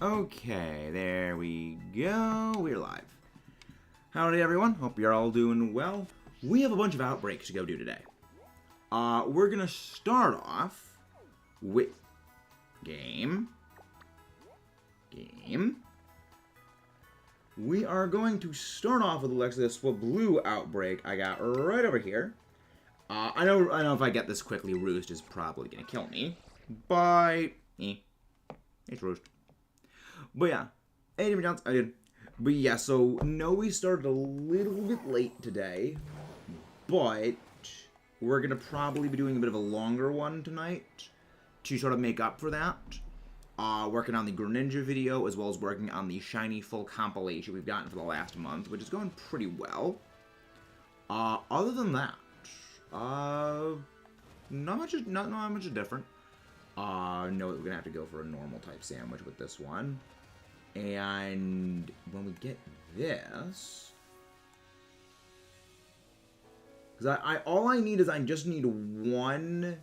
Okay, there we go. We're live. Howdy, everyone. Hope you're all doing well. We have a bunch of outbreaks to go do today. We're gonna start off with game. We are going to start off with this blue outbreak I got right over here. I know if I get this quickly, Roost is probably gonna kill me, but it's Roost. But yeah, hey, different chance, I did. But yeah, so no, we started a little bit late today, but we're gonna probably be doing a bit of a longer one tonight to sort of make up for that. Working on the Greninja video, as well as working on the Shiny Full compilation we've gotten for the last month, which is going pretty well. Other than that, not much different. No, we're gonna have to go for a normal type sandwich with this one. And when we get this, because all I need is I just need one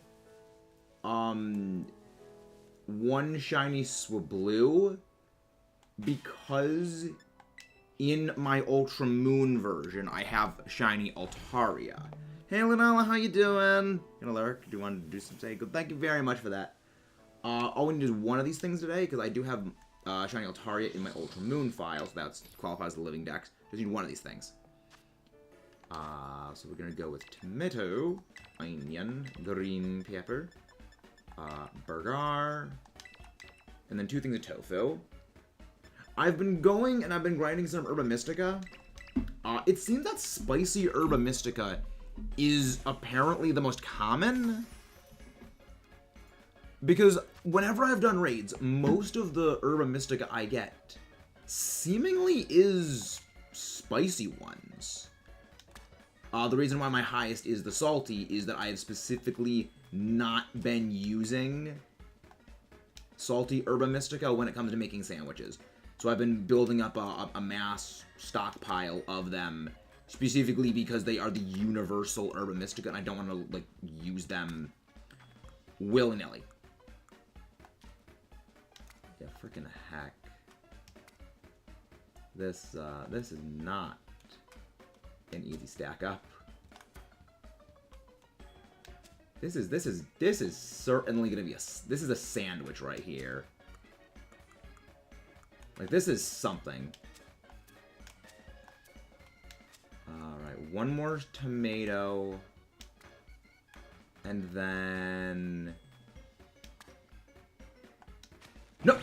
shiny Swablu, because in my Ultra Moon version I have shiny Altaria. Hey Lunala, how you doing? Gonna lurk? Do you want to do some say good? Thank you very much for that. All we need is one of these things today, because I do have shiny Altaria in my Ultra Moon file, so that qualifies as the living dex. Just need one of these things. So we're gonna go with tomato, onion, green pepper, burger, and then 2 things of tofu. I've been going and I've been grinding some Herba Mystica. It seems that spicy Herba Mystica is apparently the most common, because whenever I've done raids, most of the Herba Mystica I get seemingly is spicy ones. The reason why my highest is the salty is that I have specifically not been using salty Herba Mystica when it comes to making sandwiches. So I've been building up a mass stockpile of them, specifically because they are the universal Herba Mystica, and I don't want to like use them willy-nilly. Yeah, freaking heck. This is not an easy stack up. This is certainly gonna be this is a sandwich right here. Like, this is something. Alright, one more tomato. And then... No!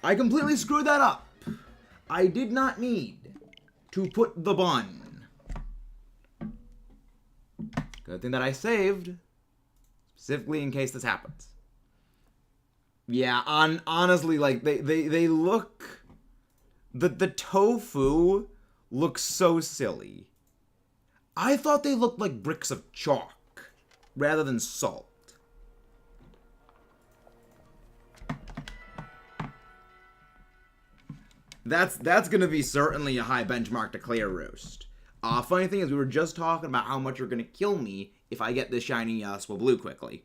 I completely screwed that up. I did not need to put the bun. Good thing that I saved, specifically in case this happens. Yeah, honestly, like, they look... The tofu looks so silly. I thought they looked like bricks of chalk, rather than salt. That's gonna be certainly a high benchmark to clear, Roast. Funny thing is, we were just talking about how much you're gonna kill me if I get this shiny Swablu quickly.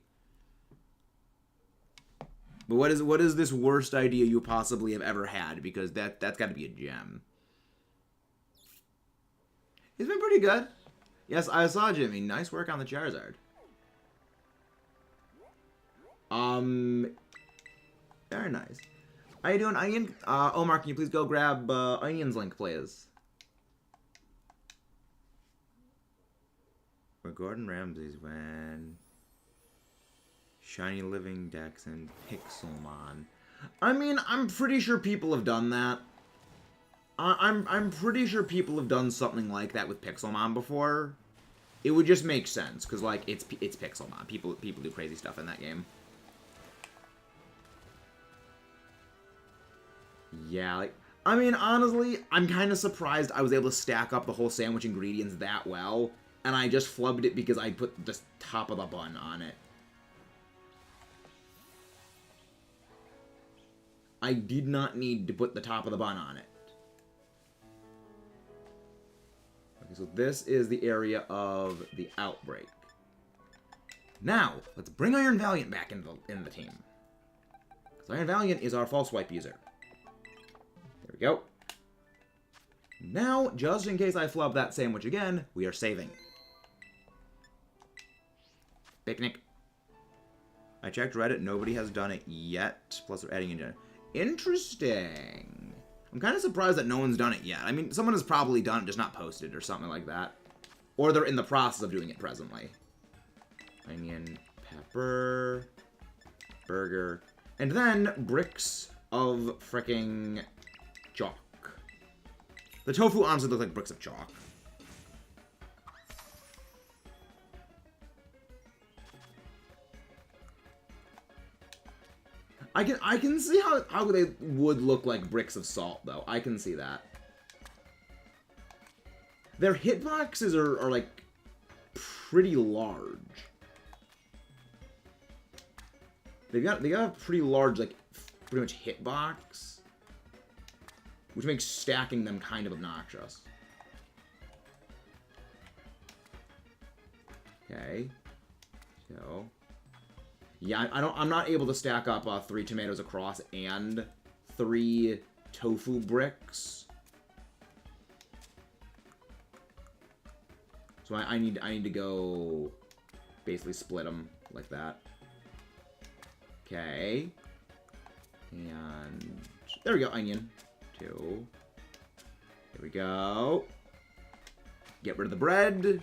But what is this worst idea you possibly have ever had? Because that's got to be a gem. He's been pretty good. Yes, I saw Jimmy. Nice work on the Charizard. Very nice. How you doing, Onion? Omar, can you please go grab Onion's link, please? Where Gordon Ramsay's when Shiny Living Dex and Pixelmon. I mean, I'm pretty sure people have done that. I'm pretty sure people have done something like that with Pixelmon before. It would just make sense, because like it's Pixelmon. People do crazy stuff in that game. Yeah, like, I mean, honestly, I'm kind of surprised I was able to stack up the whole sandwich ingredients that well, and I just flubbed it because I put the top of the bun on it. I did not need to put the top of the bun on it. Okay, so this is the area of the outbreak. Now, let's bring Iron Valiant back into the team. Because Iron Valiant is our false wipe user. There we go. Now, just in case I flub that sandwich again, we are saving. Picnic. I checked Reddit, nobody has done it yet. Plus they're adding in. Interesting. I'm kind of surprised that no one's done it yet. I mean, someone has probably done it, just not posted or something like that. Or they're in the process of doing it presently. Onion, pepper, burger, and then bricks of fricking chalk. The tofu honestly look like bricks of chalk. I can see how they would look like bricks of salt, though. I can see that. Their hitboxes are like, pretty large. They got a pretty large, like, pretty much hitbox. Which makes stacking them kind of obnoxious. Okay. So... yeah, I'm not able to stack up 3 tomatoes across and 3 tofu bricks. So I need to go basically split them like that. Okay. And there we go, onion. 2. There we go. Get rid of the bread.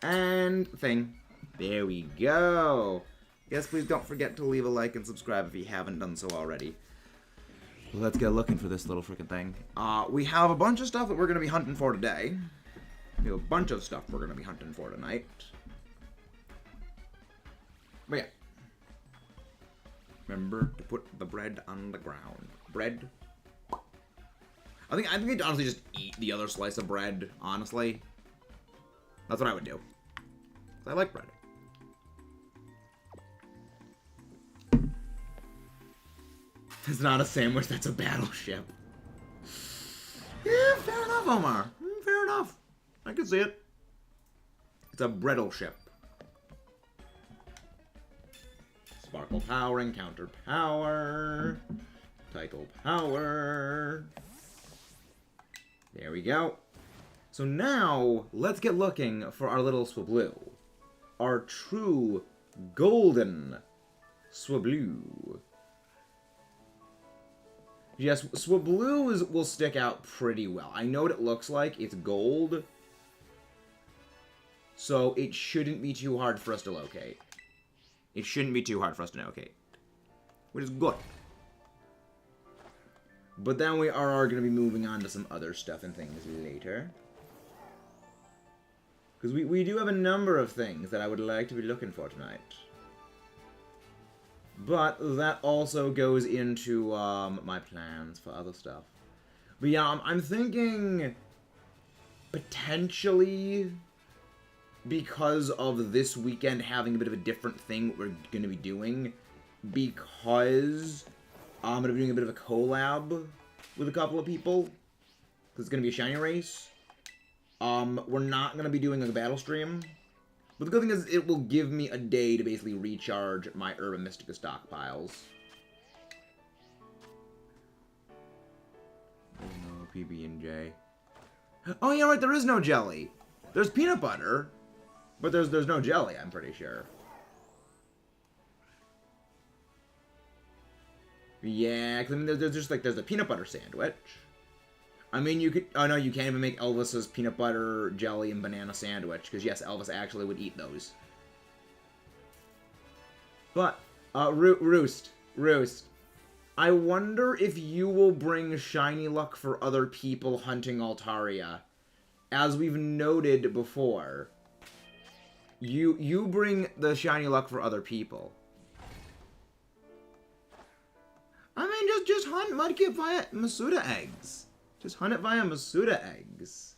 And thing. There we go. Yes, please don't forget to leave a like and subscribe if you haven't done so already. Let's get looking for this little freaking thing. We have a bunch of stuff that we're going to be hunting for today. We have a bunch of stuff we're going to be hunting for tonight. But yeah. Remember to put the bread on the ground. Bread. I think I'd honestly just eat the other slice of bread, honestly. That's what I would do. I like bread. It's not a sandwich, that's a battleship. Yeah, fair enough, Omar. Fair enough. I can see it. It's a breadle ship. Sparkle power, encounter power. Title power. There we go. So now, let's get looking for our little Swablu. Our true golden Swablu. Yes, Swablu will stick out pretty well. I know what it looks like. It's gold. So it shouldn't be too hard for us to locate. It shouldn't be too hard for us to locate. Which is good. But then we are going to be moving on to some other stuff and things later. Because we do have a number of things that I would like to be looking for tonight. But that also goes into my plans for other stuff. But yeah, I'm thinking potentially because of this weekend having a bit of a different thing we're going to be doing. Because I'm going to be doing a bit of a collab with a couple of people. Because it's going to be a shiny race. We're not going to be doing a battle stream. But the good thing is, it will give me a day to basically recharge my Urban Mystica stockpiles. Oh no, PB&J. Oh yeah, right, there is no jelly. There's peanut butter, but there's no jelly, I'm pretty sure. Yeah, because I mean, there's just like, there's a peanut butter sandwich. I mean, you could... oh, no, you can't even make Elvis's peanut butter, jelly, and banana sandwich. Because, yes, Elvis actually would eat those. But, Roost. I wonder if you will bring shiny luck for other people hunting Altaria. As we've noted before. You bring the shiny luck for other people. I mean, just hunt Mudkip via Masuda eggs. Just hunt it via Masuda eggs.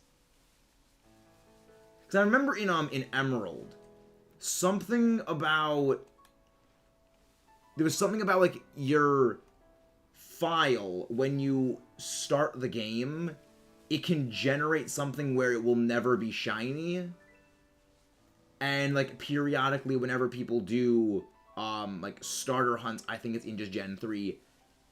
Because I remember in Emerald, something about... there was something about, like, your file, when you start the game, it can generate something where it will never be shiny. And, like, periodically, whenever people do, like, starter hunts, I think it's in just Gen 3,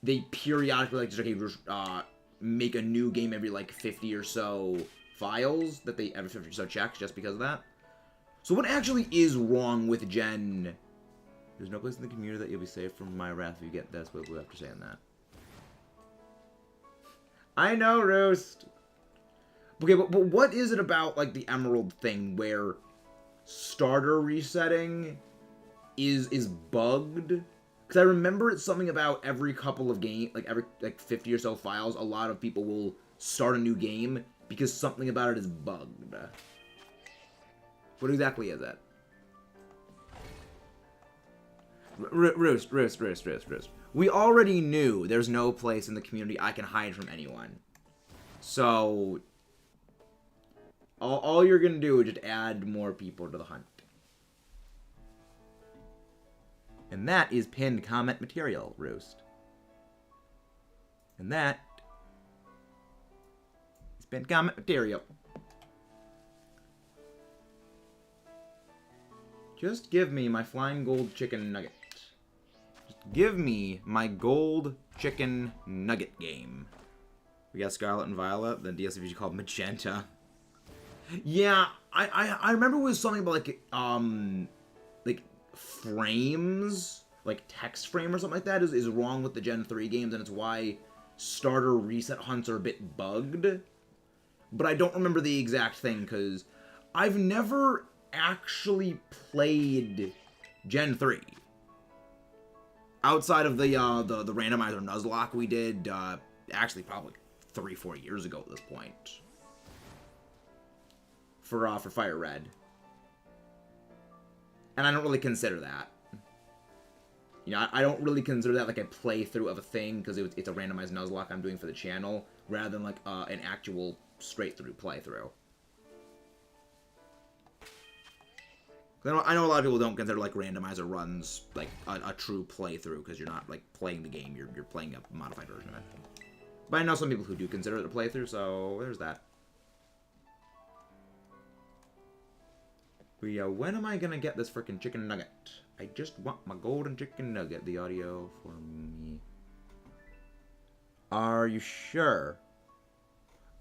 they periodically, like, just, okay, make a new game every, like, 50 or so files that they, every 50 or so checks just because of that. So what actually is wrong with Gen... There's no place in the community that you'll be safe from my wrath if you get this, but after saying that. I know, Roost! Okay, but what is it about, like, the Emerald thing where starter resetting is bugged? Because I remember it's something about every couple of every 50 or so files, a lot of people will start a new game because something about it is bugged. What exactly is it? Roost. We already knew there's no place in the community I can hide from anyone. So, all you're gonna do is just add more people to the hunt. And that is pinned comment material, Roost. And that is pinned comment material. Just give me my flying gold chicken nugget. Just give me my gold chicken nugget game. We got Scarlet and Violet, the DLC called Magenta. Yeah, I remember it was something about like frames, like text frame or something like that is wrong with the Gen 3 games, and it's why starter reset hunts are a bit bugged. But I don't remember the exact thing because I've never actually played Gen 3 outside of the randomizer Nuzlocke we did actually probably 3-4 years ago at this point for Fire Red, and I don't really consider that, you know, I don't really consider that like a playthrough of a thing because it's a randomized Nuzlocke I'm doing for the channel rather than like an actual straight through playthrough. I know a lot of people don't consider, like, randomizer runs, like, a true playthrough, because you're not, like, playing the game, you're playing a modified version of it. But I know some people who do consider it a playthrough, so there's that. But yeah, when am I gonna get this frickin' chicken nugget? I just want my golden chicken nugget. The audio for me. Are you sure?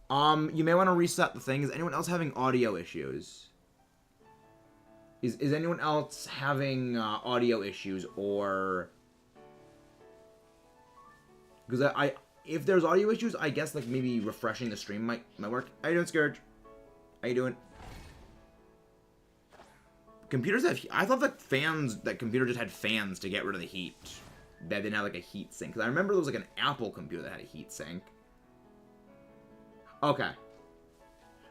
You may want to reset the thing. Is anyone else having audio issues? Is anyone else having audio issues, or... Because if there's audio issues, I guess like maybe refreshing the stream might work. How you doing, Scourge? How you doing? Computers have... I thought that computer just had fans to get rid of the heat. That didn't have like a heat sink. Because I remember there was like an Apple computer that had a heat sink. Okay.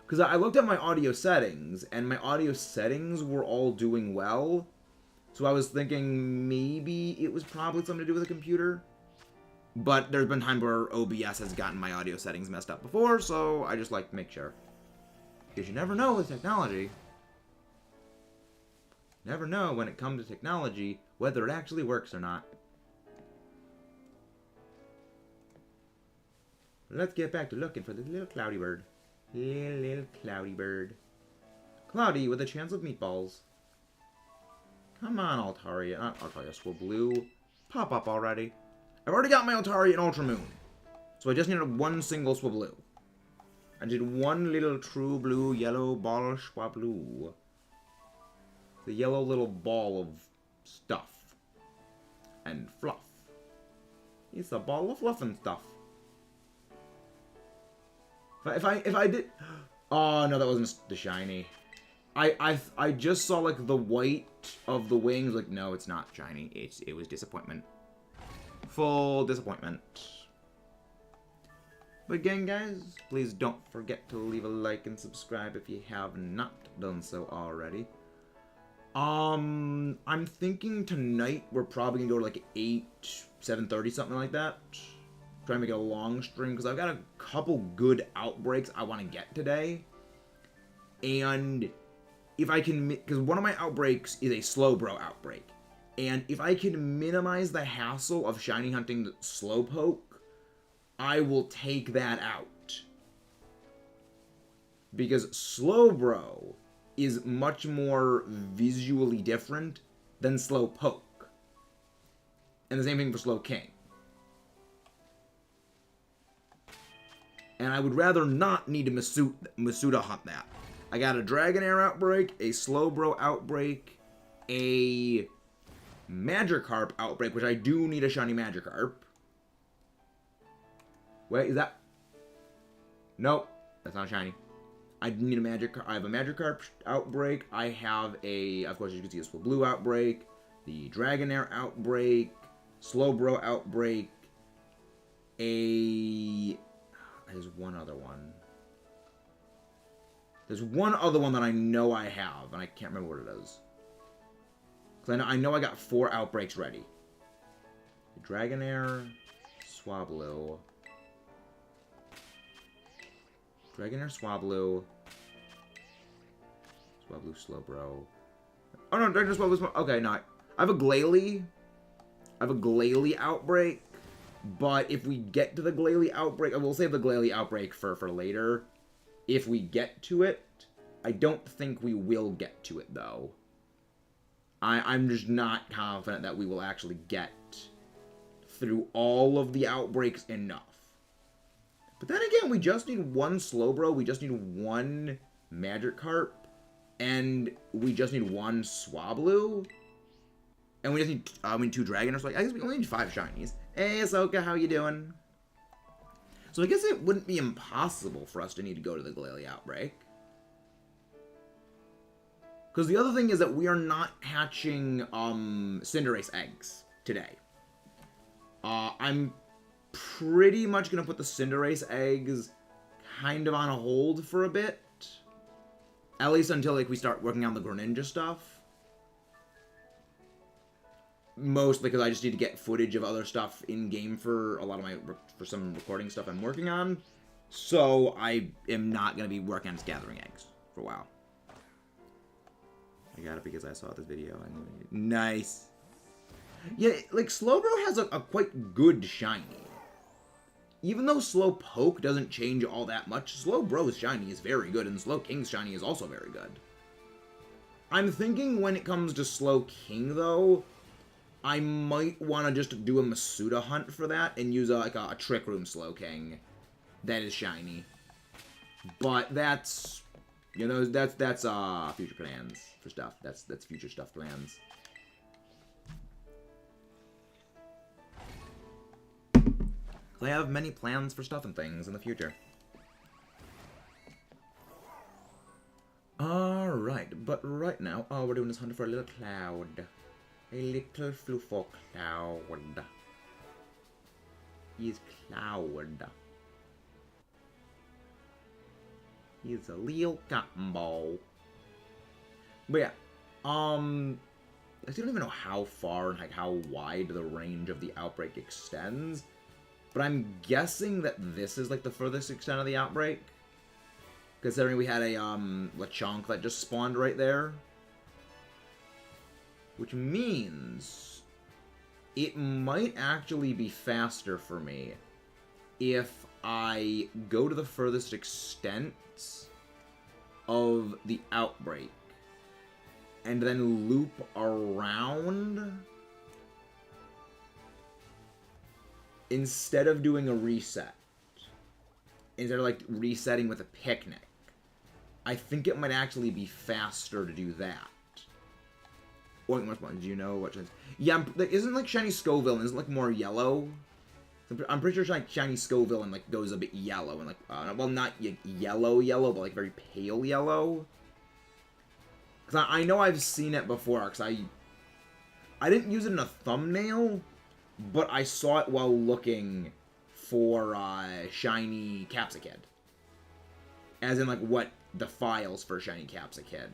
Because I looked at my audio settings, and my audio settings were all doing well. So I was thinking maybe it was probably something to do with the computer. But there's been times where OBS has gotten my audio settings messed up before, so I just like to make sure. Because you never know with technology. Never know when it comes to technology whether it actually works or not. Let's get back to looking for this little cloudy bird. Little cloudy bird. Cloudy with a chance of meatballs. Come on, Altaria. Not Altaria, Swablu. Pop up already. I've already got my Altaria in Ultra Moon. So I just needed one single Swablu. I did one little true blue yellow ball Swablu. The yellow little ball of stuff. And fluff. It's a ball of fluff and stuff. If I did... Oh, no, that wasn't the shiny. I just saw, like, the white of the wings. Like, no, it's not shiny. It was disappointment. Full disappointment. But again, guys, please don't forget to leave a like and subscribe if you have not done so already. I'm thinking tonight we're probably gonna go to, like, 7:30, something like that. Try and make it a long stream, because I've got a couple good outbreaks I want to get today. And if I can... Because one of my outbreaks is a Slowbro outbreak. And if I can minimize the hassle of shiny hunting Slowpoke, I will take that out. Because Slowbro is much more visually different than Slowpoke. And the same thing for Slowking. And I would rather not need to Masuda hunt that. I got a Dragonair Outbreak, a Slowbro Outbreak, a Magikarp Outbreak, which I do need a shiny Magikarp. Wait, is that... Nope, that's not shiny. I need a Magikarp. I have a Magikarp Outbreak. I have a, of course, you can see a Swablu Outbreak, the Dragonair Outbreak, Slowbro Outbreak, a... There's one other one. There's one other one that I know I have, and I can't remember what it is. Because I know I got 4 Outbreaks ready. Dragonair, Swablu, Dragonair, Swablu, Slowbro. Oh no, Dragonair, Swablu, okay, no. I have a Glalie. I have a Glalie Outbreak. But if we get to the Glalie Outbreak, I will save the Glalie Outbreak for later. If we get to it, I don't think we will get to it, though. I'm just not confident that we will actually get through all of the Outbreaks enough. But then again, we just need 1 Slowbro, we just need 1 Magikarp, and we just need 1 Swablu. And we just need 2 Dragoners. So I guess we only need 5 shinies. Hey, Ahsoka, how you doing? So I guess it wouldn't be impossible for us to need to go to the Glalie Outbreak. Because the other thing is that we are not hatching Cinderace eggs today. I'm pretty much going to put the Cinderace eggs kind of on a hold for a bit. At least until like we start working on the Greninja stuff. Mostly because I just need to get footage of other stuff in game for a lot of for some recording stuff I'm working on. So I am not going to be working on just gathering eggs for a while. I got it because I saw this video. Nice. Yeah, like Slowbro has a quite good shiny. Even though Slowpoke doesn't change all that much, Slowbro's shiny is very good, and Slowking's shiny is also very good. I'm thinking when it comes to Slowking, though, I might want to just do a Masuda hunt for that and use a Trick Room Slowking that is shiny. But that's, you know, that's future plans for stuff. That's future stuff plans. I have many plans for stuff and things in the future. Alright, but right now, all we're doing is hunting for a little cloud. A little fluffo cloud. He's Cloud. He's a little cotton ball. But yeah, I still don't even know how far and like how wide the range of the outbreak extends. But I'm guessing that this is like the furthest extent of the outbreak. Considering we had a Lechonk that just spawned right there. Which means it might actually be faster for me if I go to the furthest extent of the outbreak and then loop around instead of doing a reset. Instead of like resetting with a picnic. I think it might actually be faster to do that. Wait, which one? Do you know what? Yeah, isn't like Shiny Scoville, isn't like more yellow? I'm pretty sure like Shiny Scoville and like goes a bit yellow and like well, not yellow, but like very pale yellow. Cause I know I've seen it before. Cause I didn't use it in a thumbnail, but I saw it while looking for Shiny Capsicid. As in like what the files for Shiny Capsicid.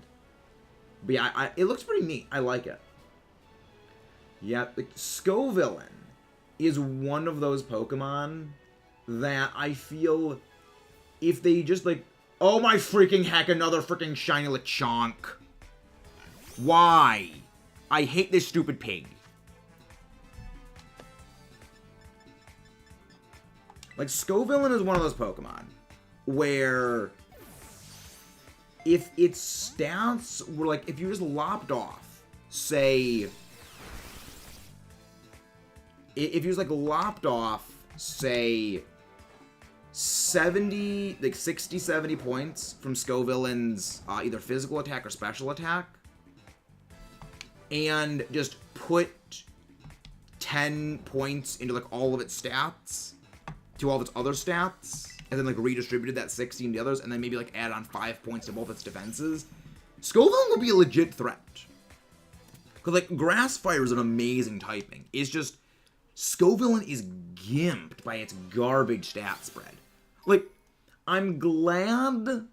But yeah, it looks pretty neat. I like it. Yeah, like, Scovillain is one of those Pokemon that I feel if they just like... Oh my freaking heck, another freaking shiny Lechonk. Why? I hate this stupid pig. Like, Scovillain is one of those Pokemon where... if its stats were like, if you just lopped off, say, if you just like lopped off, say, 70, like 60, 70 points from Scovillain's either physical attack or special attack, and just put 10 points into like all of its stats to all of its other stats, and then like redistributed that 60 into the others, and then maybe like add on 5 points to both its defenses, Scovillain would be a legit threat. Because like Grass Fire is an amazing typing. It's just Scovillain is gimped by its garbage stat spread. Like, I'm glad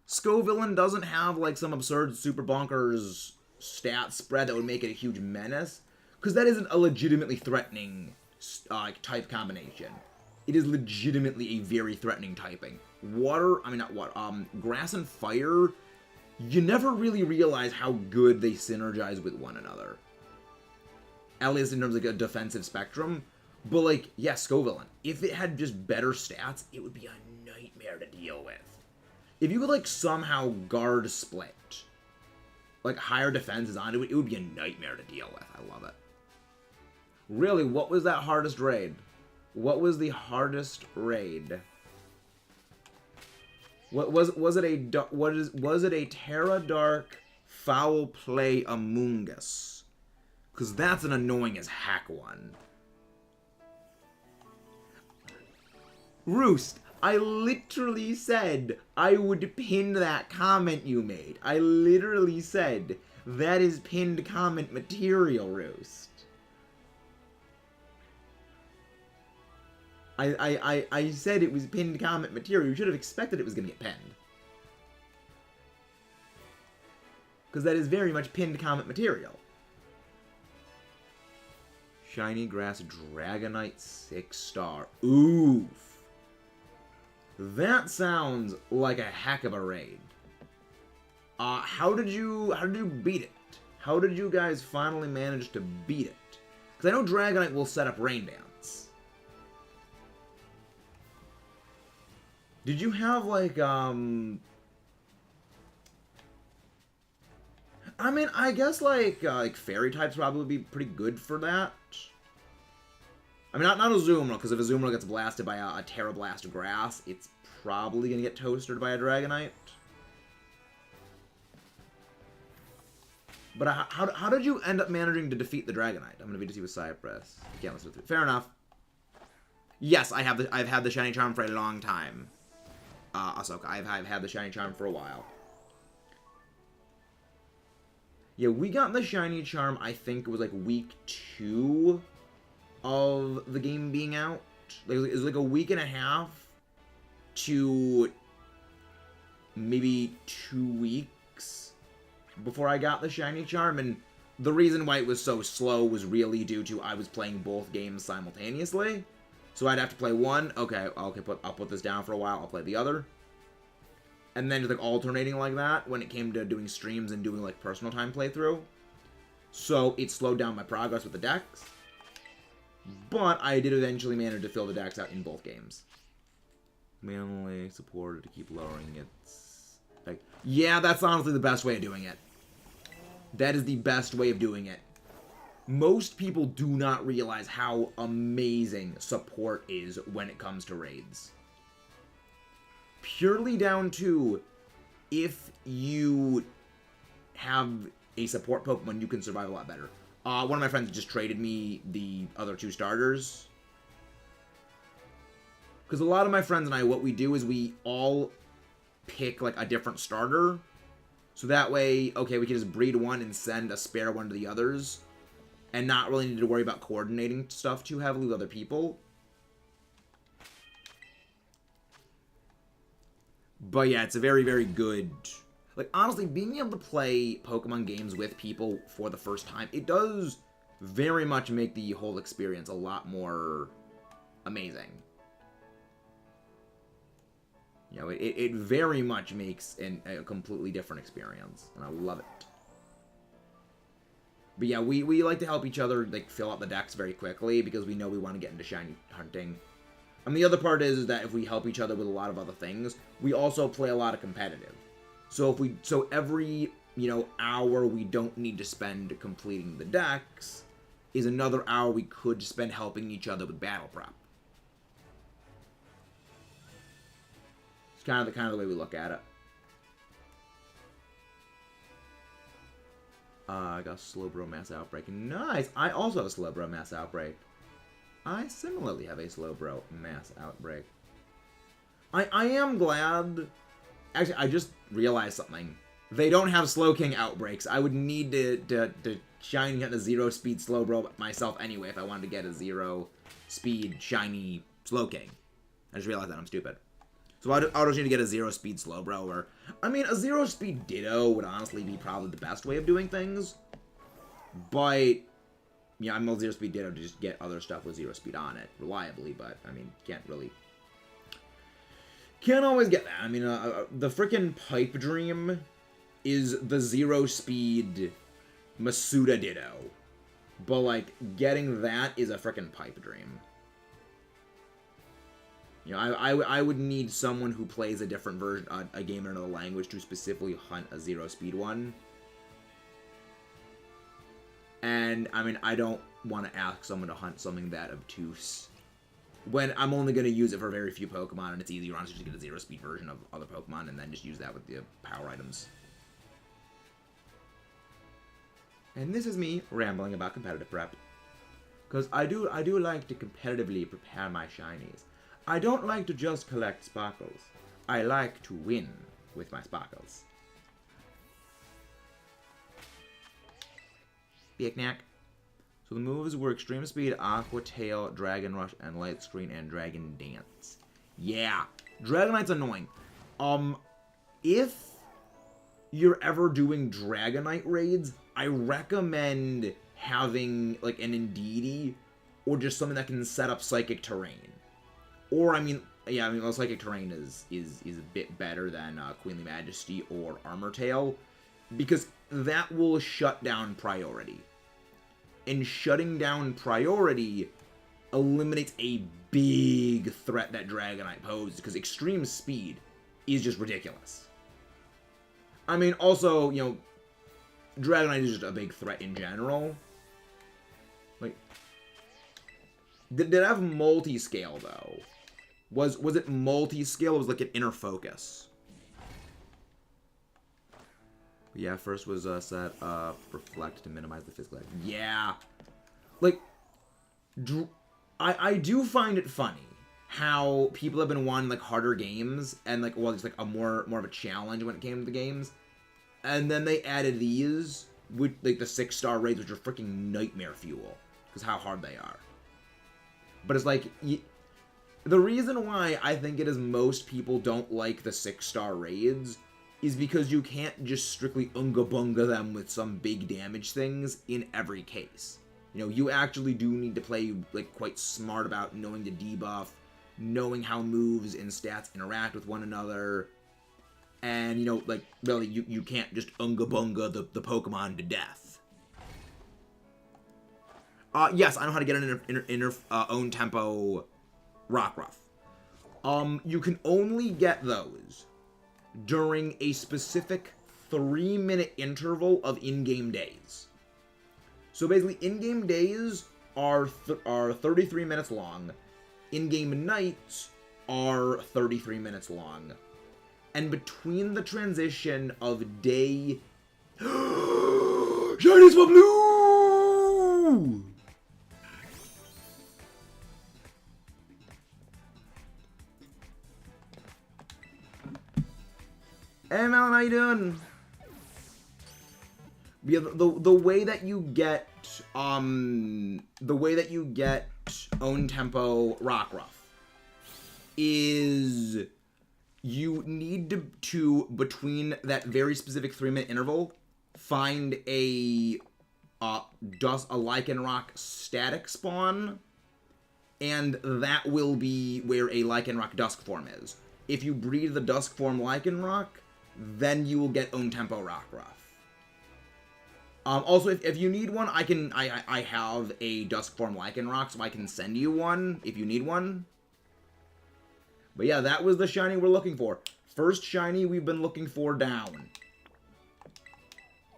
Scovillain doesn't have like some absurd super bonkers stat spread that would make it a huge menace, because that isn't a legitimately threatening type combination. It is legitimately a very threatening typing. Grass and Fire, you never really realize how good they synergize with one another. At least in terms of like a defensive spectrum. But like, yeah, Scovillain, if it had just better stats, it would be a nightmare to deal with. If you could like somehow guard split, like higher defenses onto it, it would be a nightmare to deal with. I love it. Really, what was that hardest raid? What was the hardest raid? What was it a Terra Dark Foul Play Among Us? Because that's an annoying as heck one. Roost, I literally said I would pin that comment you made. I literally said that is pinned comment material, Roost. I said it was pinned comment material. You should have expected it was going to get pinned. Because that is very much pinned comment material. Shiny Grass Dragonite 6-star. Oof. That sounds like a heck of a raid. How did you beat it? How did you guys finally manage to beat it? Because I know Dragonite will set up Rain Dance. Did you have, like, I mean, I guess, like Fairy types probably would be pretty good for that. I mean, not Azumarill, because if Azumarill gets blasted by a Terra Blast Grass, it's probably going to get toasted by a Dragonite. But how did you end up managing to defeat the Dragonite? I'm going to VTC with Cypress. You can't listen to it. Fair enough. Yes, I've had the Shiny Charm for a long time. Ahsoka, I've had the Shiny Charm for a while. Yeah, we got the Shiny Charm, I think it was like week 2 of the game being out. Like, it was like a week and a half to maybe 2 weeks before I got the Shiny Charm, and the reason why it was so slow was really due to I was playing both games simultaneously. So I'd have to play one. Okay, I'll put this down for a while. I'll play the other. And then just like alternating like that when it came to doing streams and doing like personal time playthrough. So it slowed down my progress with the decks. But I did eventually manage to fill the decks out in both games. Manually supported to keep lowering its... Like, yeah, that's honestly the best way of doing it. That is the best way of doing it. Most people do not realize how amazing support is when it comes to raids. Purely down to, if you have a support Pokemon, you can survive a lot better. One of my friends just traded me the other 2 starters. Because a lot of my friends and I, what we do is we all pick like a different starter. So that way, okay, we can just breed one and send a spare one to the others. And not really need to worry about coordinating stuff too heavily with other people. But yeah, it's a very, very good... Like, honestly, being able to play Pokemon games with people for the first time, it does very much make the whole experience a lot more amazing. You know, it very much makes a completely different experience, and I love it. But yeah, we like to help each other, like, fill out the decks very quickly, because we know we want to get into shiny hunting. And the other part is that if we help each other with a lot of other things, we also play a lot of competitive. So so every, hour we don't need to spend completing the decks is another hour we could spend helping each other with battle prep. It's kind of the way we look at it. I got Slowbro Mass Outbreak. Nice! I also have a Slowbro Mass Outbreak. I similarly have a Slowbro Mass Outbreak. I am glad... Actually, I just realized something. They don't have Slowking Outbreaks. I would need to shiny get the 0-speed Slowbro myself anyway if I wanted to get a 0-speed shiny Slowking. I just realized that I'm stupid. So I'll just need to get a 0-speed Slowbro, or... I mean, a 0-speed Ditto would honestly be probably the best way of doing things. But... Yeah, I'm a 0-speed Ditto to just get other stuff with 0-speed on it, reliably, but, I mean, can't always get that. I mean, the frickin' Pipe Dream is the 0-speed Masuda Ditto. But, like, getting that is a frickin' Pipe Dream. I would need someone who plays a different version, a game in another language to specifically hunt a 0-speed one. And, I mean, I don't want to ask someone to hunt something that obtuse when I'm only going to use it for very few Pokemon, and it's easier honestly to get a 0-speed version of other Pokemon and then just use that with the power items. And this is me rambling about competitive prep. Because I do like to competitively prepare my shinies. I don't like to just collect sparkles. I like to win with my sparkles. Big Knack. So the moves were Extreme Speed, Aqua Tail, Dragon Rush, and Light Screen, and Dragon Dance. Yeah, Dragonite's annoying. If you're ever doing Dragonite raids, I recommend having, like, an Indeedee, or just something that can set up Psychic Terrain. Or, well, Psychic Terrain is a bit better than Queenly Majesty or Armor Tail, because that will shut down priority. And shutting down priority eliminates a big threat that Dragonite poses, because Extreme Speed is just ridiculous. I mean, also, Dragonite is just a big threat in general. Like, did it have multi-scale, though? Was it multi-scale, or was it like an inner focus? Yeah, first was set up Reflect to minimize the physical attack. Yeah. Like, I do find it funny how people have been wanting, like, harder games, and, like, well, it's, like, more of a challenge when it came to the games. And then they added these, with, like, the 6-star raids, which are freaking nightmare fuel, because how hard they are. But it's like... The reason why I think it is most people don't like the 6-star raids is because you can't just strictly unga-bunga them with some big damage things in every case. You actually do need to play, like, quite smart about knowing the debuff, knowing how moves and stats interact with one another, and, like, really, you can't just unga-bunga the Pokemon to death. Yes, I know how to get an own tempo Rockruff. You can only get those during a specific 3-minute interval of in-game days. So basically, in-game days are 33 minutes long. In-game nights are 33 minutes long. And between the transition of day... Shiny Swablu! Hey Melon, how you doing? Yeah, the way that you get own tempo Rockruff is you need to between that very specific 3-minute interval find a Lycanroc static spawn, and that will be where a Lycanroc Dusk form is. If you breed the Dusk form Lycanroc, then you will get own tempo Rockruff. Also, if you need one, I have a Dusk form Lycanroc, so I can send you one if you need one. But yeah, that was the shiny we're looking for. First shiny we've been looking for down.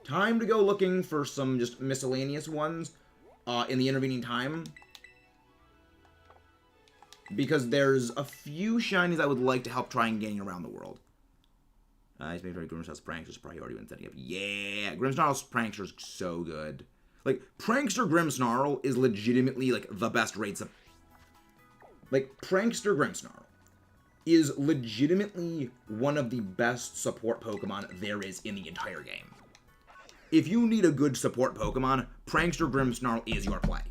Time to go looking for some just miscellaneous ones in the intervening time. Because there's a few shinies I would like to help try and gain around the world. He's making Grimmsnarl's Prankster's priority when setting up. Yeah, Grimmsnarl's Prankster's so good. Like, Prankster Grimmsnarl is legitimately, like, the best rates of... Like, Prankster Grimmsnarl is legitimately one of the best support Pokemon there is in the entire game. If you need a good support Pokemon, Prankster Grimmsnarl is your play.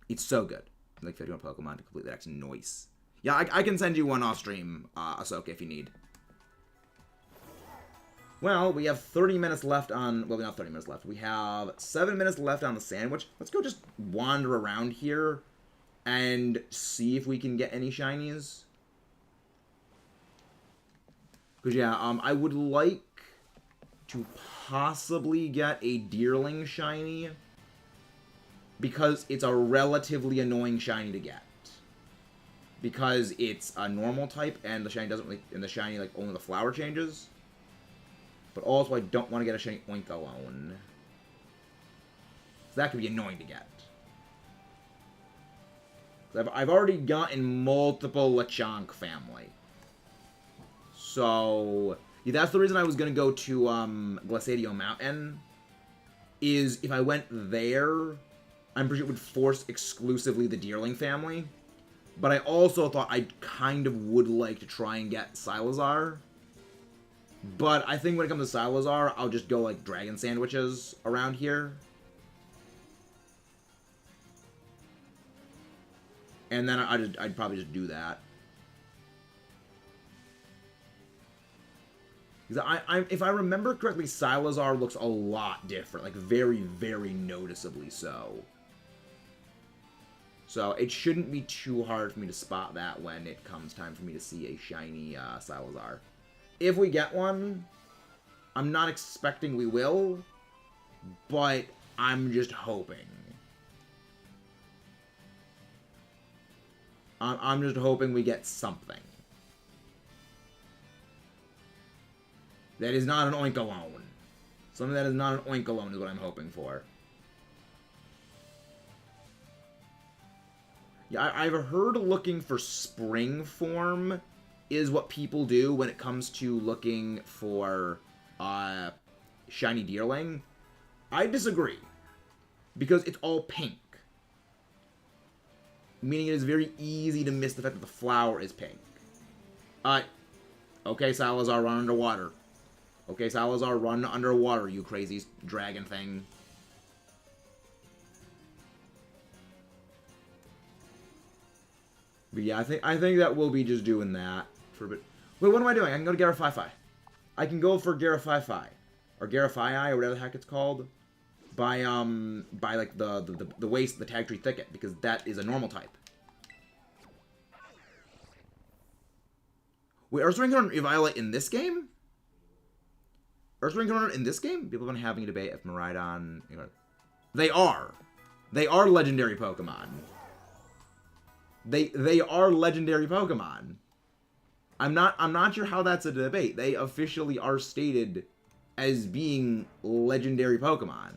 It's so good. Like 51 Pokemon to complete that X noise. Yeah, I can send you one off stream, Ahsoka, if you need. Well, we have 30 minutes left on... Well, not 30 minutes left. We have 7 minutes left on the sandwich. Let's go just wander around here and see if we can get any shinies. Because, yeah, I would like to possibly get a Deerling shiny, because it's a relatively annoying shiny to get. Because it's a normal type, and the shiny doesn't really... And the shiny, like, only the flower changes. But also, I don't want to get a shiny Oinkologne. So that could be annoying to get. I've already gotten multiple Lechonk family. So, yeah, that's the reason I was going to go to Glaciadio Mountain. Is if I went there, I'm pretty sure it would force exclusively the Deerling family. But I also thought I kind of would like to try and get Sylazar. But I think when it comes to Sylazar, I'll just go, like, Dragon Sandwiches around here. And then I'd probably just do that. Because if I remember correctly, Sylazar looks a lot different. Like, very, very noticeably so. So, it shouldn't be too hard for me to spot that when it comes time for me to see a shiny Sylazar. If we get one, I'm not expecting we will, but I'm just hoping. I'm just hoping we get something. That is not an Oinkologne. Something that is not an Oinkologne is what I'm hoping for. Yeah, I've heard looking for spring form is what people do when it comes to looking for shiny Deerling. I disagree. Because it's all pink. Meaning it is very easy to miss the fact that the flower is pink. Okay, Salazar, run underwater. Okay, Salazar, run underwater, you crazy dragon thing. But yeah, I think that we'll be just doing that for a bit. Wait, what am I doing? I can go to Garifai. I can go for Garifai. Or Garifai, or whatever the heck it's called. By like the waste, the Tag Tree Thicket, because that is a normal type. Wait, Earth Ring and Eviolite in this game? Earth Ring and in this game? People have been having a debate if Miraidon... They are. They are legendary Pokemon. They are legendary Pokemon. I'm not sure how that's a debate. They officially are stated as being legendary Pokemon.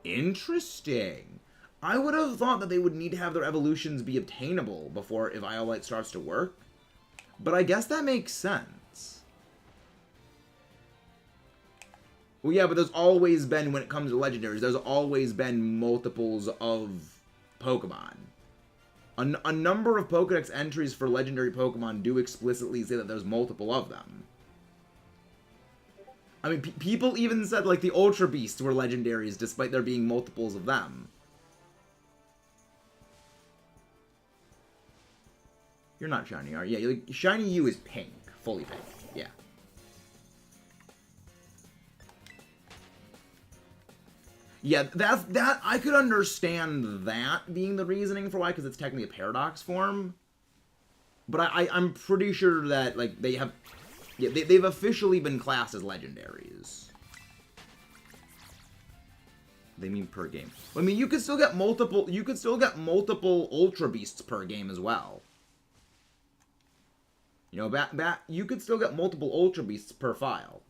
Interesting. I would have thought that they would need to have their evolutions be obtainable before Eviolite starts to work. But I guess that makes sense. Well, yeah, but there's always been, when it comes to legendaries, there's always been multiples of Pokemon. A number of Pokedex entries for legendary Pokemon do explicitly say that there's multiple of them. I mean, people even said, like, the Ultra Beasts were legendaries, despite there being multiples of them. You're not shiny, are you? Yeah, like, shiny U is pink. Fully pink. Yeah. Yeah, that I could understand that being the reasoning for why, because it's technically a paradox form. But I'm pretty sure that, like, they have... Yeah, they've officially been classed as legendaries. They mean per game. I mean, you could still get multiple... You could still get multiple Ultra Beasts per game as well. You know, you could still get multiple Ultra Beasts per file.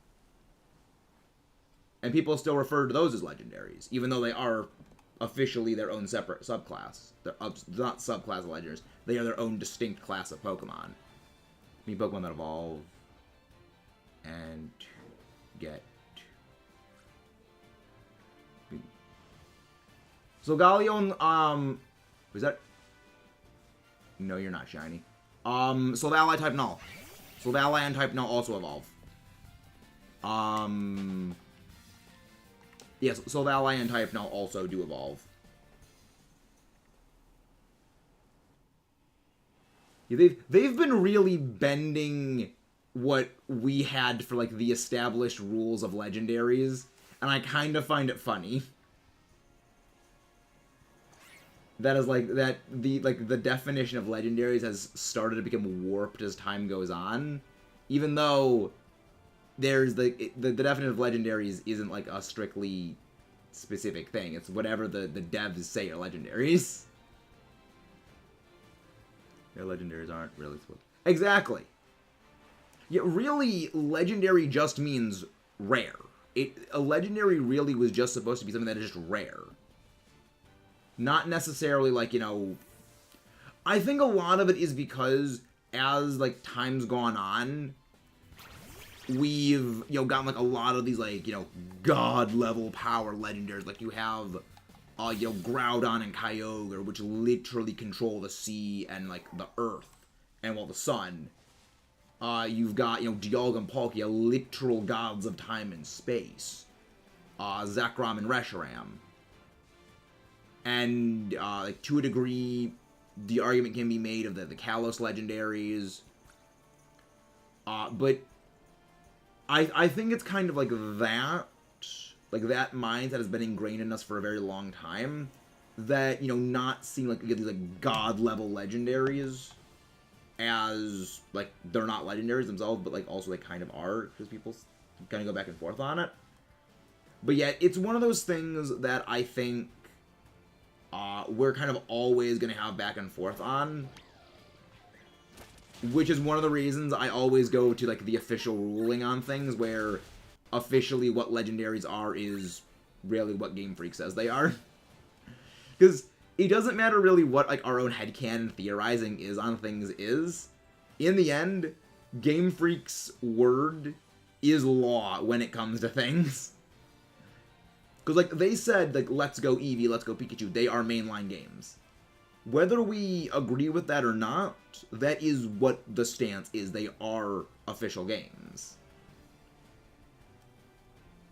And people still refer to those as legendaries, even though they are officially their own separate subclass. They're not subclass of legendaries. They are their own distinct class of Pokemon. I mean, Pokemon that evolve and get... So Galleon, was that... No, you're not shiny. So the Ally type Null. So the Ally and type Null also evolve. Yes, so the Ally and type Null also do evolve. Yeah, they've been really bending what we had for, like, the established rules of legendaries, and I kind of find it funny. That is, like, the definition of legendaries has started to become warped as time goes on, even though there's the definition of legendaries isn't, like, a strictly specific thing. It's whatever the devs say are legendaries. Yeah, legendaries aren't really supposed... Exactly. Yeah, really, legendary just means rare. A legendary really was just supposed to be something that is just rare. Not necessarily, like, you know... I think a lot of it is because, as, like, time's gone on, we've, you know, gotten, like, a lot of these, like, you know, god-level power legendaries. Like, you have, you know, Groudon and Kyogre, which literally control the sea and, like, the earth and, well, the sun. You've got, you know, Dialga and Palkia, literal gods of time and space. Zekrom and Reshiram. And, like, to a degree, the argument can be made of the Kalos legendaries. But I think it's kind of like that mindset has been ingrained in us for a very long time. That, you know, not seeing, like, these, like, god-level legendaries as, like, they're not legendaries themselves, but, like, also they kind of are, because people kind of go back and forth on it. But yet, it's one of those things that I think we're kind of always going to have back and forth on. Which is one of the reasons I always go to, like, the official ruling on things, where officially what legendaries are is really what Game Freak says they are. Because it doesn't matter really what, like, our own headcanon theorizing is on things is. In the end, Game Freak's word is law when it comes to things. Because, like, they said, like, let's go Eevee, let's go Pikachu. They are mainline games. Whether we agree with that or not, that is what the stance is. They are official games.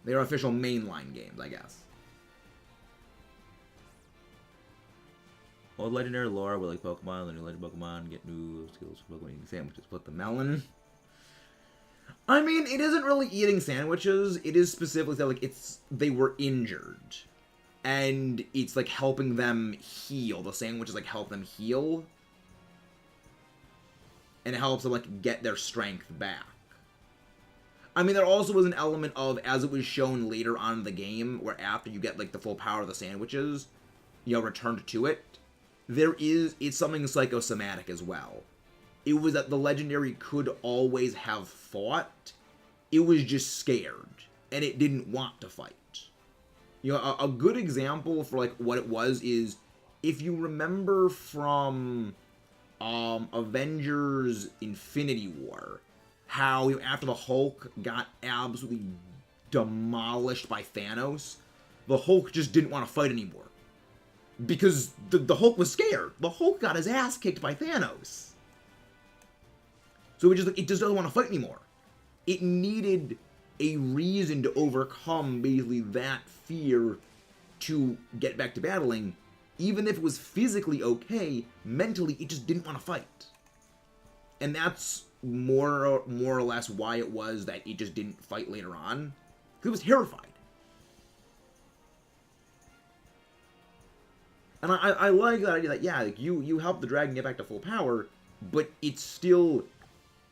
They are official mainline games, I guess. Old legendary lore with, like, Pokemon, the new legend Pokemon, get new skills for Pokemon eating sandwiches, split the melon. I mean, it isn't really eating sandwiches. It is specifically that, like, they were injured. And it's, like, helping them heal. The sandwiches, like, help them heal. And it helps them, like, get their strength back. I mean, there also was an element of, as it was shown later on in the game, where after you get, like, the full power of the sandwiches, you know, returned to it, it's something psychosomatic as well. It was that the legendary could always have fought. It was just scared. And it didn't want to fight. You know, a good example for, like, what it was is, if you remember from Avengers Infinity War, how, you know, after the Hulk got absolutely demolished by Thanos, the Hulk just didn't want to fight anymore. Because the Hulk was scared. The Hulk got his ass kicked by Thanos. So it just doesn't want to fight anymore. It needed a reason to overcome basically that fear to get back to battling. Even if it was physically okay, mentally it just didn't want to fight. And that's more or less why it was that it just didn't fight later on. Because it was terrified. And I like that idea that, yeah, like, you help the dragon get back to full power, but it still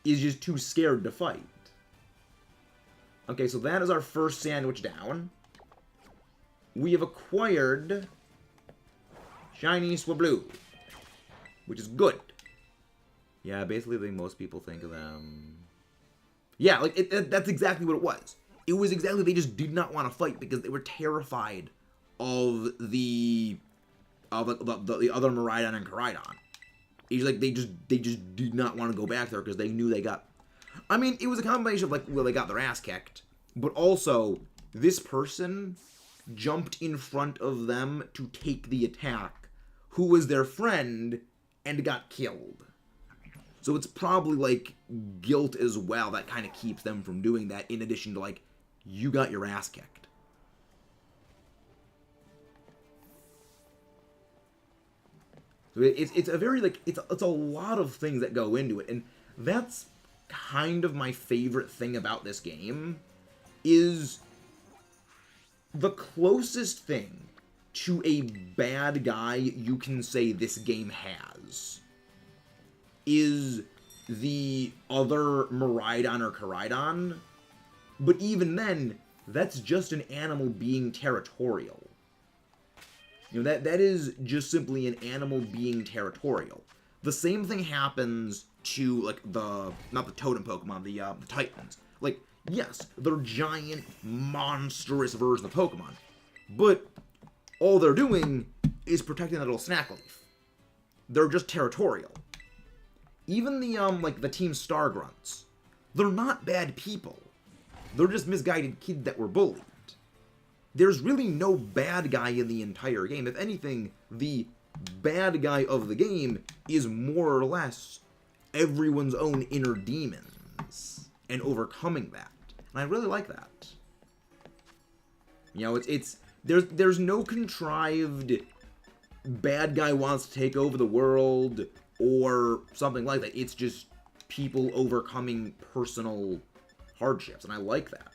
is just too scared to fight. Okay, so that is our first sandwich down. We have acquired Shiny Swablu, which is good. Yeah, basically, I think most people think of them. Yeah, like that's exactly what it was. It was exactly they just did not want to fight because they were terrified of the other Miraidon and Koraidon. It's like they just did not want to go back there because they knew they got. I mean, it was a combination of like, well, they got their ass kicked, but also this person jumped in front of them to take the attack, who was their friend, and got killed. So it's probably like guilt as well that kind of keeps them from doing that, in addition to like, you got your ass kicked. So it's a very like it's a lot of things that go into it, and that's kind of my favorite thing about this game is the closest thing to a bad guy you can say this game has is the other Miraidon or Koraidon, but even then, that's just an animal being territorial. You know, that is just simply an animal being territorial. The same thing happens to, like, not the totem Pokemon, the Titans. Like, yes, they're giant, monstrous versions of Pokemon, but all they're doing is protecting that little snack leaf. They're just territorial. Even the, like, the Team Star Grunts, they're not bad people. They're just misguided kids that were bullied. There's really no bad guy in the entire game. If anything, the bad guy of the game is more or less everyone's own inner demons and overcoming that. And I really like that. You know, there's no contrived bad guy wants to take over the world or something like that. It's just people overcoming personal hardships, and I like that.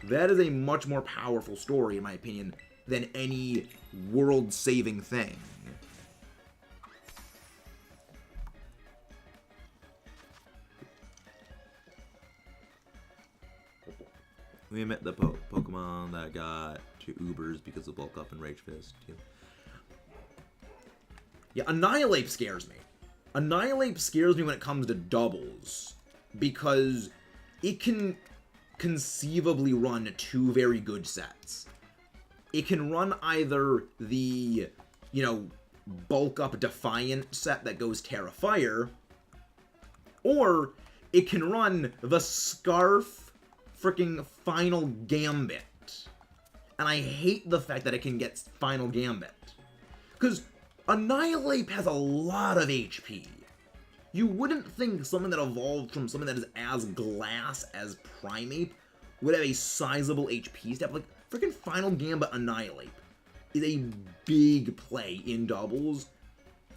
That is a much more powerful story, in my opinion, than any world-saving thing. We met the Pokemon that got 2 Ubers because of Bulk Up and Rage Fist. Yeah, Annihilate scares me. Annihilate scares me when it comes to doubles, because it can conceivably run 2 very good sets. It can run either the, you know, Bulk Up Defiant set that goes Terra Fire, or it can run the Scarf freaking Final Gambit. And I hate the fact that it can get Final Gambit. Because Annihilate has a lot of HP. You wouldn't think something that evolved from something that is as glass as Primeape would have a sizable HP step. Like, freaking Final Gambit Annihilate is a big play in doubles,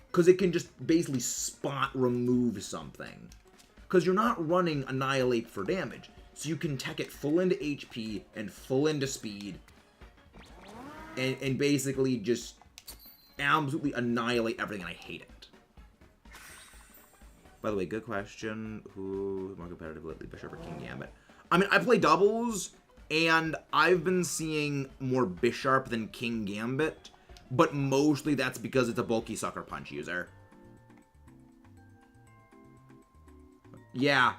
because it can just basically spot remove something. Because you're not running Annihilate for damage, so you can tech it full into HP and full into speed, and basically just absolutely annihilate everything, and I hate it. By the way, good question. Who is more competitive lately, Bishop or King Gambit? I mean, I play doubles, and I've been seeing more Bisharp than King Gambit, but mostly that's because it's a bulky Sucker Punch user. Yeah,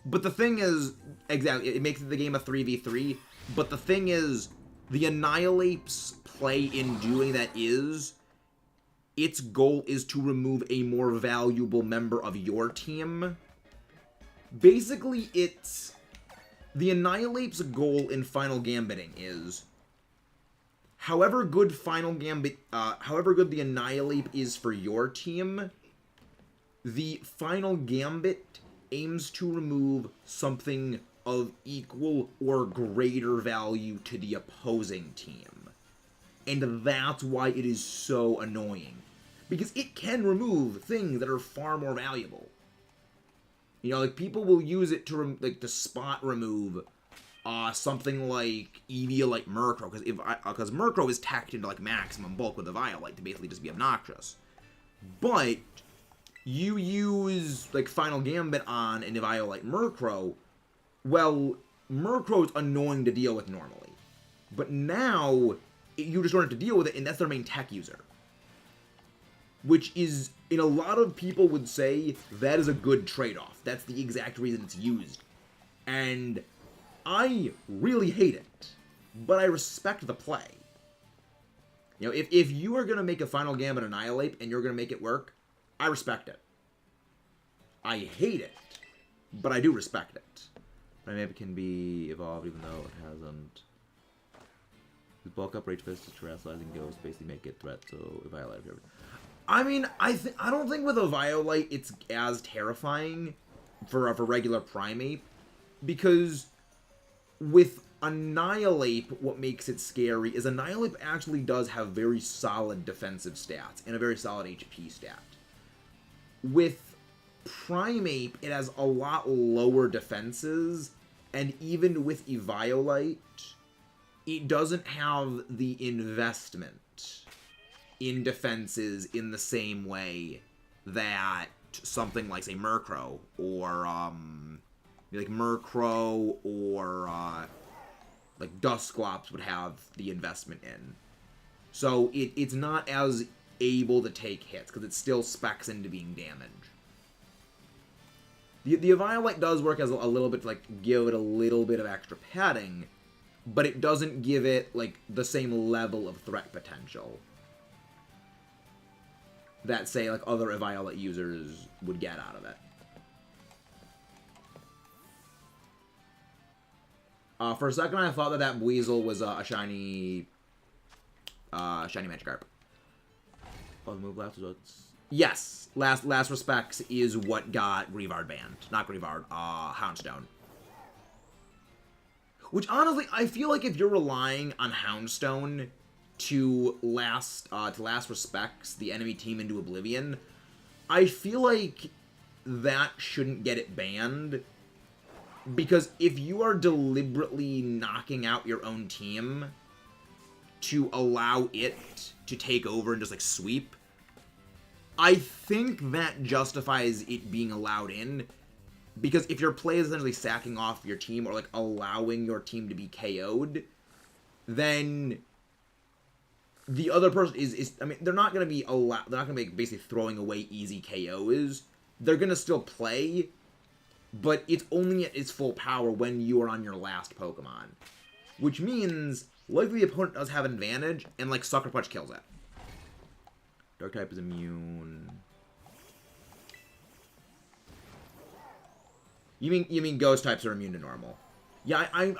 but the thing is, exactly, it makes the game a 3v3, but the thing is, the Annihilate's play in doing that is, its goal is to remove a more valuable member of your team. Basically, it's... The Annihilate's goal in Final Gambiting is, however good however good the Annihilate is for your team, the Final Gambit aims to remove something of equal or greater value to the opposing team. And that's why it is so annoying. Because it can remove things that are far more valuable. You know, like, people will use it to, to spot remove something like Eviolite Murkrow, because Murkrow is tacked into, like, maximum bulk with the Violite to basically just be obnoxious. But you use, like, Final Gambit on an Eviolite Murkrow, well, Murkrow's annoying to deal with normally. But now, you just don't have to deal with it, and that's their main tech user. which is, in a lot of people would say, that is a good trade-off. That's the exact reason it's used. And I really hate it, but I respect the play. You know, if you are going to make a Final Gambit Annihilate and you're going to make it work, I respect it. I hate it, but I do respect it. But maybe it can be evolved even though it hasn't. The bulk up Rage Fist is terrestrializing Ghost, basically make it threat, so Eviolite. I mean, I don't think with Eviolite it's as terrifying for a regular Primeape, because with Annihilate, what makes it scary is Annihilate actually does have very solid defensive stats and a very solid HP stat. With Primeape, it has a lot lower defenses, and even with Eviolite, it doesn't have the investment in defenses in the same way that something like, say, Murkrow, or, like Murkrow, or, like Dusclops would have the investment in. So it's not as able to take hits, because it still specs into being damaged. The Eviolite does work as a little bit to, like, give it a little bit of extra padding, but it doesn't give it, like, the same level of threat potential that, say, like, other Eviolite users would get out of it. For a second, I thought that Weasel was a shiny Magikarp. Oh, the move last results. Yes, last respects is what got Greavard banned. Not Greavard, Houndstone. Which, honestly, I feel like if you're relying on Houndstone to last respects the enemy team into oblivion, I feel like that shouldn't get it banned. Because if you are deliberately knocking out your own team to allow it to take over and just, like, sweep, I think that justifies it being allowed in. Because if your play is essentially sacking off your team or, like, allowing your team to be KO'd, then the other person is I mean, they're not going to be basically throwing away easy KOs. They're going to still play, but it's only at its full power when you are on your last Pokemon. Which means, likely the opponent does have an advantage, and, like, Sucker Punch kills it. Dark type is immune. You mean Ghost types are immune to normal? Yeah, I've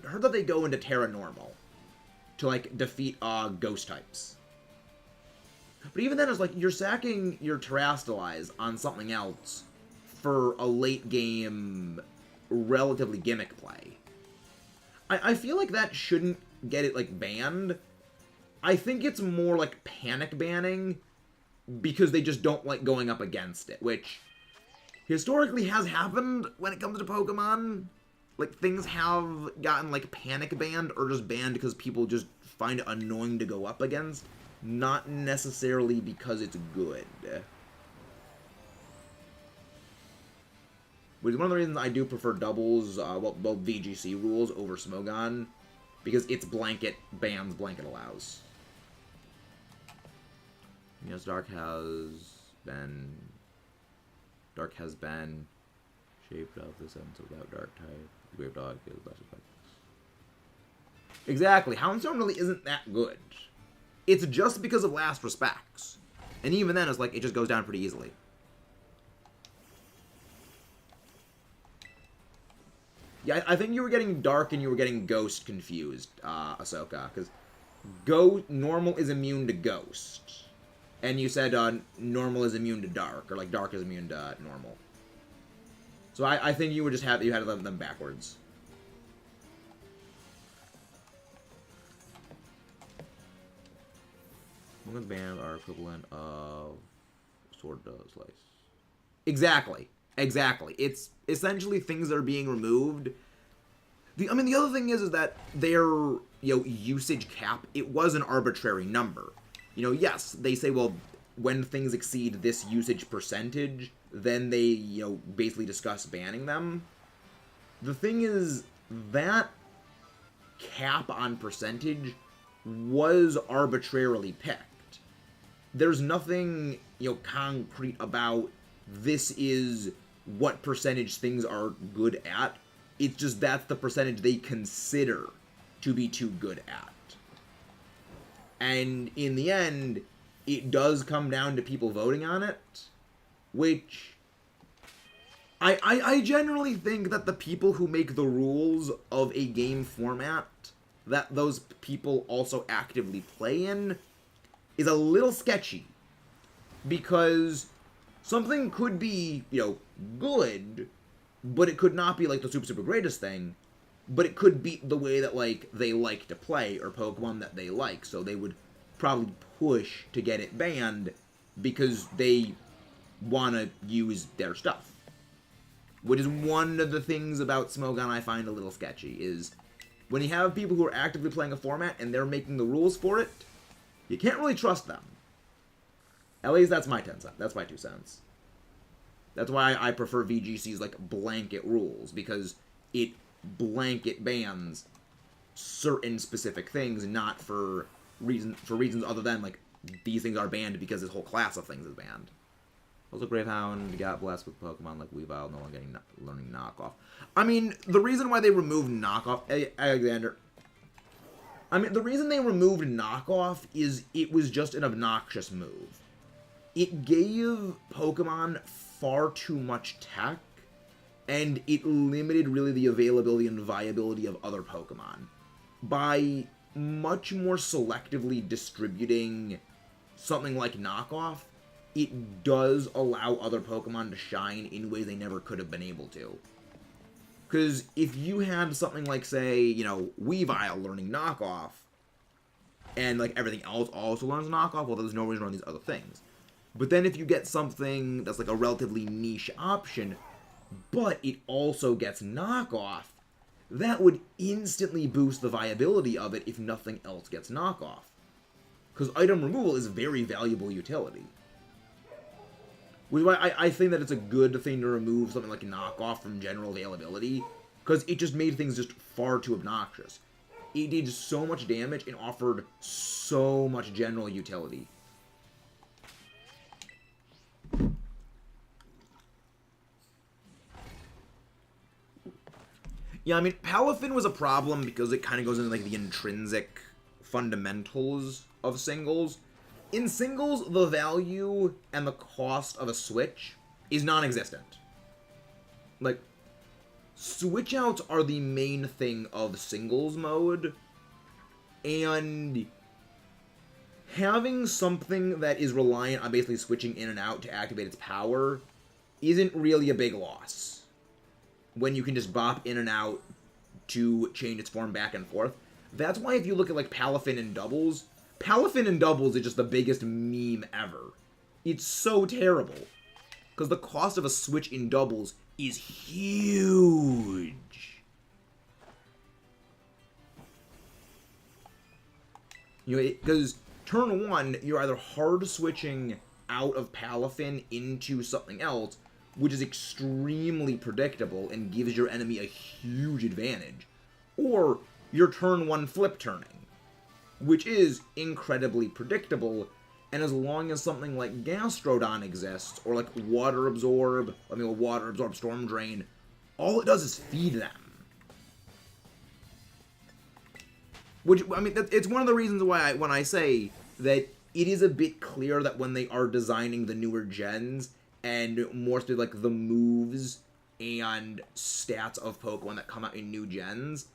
heard that they go into Terra Normal to, like, defeat Ghost types. But even then, it's like you're sacking your Terrastalize on something else for a late game, relatively gimmick play. I feel like that shouldn't get it, like, banned. I think it's more like panic banning because they just don't like going up against it, which historically has happened when it comes to Pokemon. Like, things have gotten, like, panic banned or just banned because people just find it annoying to go up against, not necessarily because it's good. Which is one of the reasons I do prefer doubles, VGC rules over Smogon, because its blanket bans, blanket allows. Yes, Dark has been shaped of the sense without Dark type. Brave Dog is less effective. Exactly. Houndstone really isn't that good. It's just because of last respects. And even then, it's like, it just goes down pretty easily. Yeah, I think you were getting Dark and you were getting Ghost confused, Ahsoka. Because Normal is immune to Ghost. And you said Normal is immune to Dark. Or, like, Dark is immune to Normal. So I think you had them backwards. Women's bands are equivalent of Sword Slice. Exactly. It's essentially things that are being removed. The other thing is that their usage cap, it was an arbitrary number. Yes, they say, well, when things exceed this usage percentage, then they, basically discuss banning them. The thing is, that cap on percentage was arbitrarily picked. there's nothing, concrete about this is what percentage things are good at. It's just that's the percentage they consider to be too good at. And in the end, it does come down to people voting on it, which I generally think that the people who make the rules of a game format that those people also actively play in is a little sketchy. Because something could be, good, but it could not be, like, the super, super greatest thing, but it could be the way that, like, they like to play, or Pokemon that they like, so they would probably push to get it banned because they want to use their stuff. Which is one of the things about Smogon I find a little sketchy, is when you have people who are actively playing a format and they're making the rules for it, you can't really trust them. At least that's my 10 cents. That's my 2 cents. That's why I prefer VGC's, like, blanket rules, because it blanket bans certain specific things, not for reasons other than, like, these things are banned because this whole class of things is banned. Also, Gravehound got blessed with Pokemon like Weavile, no one learning knockoff. I mean, the reason why they removed knockoff, Alexander. I mean, the reason they removed knockoff is it was just an obnoxious move. It gave Pokemon far too much tech, and it limited really the availability and viability of other Pokemon. By much more selectively distributing something like knockoff, it does allow other Pokemon to shine in ways they never could have been able to. Because if you had something like, say, Weavile learning knockoff, and, like, everything else also learns knockoff, well, there's no reason to run these other things. But then if you get something that's, like, a relatively niche option, but it also gets knockoff, that would instantly boost the viability of it if nothing else gets knockoff. Because item removal is very valuable utility. Which is why I think that it's a good thing to remove something like knockoff from general availability, because it just made things just far too obnoxious. It did so much damage and offered so much general utility. Yeah, I mean, Palafin was a problem because it kind of goes into, like, the intrinsic fundamentals of singles. In singles, the value and the cost of a switch is non-existent. Like, switch outs are the main thing of singles mode, and having something that is reliant on basically switching in and out to activate its power isn't really a big loss. When you can just bop in and out to change its form back and forth. That's why if you look at, like, Palafin in doubles is just the biggest meme ever. It's so terrible. Because the cost of a switch in doubles is huge. Because turn 1, you're either hard switching out of Palafin into something else, which is extremely predictable and gives your enemy a huge advantage, or you're turn 1 flip turning, which is incredibly predictable, and as long as something like Gastrodon exists, or like Water Absorb Storm Drain, all it does is feed them. Which, I mean, it's one of the reasons why when I say that it is a bit clear that when they are designing the newer gens, and more so like the moves and stats of Pokemon that come out in new gens,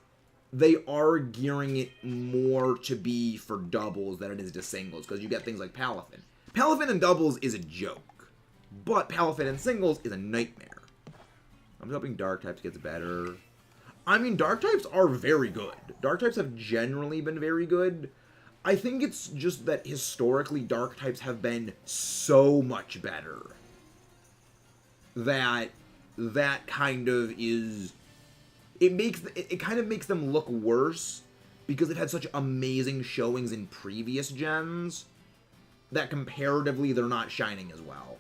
they are gearing it more to be for doubles than it is to singles, because you get things like Palafin. Palafin in doubles is a joke, but Palafin in singles is a nightmare. I'm hoping Dark types gets better. I mean, Dark types are very good. Dark types have generally been very good. I think it's just that historically Dark types have been so much better that kind of is... It kind of makes them look worse because they've had such amazing showings in previous gens that comparatively they're not shining as well.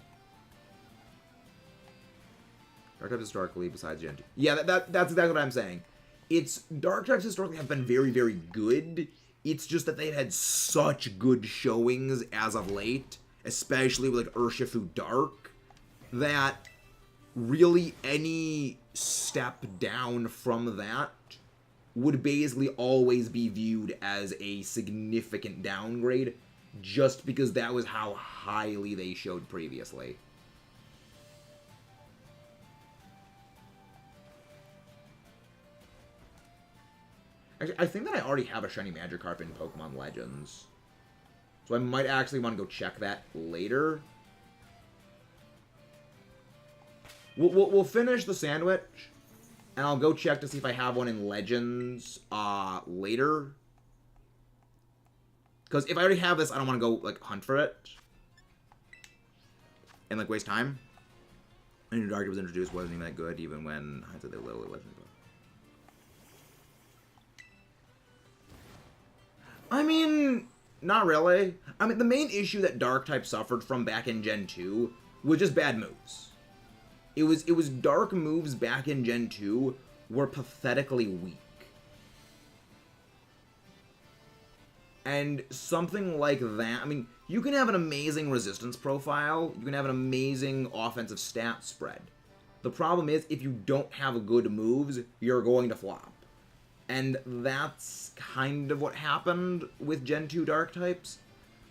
Dark types historically, besides Gen 2. Yeah, that's exactly what I'm saying. Dark types historically have been very, very good. It's just that they've had such good showings as of late especially with like Urshifu Dark, that really any step down from that would basically always be viewed as a significant downgrade, just because that was how highly they showed previously. Actually, I think that I already have a shiny Magikarp in Pokemon Legends, so I might actually want to go check that later. We'll finish the sandwich, and I'll go check to see if I have one in Legends later. Because if I already have this, I don't want to go like hunt for it and like waste time. I knew Dark was introduced wasn't even that good, even when I said they were literally Legends. I mean, not really. I mean, the main issue that Dark type suffered from back in Gen 2 was just bad moves. It was Dark moves back in Gen 2 were pathetically weak. And something like that, I mean, you can have an amazing resistance profile, you can have an amazing offensive stat spread. The problem is, if you don't have good moves, you're going to flop. And that's kind of what happened with Gen 2 Dark types.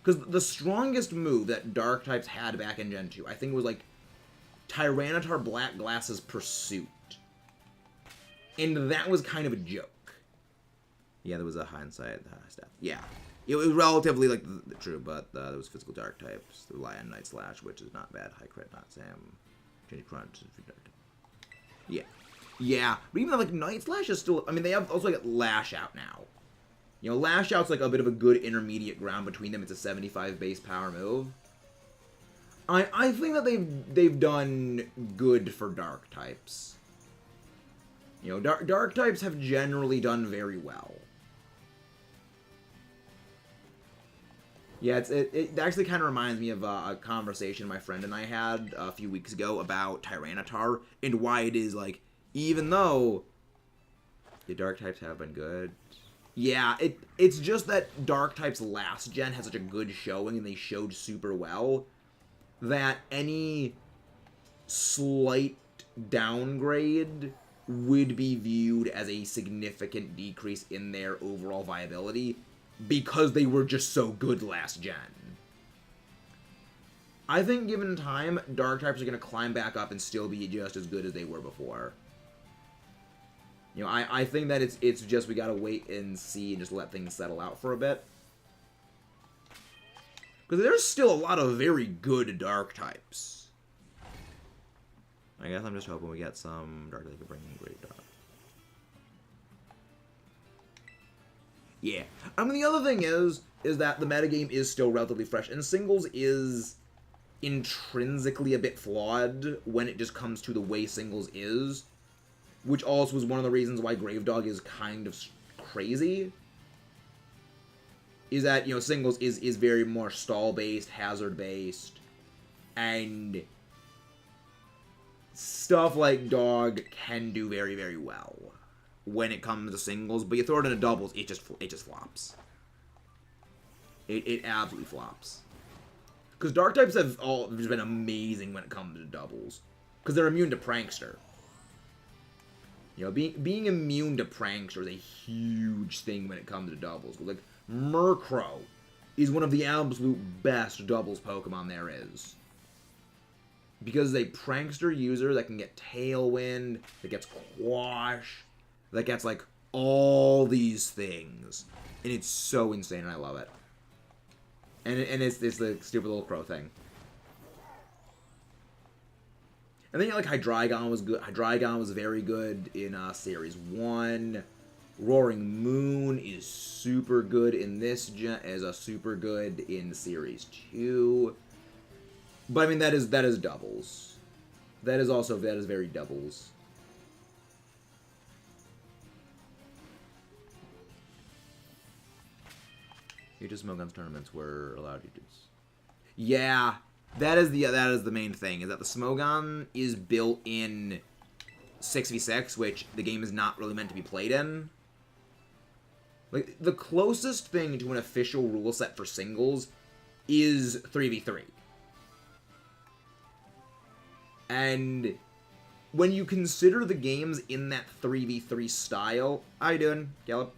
Because the strongest move that Dark types had back in Gen 2, I think it was like Tyranitar Black Glass's Pursuit. And that was kind of a joke. Yeah, there was a hindsight stuff. Yeah. It was relatively, like, true, but there was physical Dark types. The Rely on Night Slash, which is not bad. High Crit, not Sam. Change Crunch. Yeah. Yeah. But even though, like, Night Slash is still... I mean, they have also, like, Lash Out now. You know, Lash Out's, like, a bit of a good intermediate ground between them. It's a 75 base power move. I think that they've done good for Dark types. You know, Dark types have generally done very well. Yeah, it actually kind of reminds me of a conversation my friend and I had a few weeks ago about Tyranitar and why it is, like, even though the Dark types have been good. Yeah, it's just that Dark types last gen had such a good showing and they showed super well that any slight downgrade would be viewed as a significant decrease in their overall viability because they were just so good last gen. I think given time, Dark types are going to climb back up and still be just as good as they were before. You know, I think that it's just we gotta wait and see and just let things settle out for a bit. Because there's still a lot of very good Dark types. I guess I'm just hoping we get some Dark that can bring in great Dark. Yeah. I mean, the other thing is that the metagame is still relatively fresh, and Singles is intrinsically a bit flawed when it just comes to the way Singles is. Which also was one of the reasons why Gravedog is kind of crazy. Is that, you know, Singles is very more stall-based, hazard-based, and stuff like Dog can do very, very well when it comes to Singles, but you throw it into doubles, it just flops. It absolutely flops. Because Dark types have just been amazing when it comes to doubles. Because they're immune to Prankster. You know, being immune to Prankster is a huge thing when it comes to doubles. Like, Murkrow is one of the absolute best doubles Pokemon there is. Because it's a Prankster user that can get Tailwind, that gets Quash, that gets, like, all these things. And it's so insane, and I love it. And it's the stupid little crow thing. And then, you know, like, Hydreigon was good. Hydreigon was very good in Series 1. Roaring Moon is super good in this gen, super good in Series 2. But, I mean, that is doubles. That is very doubles. You just Smogon's tournaments were allowed to do this. Yeah. That is the main thing, is that the Smogon is built in 6v6, which the game is not really meant to be played in. Like, the closest thing to an official rule set for Singles is 3v3. And when you consider the games in that 3v3 style, how you doing, Caleb?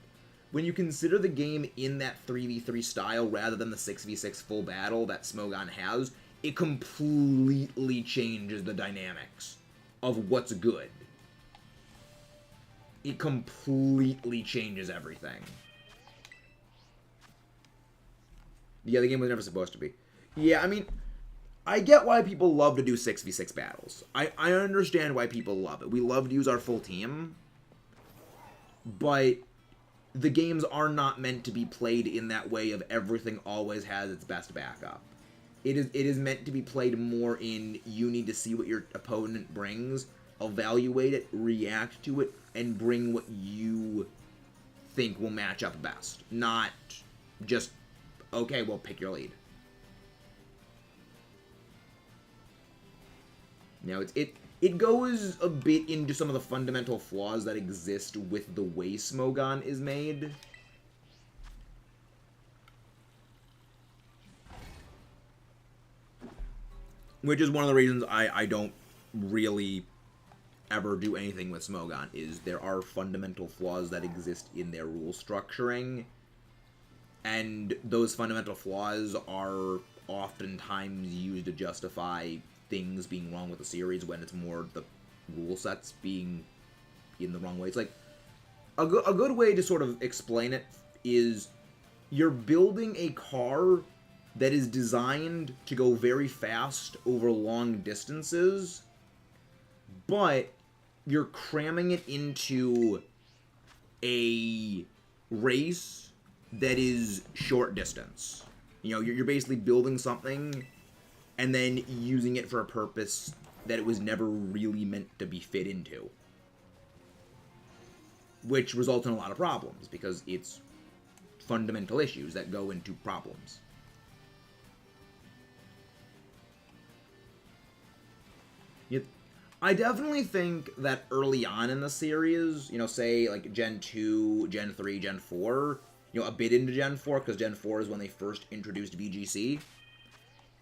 When you consider the game in that 3v3 style rather than the 6v6 full battle that Smogon has, it completely changes the dynamics of what's good. It completely changes everything. Yeah, the game was never supposed to be. Yeah, I mean, I get why people love to do 6v6 battles. I understand why people love it. We love to use our full team. But the games are not meant to be played in that way of everything always has its best backup. It is meant to be played more in you need to see what your opponent brings, evaluate it, react to it, and bring what you think will match up best. Not just, okay, well, pick your lead. Now, it goes a bit into some of the fundamental flaws that exist with the way Smogon is made. Which is one of the reasons I don't really ever do anything with Smogon, is there are fundamental flaws that exist in their rule structuring, and those fundamental flaws are oftentimes used to justify things being wrong with the series when it's more the rule sets being in the wrong way. It's like, a good way to sort of explain it is you're building a car that is designed to go very fast over long distances, but you're cramming it into a race that is short distance. You know, you're basically building something and then using it for a purpose that it was never really meant to be fit into. Which results in a lot of problems, because it's fundamental issues that go into problems. I definitely think that early on in the series, you know, say like Gen 2, Gen 3, Gen 4, you know, a bit into Gen 4, because Gen 4 is when they first introduced VGC,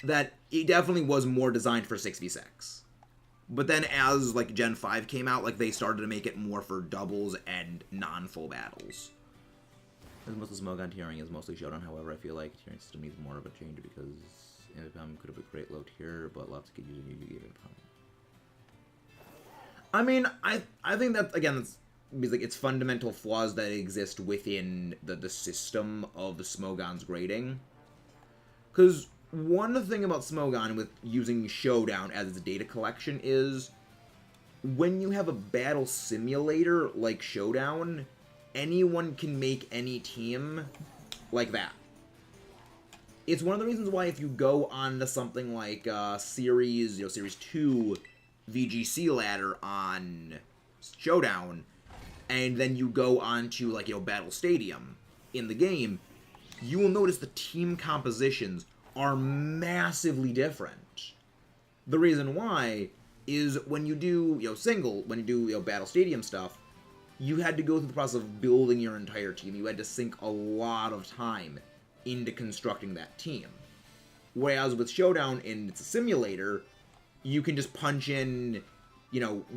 that it definitely was more designed for 6v6. But then as, like, Gen 5 came out, like, they started to make it more for doubles and non-full battles. As most of Smogon tiering is mostly Showdown, however, I feel like tiering system needs more of a change because Infam could have been great low tier, but lots of good using you gave it a problem. I mean, I think that, again, it's like it's fundamental flaws that exist within the system of the Smogon's grading. Because one thing about Smogon with using Showdown as its data collection is when you have a battle simulator like Showdown, anyone can make any team like that. It's one of the reasons why if you go on to something like Series 2 VGC ladder on Showdown, and then you go on to, like, Battle Stadium in the game, you will notice the team compositions are massively different. The reason why is when you do, when you do, Battle Stadium stuff, you had to go through the process of building your entire team. You had to sink a lot of time into constructing that team. Whereas with Showdown, and it's a simulator, you can just punch in,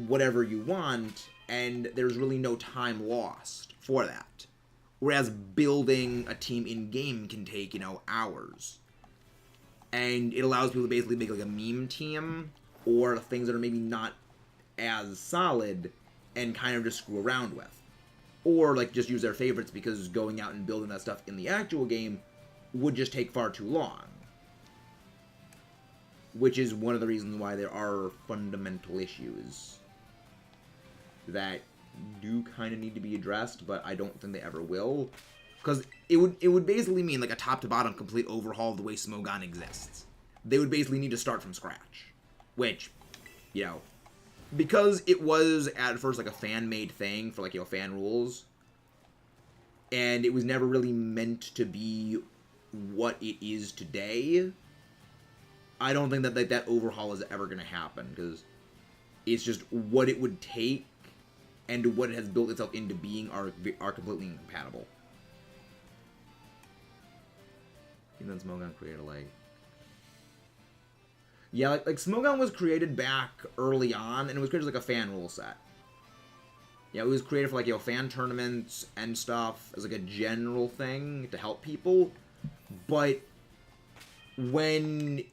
whatever you want, and there's really no time lost for that. Whereas building a team in-game can take, hours. And it allows people to basically make, like, a meme team, or things that are maybe not as solid, and kind of just screw around with. Or, like, just use their favorites, because going out and building that stuff in the actual game would just take far too long. Which is one of the reasons why there are fundamental issues that do kind of need to be addressed, but I don't think they ever will. Because it would basically mean, like, a top-to-bottom complete overhaul of the way Smogon exists. They would basically need to start from scratch. Which, because it was at first, like, a fan-made thing for, like, fan rules, and it was never really meant to be what it is today, I don't think that that overhaul is ever going to happen, because it's just what it would take and what it has built itself into being are completely incompatible. And then Smogon created, like... Yeah, like Smogon was created back early on, and it was created as like a fan rule set. Yeah, it was created for like, you know, fan tournaments and stuff as like a general thing to help people. But when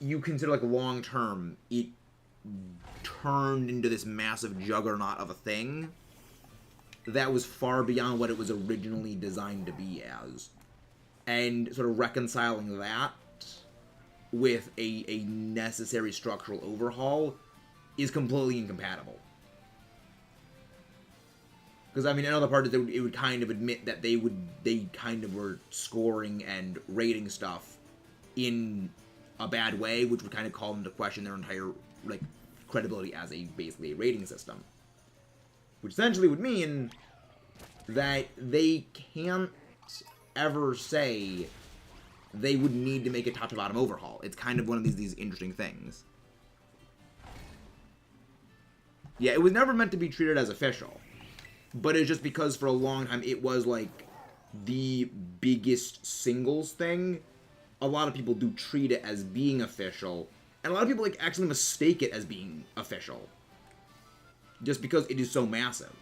you consider like long term, it turned into this massive juggernaut of a thing that was far beyond what it was originally designed to be as. And sort of reconciling that with a necessary structural overhaul is completely incompatible. Because, I mean, another part is that it would kind of admit that they kind of were scoring and rating stuff in a bad way, which would kind of call into question their entire, like, credibility as basically a rating system. Which essentially would mean that they can't ever say they would need to make a top-to-bottom overhaul. It's kind of one of these interesting things. Yeah, it was never meant to be treated as official. But it's just because for a long time it was, like, the biggest singles thing. A lot of people do treat it as being official. And a lot of people, like, actually mistake it as being official. Just because it is so massive.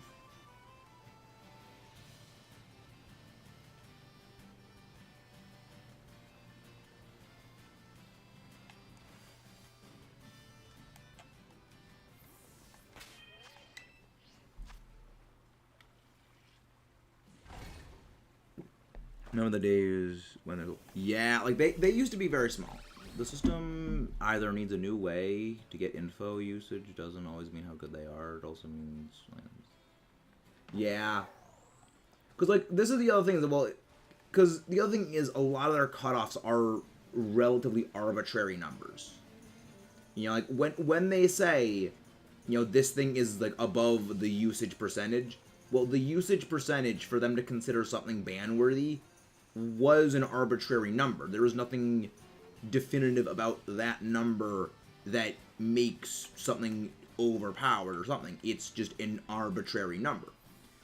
Remember the days when it... Yeah, like, they used to be very small. The system either needs a new way to get info usage, doesn't always mean how good they are, it also means... Yeah. Because, like, this is the other thing, well, because the other thing is a lot of their cutoffs are relatively arbitrary numbers. You know, like, when they say, you know, this thing is, like, above the usage percentage, well, the usage percentage for them to consider something ban-worthy was an arbitrary number. There was nothing definitive about that number that makes something overpowered or something. It's just an arbitrary number.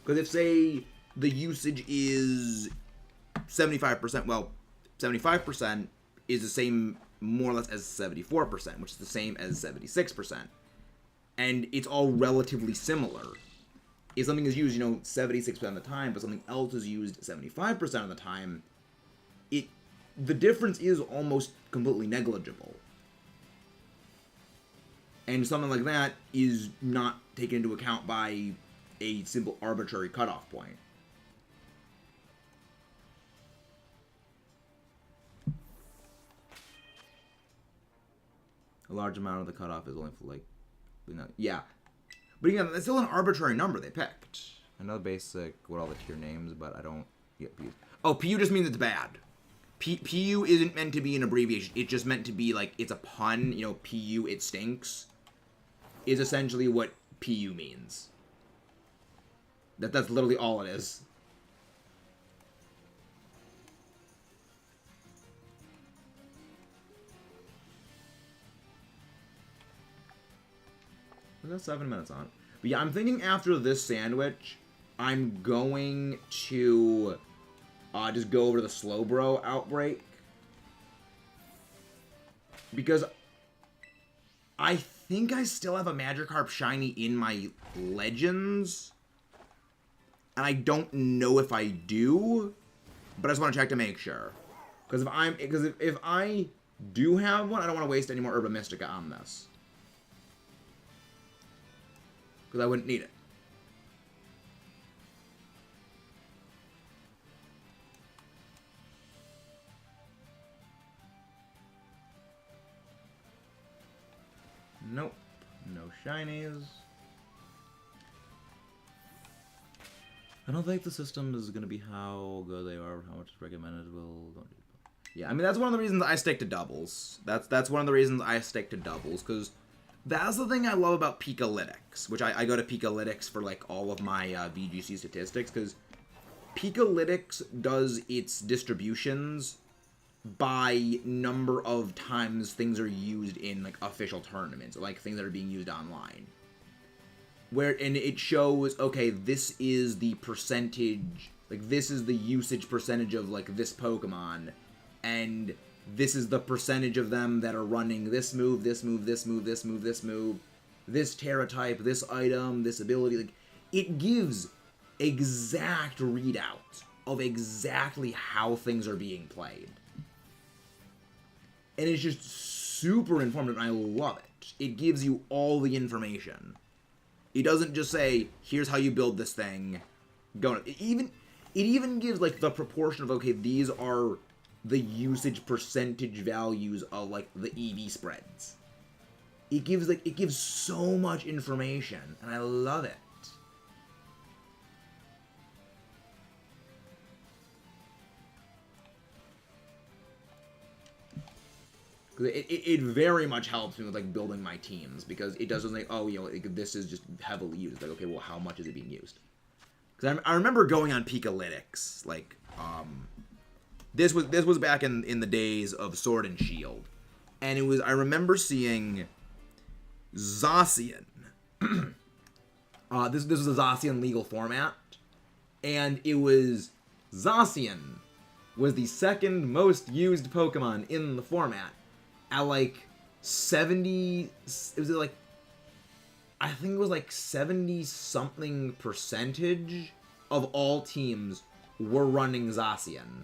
Because if, say, the usage is 75%, well, 75% is the same, more or less, as 74%, which is the same as 76%. And it's all relatively similar. If something is used, you know, 76% of the time, but something else is used 75% of the time, the difference is almost completely negligible. And something like that is not taken into account by a simple arbitrary cutoff point. A large amount of the cutoff is only for, like, yeah. But again, that's still an arbitrary number they picked. Another basic, what all the tier names, but I don't get PU. Oh, PU just means it's bad. PU isn't meant to be an abbreviation. It's just meant to be, like, it's a pun. You know, PU, it stinks, is essentially what PU means. That's literally all it is. We got 7 minutes on it. But yeah, I'm thinking after this sandwich, I'm going to just go over to the Slowbro outbreak. Because I think I still have a Magikarp Shiny in my Legends. And I don't know if I do, but I just want to check to make sure. Because if I do have one, I don't want to waste any more Herba Mystica on this. Because I wouldn't need it. Nope. No shinies. I don't think the system is going to be how good they are, how much is recommended. Don't do it. Yeah, I mean, that's one of the reasons I stick to doubles. That's one of the reasons I stick to doubles, because that's the thing I love about Pikalytics, which I go to Pikalytics for, like, all of my VGC statistics, because Pikalytics does its distributions by number of times things are used in, like, official tournaments, or, like, things that are being used online. And it shows, okay, this is the percentage, like, this is the usage percentage of, like, this Pokemon, and this is the percentage of them that are running this move, this move, this move, this move, this move, this Terra type, this item, this ability. Like, it gives exact readouts of exactly how things are being played. And it's just super informative, and I love it. It gives you all the information. It doesn't just say, here's how you build this thing. It even gives, like, the proportion of, okay, these are the usage percentage values of, like, the EV spreads. It gives so much information, and I love it. It very much helps me with, like, building my teams, because it doesn't like, oh, you know, this is just heavily used. Like, okay, well, how much is it being used? Because I remember going on Peakalytics, like, this was back in the days of Sword and Shield, and I remember seeing Zacian. This was a Zacian legal format, and it was Zacian was the second most used Pokemon in the format. At like 70, I think it was like 70-something percentage of all teams were running Zacian.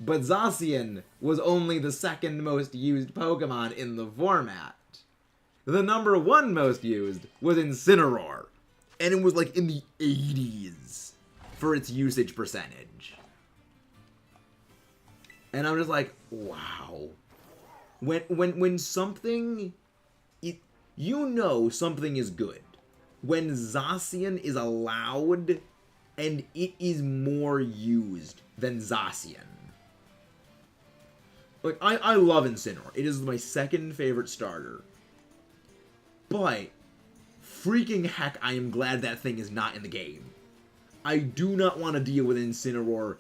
But Zacian was only the second most used Pokemon in the format. The number one most used was Incineroar, and it was like in the 80s for its usage percentage. And I'm just like, wow. When something, you know something is good when Zacian is allowed and it is more used than Zacian. Like, I love Incineroar. It is my second favorite starter. But, freaking heck, I am glad that thing is not in the game. I do not want to deal with Incineroar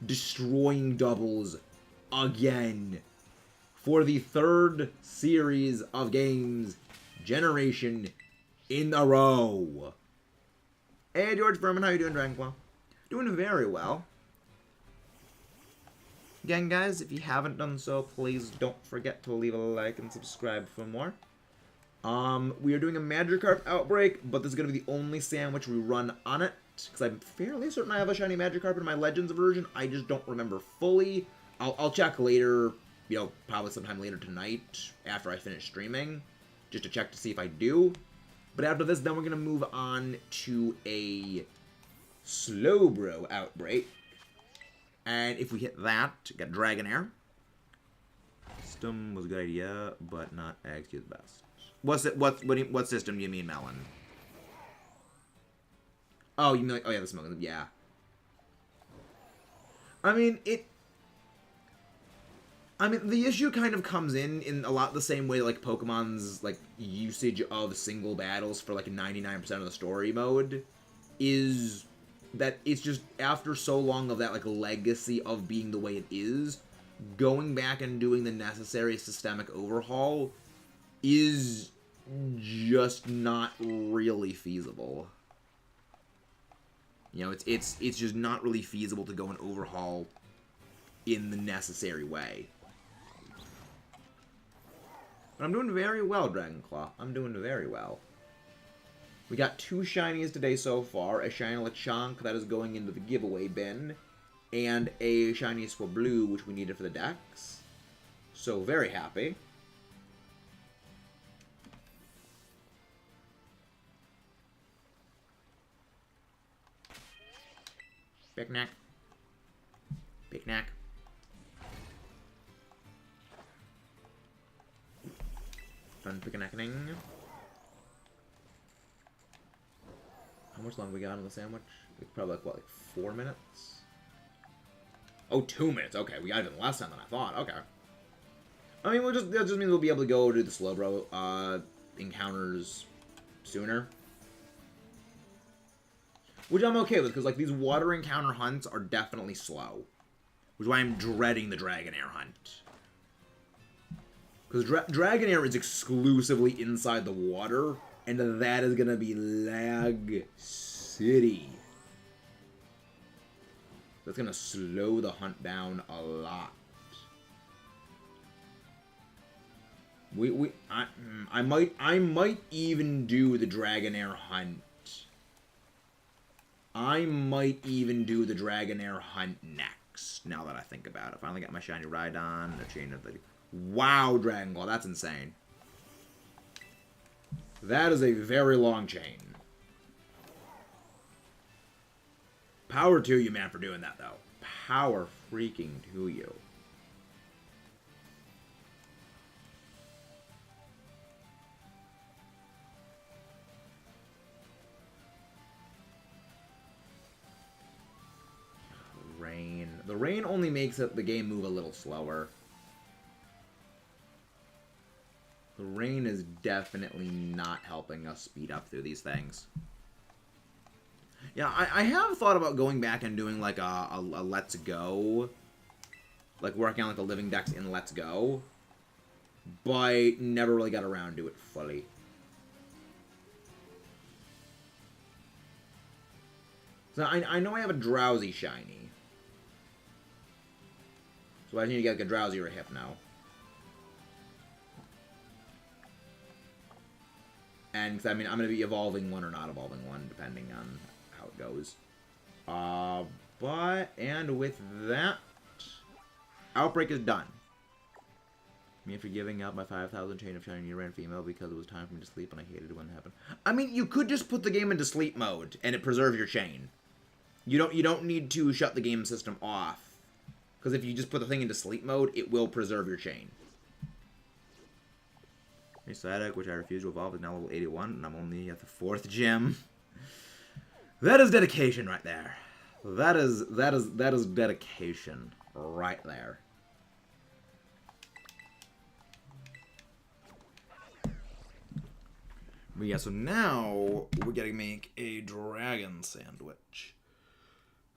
destroying doubles again. For the third series of games generation in a row. Hey, George Furman, how you doing, Dragonclaw? Doing very well. Again, guys, if you haven't done so, please don't forget to leave a like and subscribe for more. We are doing a Magikarp outbreak, but this is going to be the only sandwich we run on it, because I'm fairly certain I have a shiny Magikarp in my Legends version. I just don't remember fully. I'll check later. You know, probably sometime later tonight after I finish streaming, just to check to see if I do. But after this, then we're going to move on to a Slowbro outbreak. And if we hit that, got Dragonair. System was a good idea, but not XQ the best. What system do you mean, Melon? Oh, you mean like, oh yeah, the smoking, yeah. I mean, the issue kind of comes in a lot the same way like Pokemon's like usage of single battles for like 99% of the story mode is that it's just after so long of that like legacy of being the way it is, going back and doing the necessary systemic overhaul is just not really feasible. You know, it's just not really feasible to go and overhaul in the necessary way. But I'm doing very well, Dragonclaw. I'm doing very well. We got 2 shinies today so far. A shiny Lechonk that is going into the giveaway bin. And a shiny Swablu, which we needed for the decks. So, very happy. Picnic. Picnic. Fun picnicking. How much longer we got on the sandwich? It's probably like, what, like 4 minutes? Oh, 2 minutes. Okay, we got even less time than I thought. Okay. I mean, that just means we'll be able to go to the Slowbro encounters sooner. Which I'm okay with, because like these water encounter hunts are definitely slow. Which is why I'm dreading the Dragonair hunt. Because Dragonair is exclusively inside the water, and that is going to be Lag City. That's going to slow the hunt down a lot. I might even do the Dragonair hunt. I might even do the Dragonair hunt next, now that I think about it. Finally got my shiny Rhydon, the chain of the... Wow, Dragon Claw, that's insane. That is a very long chain. Power to you, man, for doing that, though. Power freaking to you. Rain. The rain only makes the game move a little slower. The rain is definitely not helping us speed up through these things. Yeah, I have thought about going back and doing like a Let's Go. Like working on like the living decks in Let's Go. But never really got around to it fully. So I know I have a Drowsy shiny. So I need to get like a Drowsy or a Hypno. And I mean, I'm going to be evolving one or not evolving one, depending on how it goes. And with that, Outbreak is done. Me for giving up my 5,000 chain of shiny ran female because it was time for me to sleep and I hated it when it happened. I mean, you could just put the game into sleep mode and it preserves your chain. You don't need to shut the game system off. Because if you just put the thing into sleep mode, it will preserve your chain. Psyduck, which I refuse to evolve, is now level 81, and I'm only at the 4th gym. That is dedication right there. That is dedication right there. But yeah, so now we're gonna make a dragon sandwich.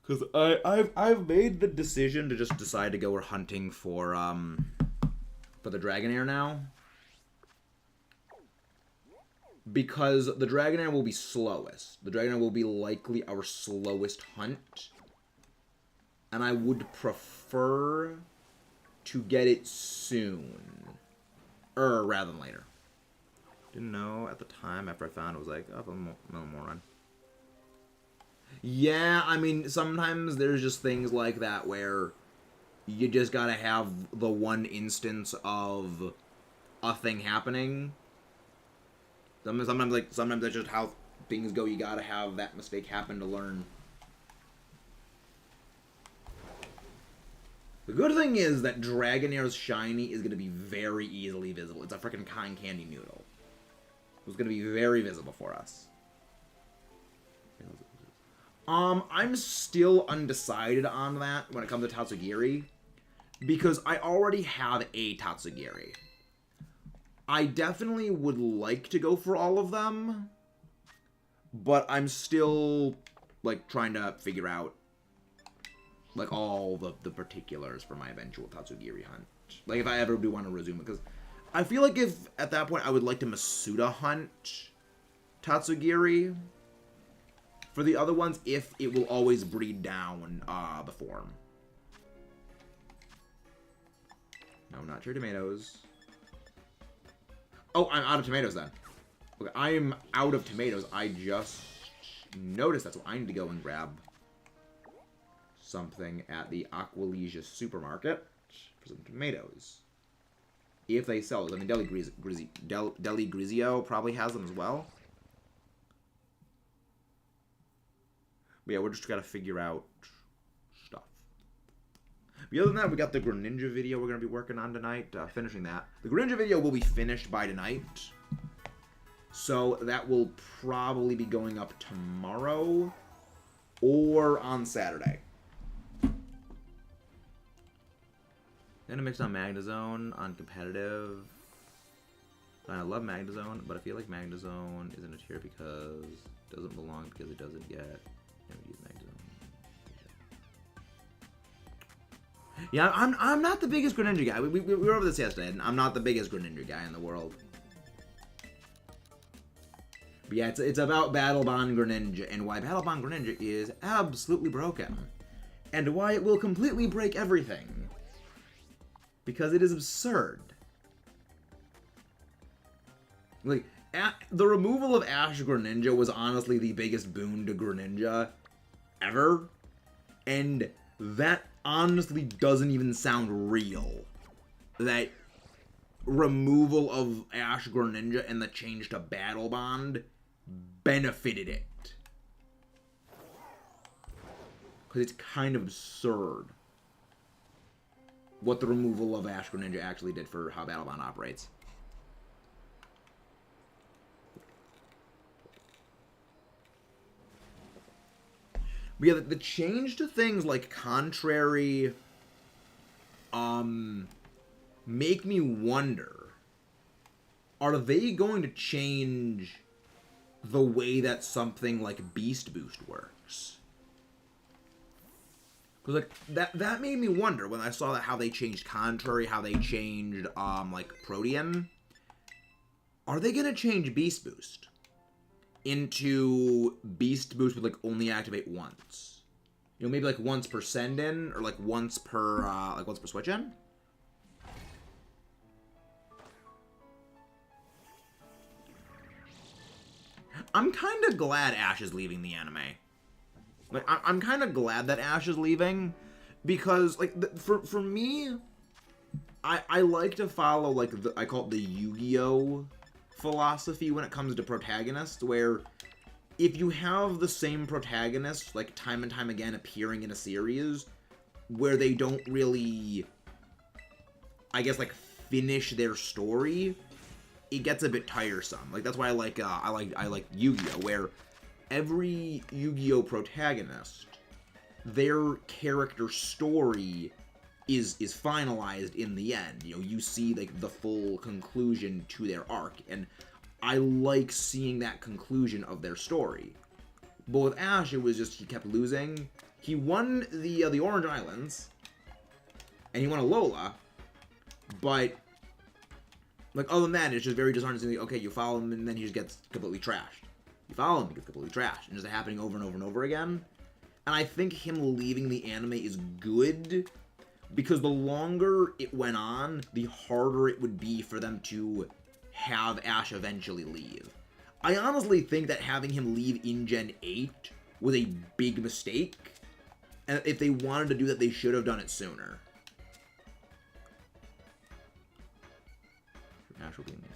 Because I've made the decision to just decide to go hunting for the Dragonair now. Because the Dragonair will be slowest. The Dragonair will be likely our slowest hunt. And I would prefer to get it soon. Rather than later. Didn't know at the time after I found it was like, oh, no more run. Yeah, I mean, sometimes there's just things like that where you just gotta have the one instance of a thing happening. Sometimes that's just how things go. You gotta have that mistake happen to learn. The good thing is that Dragonair's shiny is gonna be very easily visible. It's a freaking cotton candy noodle. It's gonna be very visible for us. I'm still undecided on that when it comes to Tatsugiri, because I already have a Tatsugiri. I definitely would like to go for all of them, but I'm still, like, trying to figure out, like, all the particulars for my eventual Tatsugiri hunt. Like, if I ever do want to resume it, because I feel like if, at that point, I would like to Masuda hunt Tatsugiri. For the other ones, if it will always breed down the form. No, not cherry tomatoes. Oh, I'm out of tomatoes then. Okay, I am out of tomatoes. I just noticed that, so I need to go and grab something at the Aqualesia supermarket for some tomatoes. If they sell those. I mean, Deli Grizio probably has them as well. But yeah, we're just gotta figure out stuff. But other than that, we got the Greninja video we're gonna be working on tonight, finishing that. The Greninja video will be finished by tonight. So that will probably be going up tomorrow or on Saturday. Gonna mix on Magnezone on competitive. I love Magnezone, but I feel like Magnezone is in a tier because it doesn't belong because it doesn't get... Yeah, I'm not the biggest Greninja guy. We were over this yesterday, and I'm not the biggest Greninja guy in the world. But yeah, it's about Battle Bond Greninja, and why Battle Bond Greninja is absolutely broken. And why it will completely break everything. Because it is absurd. Like, the removal of Ash Greninja was honestly the biggest boon to Greninja ever. And that honestly doesn't even sound real. That removal of Ash Greninja and the change to Battle Bond benefited it. Because it's kind of absurd what the removal of Ash Greninja actually did for how Battle Bond operates. But yeah, the change to things like Contrary make me wonder, are they going to change the way that something like Beast Boost works? Because like that made me wonder when I saw that, how they changed Contrary, how they changed like Protean. Are they gonna change Beast Boost into Beast Boost with like only activate once? You know, maybe like once per send in, or like once per switch in. I'm kind of glad Ash is leaving the anime. Like, I'm kind of glad that Ash is leaving, because like for me, I like to follow like I call it the Yu-Gi-Oh philosophy when it comes to protagonists, where if you have the same protagonist like time and time again appearing in a series where they don't really, I guess, like finish their story, it gets a bit tiresome. Like, that's why I like Yu-Gi-Oh, where every Yu-Gi-Oh protagonist, their character story is finalized in the end. You know, you see like the full conclusion to their arc, and I like seeing that conclusion of their story. But with Ash, it was just he kept losing. He won the Orange Islands, and he won Alola, but like other than that, it's just very disheartening. Like, okay, you follow him, and then he just gets completely trashed. You follow him, he gets completely trashed, and just happening over and over and over again. And I think him leaving the anime is good, because the longer it went on, the harder it would be for them to have Ash eventually leave. I honestly think that having him leave in Gen 8 was a big mistake, and if they wanted to do that, they should have done it sooner. Ash will be in the anime.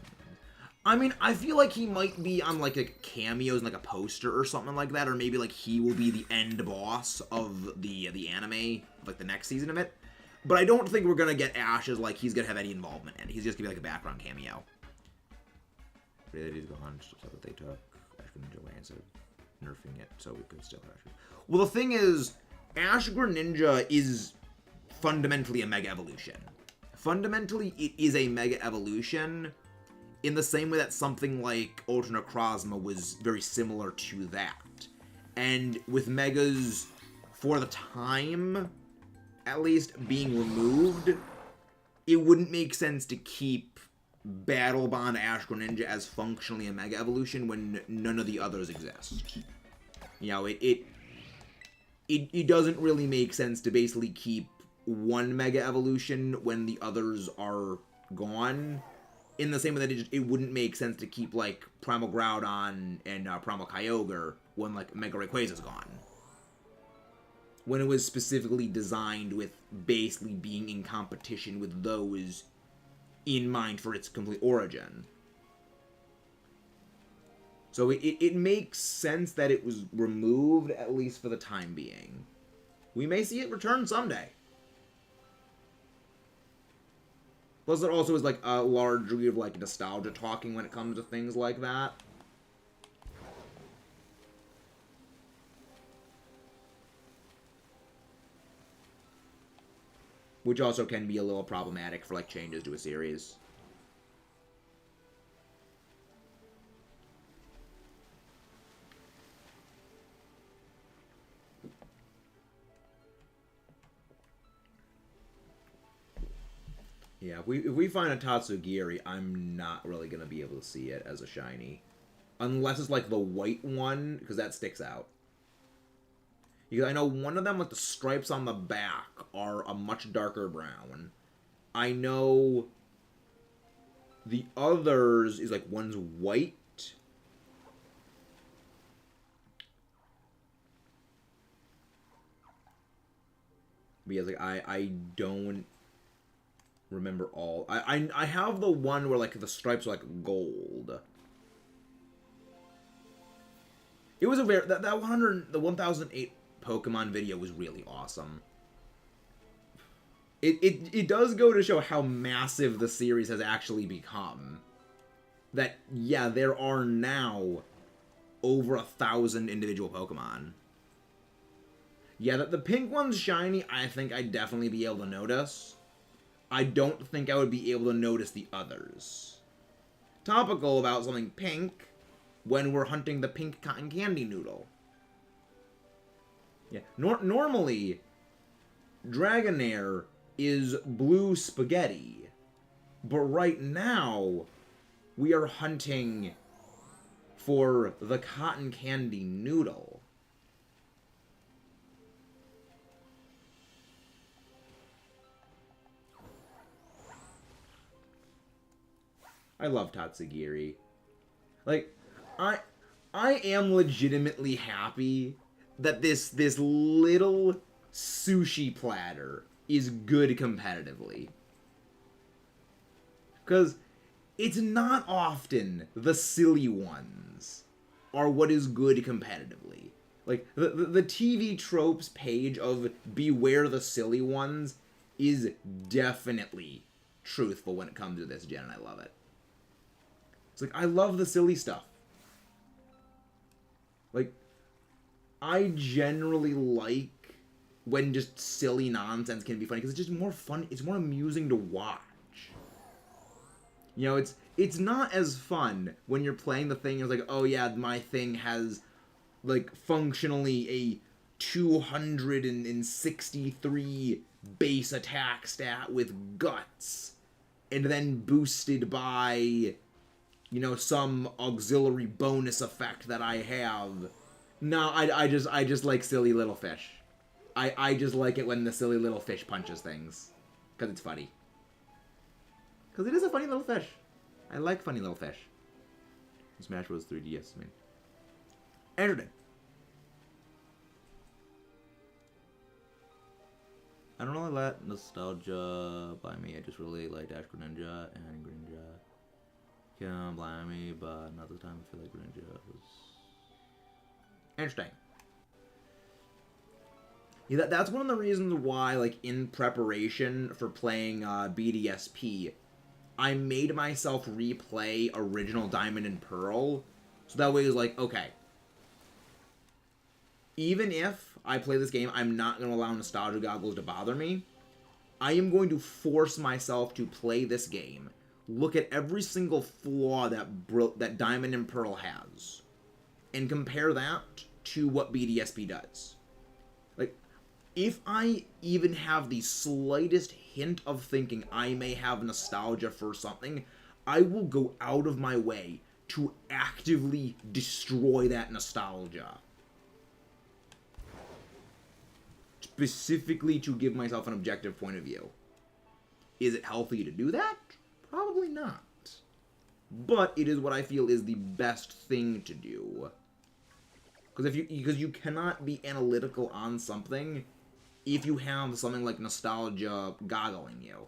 I mean, I feel like he might be on like a cameos in like a poster or something like that, or maybe like he will be the end boss of the anime, like the next season of it. But I don't think we're gonna get Ash as like he's gonna have any involvement in it. He's just gonna be like a background cameo. Reality's gone, so that they took Ash Greninja away instead of nerfing it, so we could still have Ash. Well, the thing is, Ash Greninja is fundamentally a Mega Evolution. Fundamentally, it is a Mega Evolution, in the same way that something like Ultra Necrozma was very similar to that. And with Megas, for the time, at least, being removed, it wouldn't make sense to keep Battle Bond Ash Greninja as functionally a Mega Evolution when none of the others exist. You know, it doesn't really make sense to basically keep one Mega Evolution when the others are gone. In the same way that it wouldn't make sense to keep, like, Primal Groudon and Primal Kyogre when, like, Mega Rayquaza's gone. When it was specifically designed with basically being in competition with those in mind for its complete origin. So it makes sense that it was removed, at least for the time being. We may see it return someday. Plus, it also is like a large degree of like nostalgia talking when it comes to things like that. Which also can be a little problematic for like changes to a series. Yeah, if we find a Tatsugiri, I'm not really going to be able to see it as a shiny. Unless it's like the white one, because that sticks out. Because I know one of them with the stripes on the back are a much darker brown. I know The others is like one's white. But yeah, like I don't remember all. I have the one where like the stripes are like gold. It was a very that 1008 Pokemon video was really awesome. It does go to show how massive the series has actually become. That yeah, there are now over 1,000 individual Pokemon. Yeah, that the pink one's shiny, I think I'd definitely be able to notice. I don't think I would be able to notice the others. Topical about something pink when we're hunting the pink cotton candy noodle. Yeah, normally, Dragonair is blue spaghetti. But right now, we are hunting for the cotton candy noodle. I love Tatsugiri. Like, I am legitimately happy that this little sushi platter is good competitively. Because it's not often the silly ones are what is good competitively. Like, the TV tropes page of Beware the Silly Ones is definitely truthful when it comes to this gen, and I love it. It's like, I love the silly stuff. Like, I generally like when just silly nonsense can be funny, because it's just more fun, it's more amusing to watch. You know, it's not as fun when you're playing the thing, it's like, oh yeah, my thing has, like, functionally a 263 base attack stat with guts, and then boosted by, you know, some auxiliary bonus effect that I have. No, I just like silly little fish. I just like it when the silly little fish punches things. Because it's funny. Because it is a funny little fish. I like funny little fish. Smash Bros. 3DS, I mean. Entertain. I don't really let nostalgia buy me. I just really like Dash Greninja and Greninja. Can't blame me, but not this time. I feel like Greninja was interesting. Yeah, that's one of the reasons why, like, in preparation for playing BDSP, I made myself replay original Diamond and Pearl. So that way it was like, okay, even if I play this game, I'm not going to allow nostalgia goggles to bother me. I am going to force myself to play this game, look at every single flaw that Diamond and Pearl has, and compare that to what BDSP does. Like, if I even have the slightest hint of thinking I may have nostalgia for something, I will go out of my way to actively destroy that nostalgia. Specifically to give myself an objective point of view. Is it healthy to do that? Probably not. But it is what I feel is the best thing to do. Because you cannot be analytical on something if you have something like nostalgia goggling you.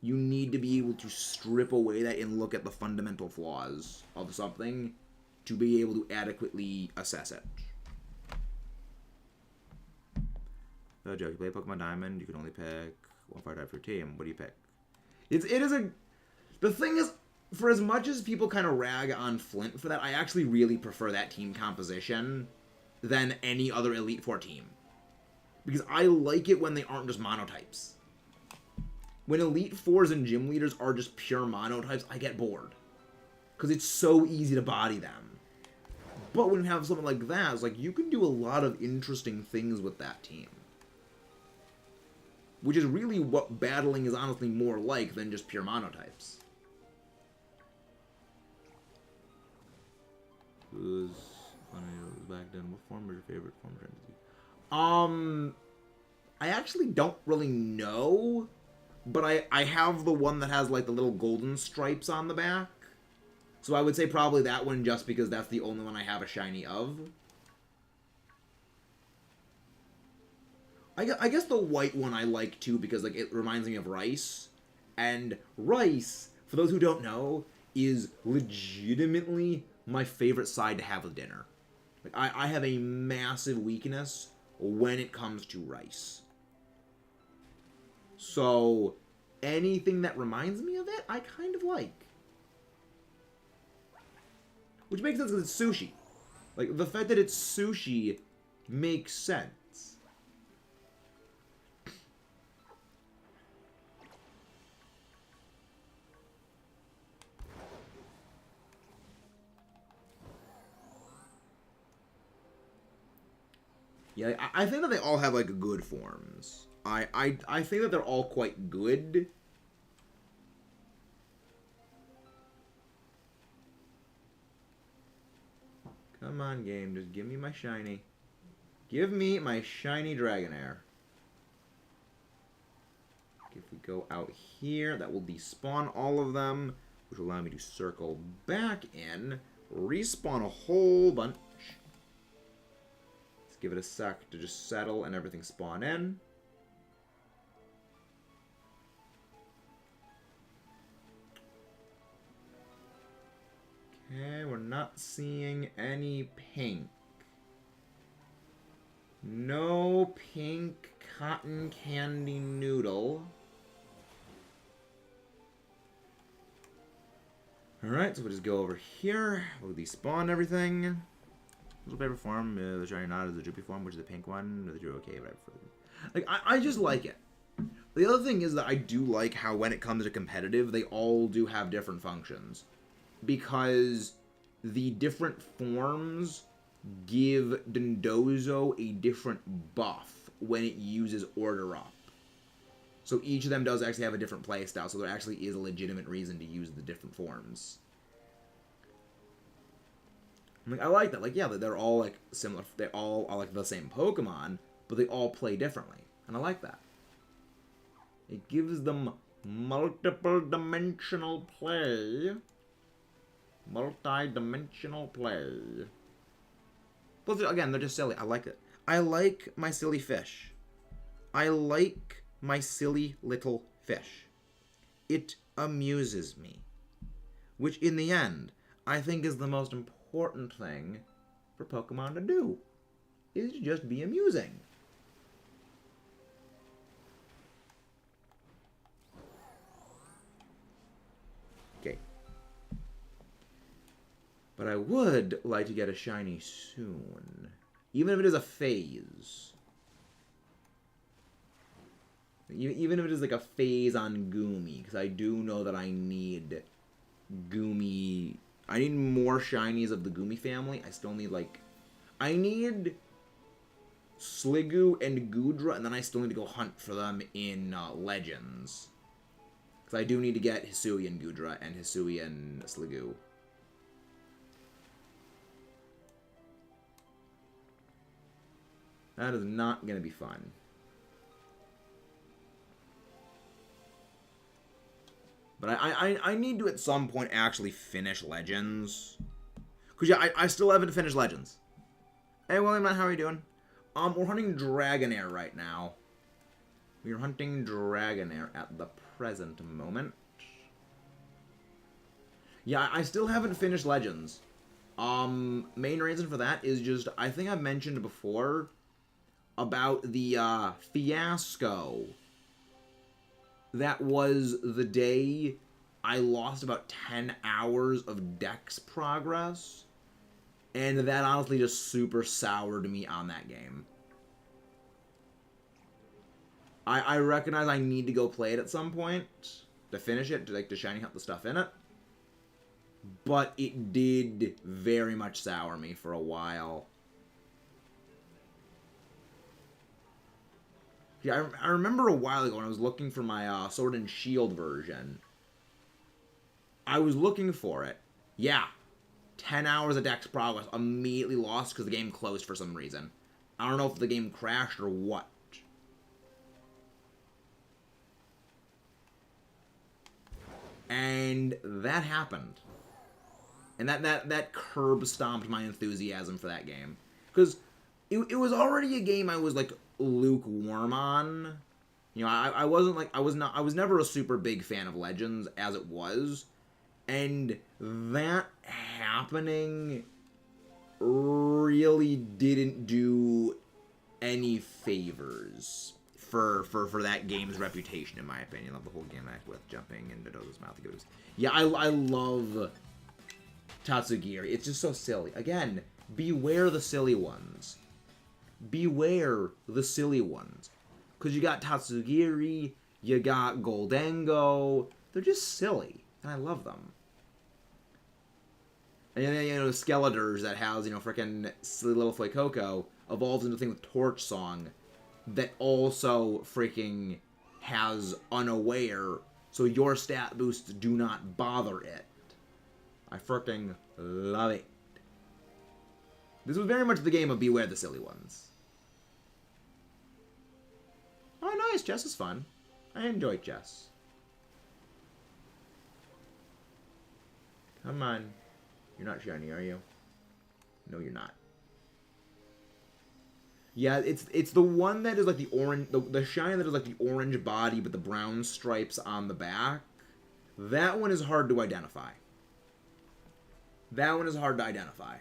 You need to be able to strip away that and look at the fundamental flaws of something to be able to adequately assess it. No joke, you play Pokemon Diamond, you can only pick one fire type for your team. What do you pick? The thing is, for as much as people kind of rag on Flint for that, I actually really prefer that team composition than any other Elite Four team. Because I like it when they aren't just monotypes. When Elite Fours and Gym Leaders are just pure monotypes, I get bored. Because it's so easy to body them. But when you have something like that, it's like, you can do a lot of interesting things with that team. Which is really what battling is honestly more like than just pure monotypes. Who's back then? What form is your favorite form of entity? I actually don't really know. but I have the one that has like the little golden stripes on the back. So I would say probably that one just because that's the only one I have a shiny of. I guess the white one I like too because like it reminds me of rice. And rice, for those who don't know, is legitimately my favorite side to have with dinner. Like I have a massive weakness when it comes to rice. So anything that reminds me of it, I kind of like. Which makes sense because it's sushi. Like, the fact that it's sushi makes sense. Yeah, I think that they all have, like, good forms. I think that they're all quite good. Come on, game. Just give me my shiny. Give me my shiny Dragonair. If we go out here, that will despawn all of them, which will allow me to circle back in, respawn a whole bunch. Let's give it a sec to just settle and everything spawn in. Okay, we're not seeing any pink. No pink cotton candy noodle. Alright, so we'll just go over here. We'll despawn everything. Little paper form, the shiny knot is the droopy form, which is the pink one. The droopy, okay, right. Like, I just like it. The other thing is that I do like how when it comes to competitive, they all do have different functions. Because the different forms give Dondozo a different buff when it uses Order Up. So each of them does actually have a different playstyle, so there actually is a legitimate reason to use the different forms. Like, I like that. Like, yeah, they're all, like, similar. They all are, like, the same Pokemon, but they all play differently. And I like that. It gives them multiple dimensional play. Multi-dimensional play. But again, they're just silly. I like it. I like my silly fish. I like my silly little fish. It amuses me. Which, in the end, I think is the most important thing for Pokemon to do. Is to just be amusing. Okay. But I would like to get a shiny soon. Even if it is a phase. Even if it is like a phase on Goomy. Because I do know that I need Goomy. I need more shinies of the Goomy family. I still need like... I need Sliggoo and Goodra. And then I still need to go hunt for them in Legends. Because I do need to get Hisuian Goodra and Hisuian Sliggoo. That is not going to be fun. But I need to at some point actually finish Legends. Because yeah, I still haven't finished Legends. Hey William, how are you doing? We're hunting Dragonair right now. We're hunting Dragonair at the present moment. Yeah, I still haven't finished Legends. Main reason for that is just, I think I've mentioned before about the fiasco that was the day I lost about 10 hours of Dex progress, and that honestly just super soured me on that game. I recognize I need to go play it at some point to finish it, to shiny hunt the stuff in it, but it did very much sour me for a while. Yeah, I remember a while ago when I was looking for my Sword and Shield version. I was looking for it. Yeah. 10 hours of Dex progress immediately lost because the game closed for some reason. I don't know if the game crashed or what. And that happened. And that curb stomped my enthusiasm for that game. Because it was already a game I was, like, lukewarm on. You know, I wasn't, like, I was never a super big fan of Legends as it was. And that happening really didn't do any favors for that game's reputation, in my opinion. I love the whole gimmick with jumping into Dozo's mouth. Yeah, I love Tatsugiri. It's just so silly. Again, beware the silly ones. Beware the silly ones. Because you got Tatsugiri, you got Goldengo. They're just silly, and I love them. And then, you know, the Skeletors that has, you know, frickin' silly little Fuecoco evolves into a thing with Torch Song that also freaking has Unaware, so your stat boosts do not bother it. I fricking love it. This was very much the game of beware the silly ones. Oh, nice. Chess is fun. I enjoy chess. Come on. You're not shiny, are you? No, you're not. Yeah, it's the one that is like the orange, the shiny that is like the orange body but the brown stripes on the back. That one is hard to identify. That one is hard to identify.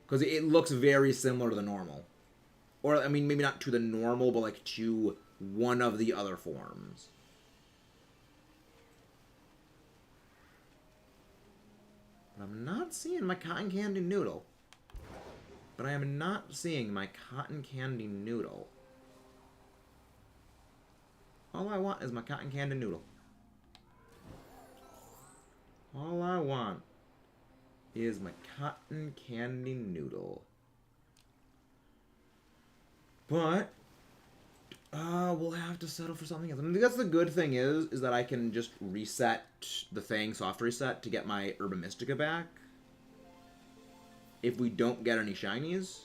Because it looks very similar to the normal. Or, I mean, maybe not to the normal, but like to one of the other forms. But I'm not seeing my cotton candy noodle. But I am not seeing my cotton candy noodle. All I want is my cotton candy noodle. All I want is my cotton candy noodle. But we'll have to settle for something else. I mean, that's the good thing is that I can just reset the thing, soft reset, to get my Herba Mystica back. If we don't get any shinies.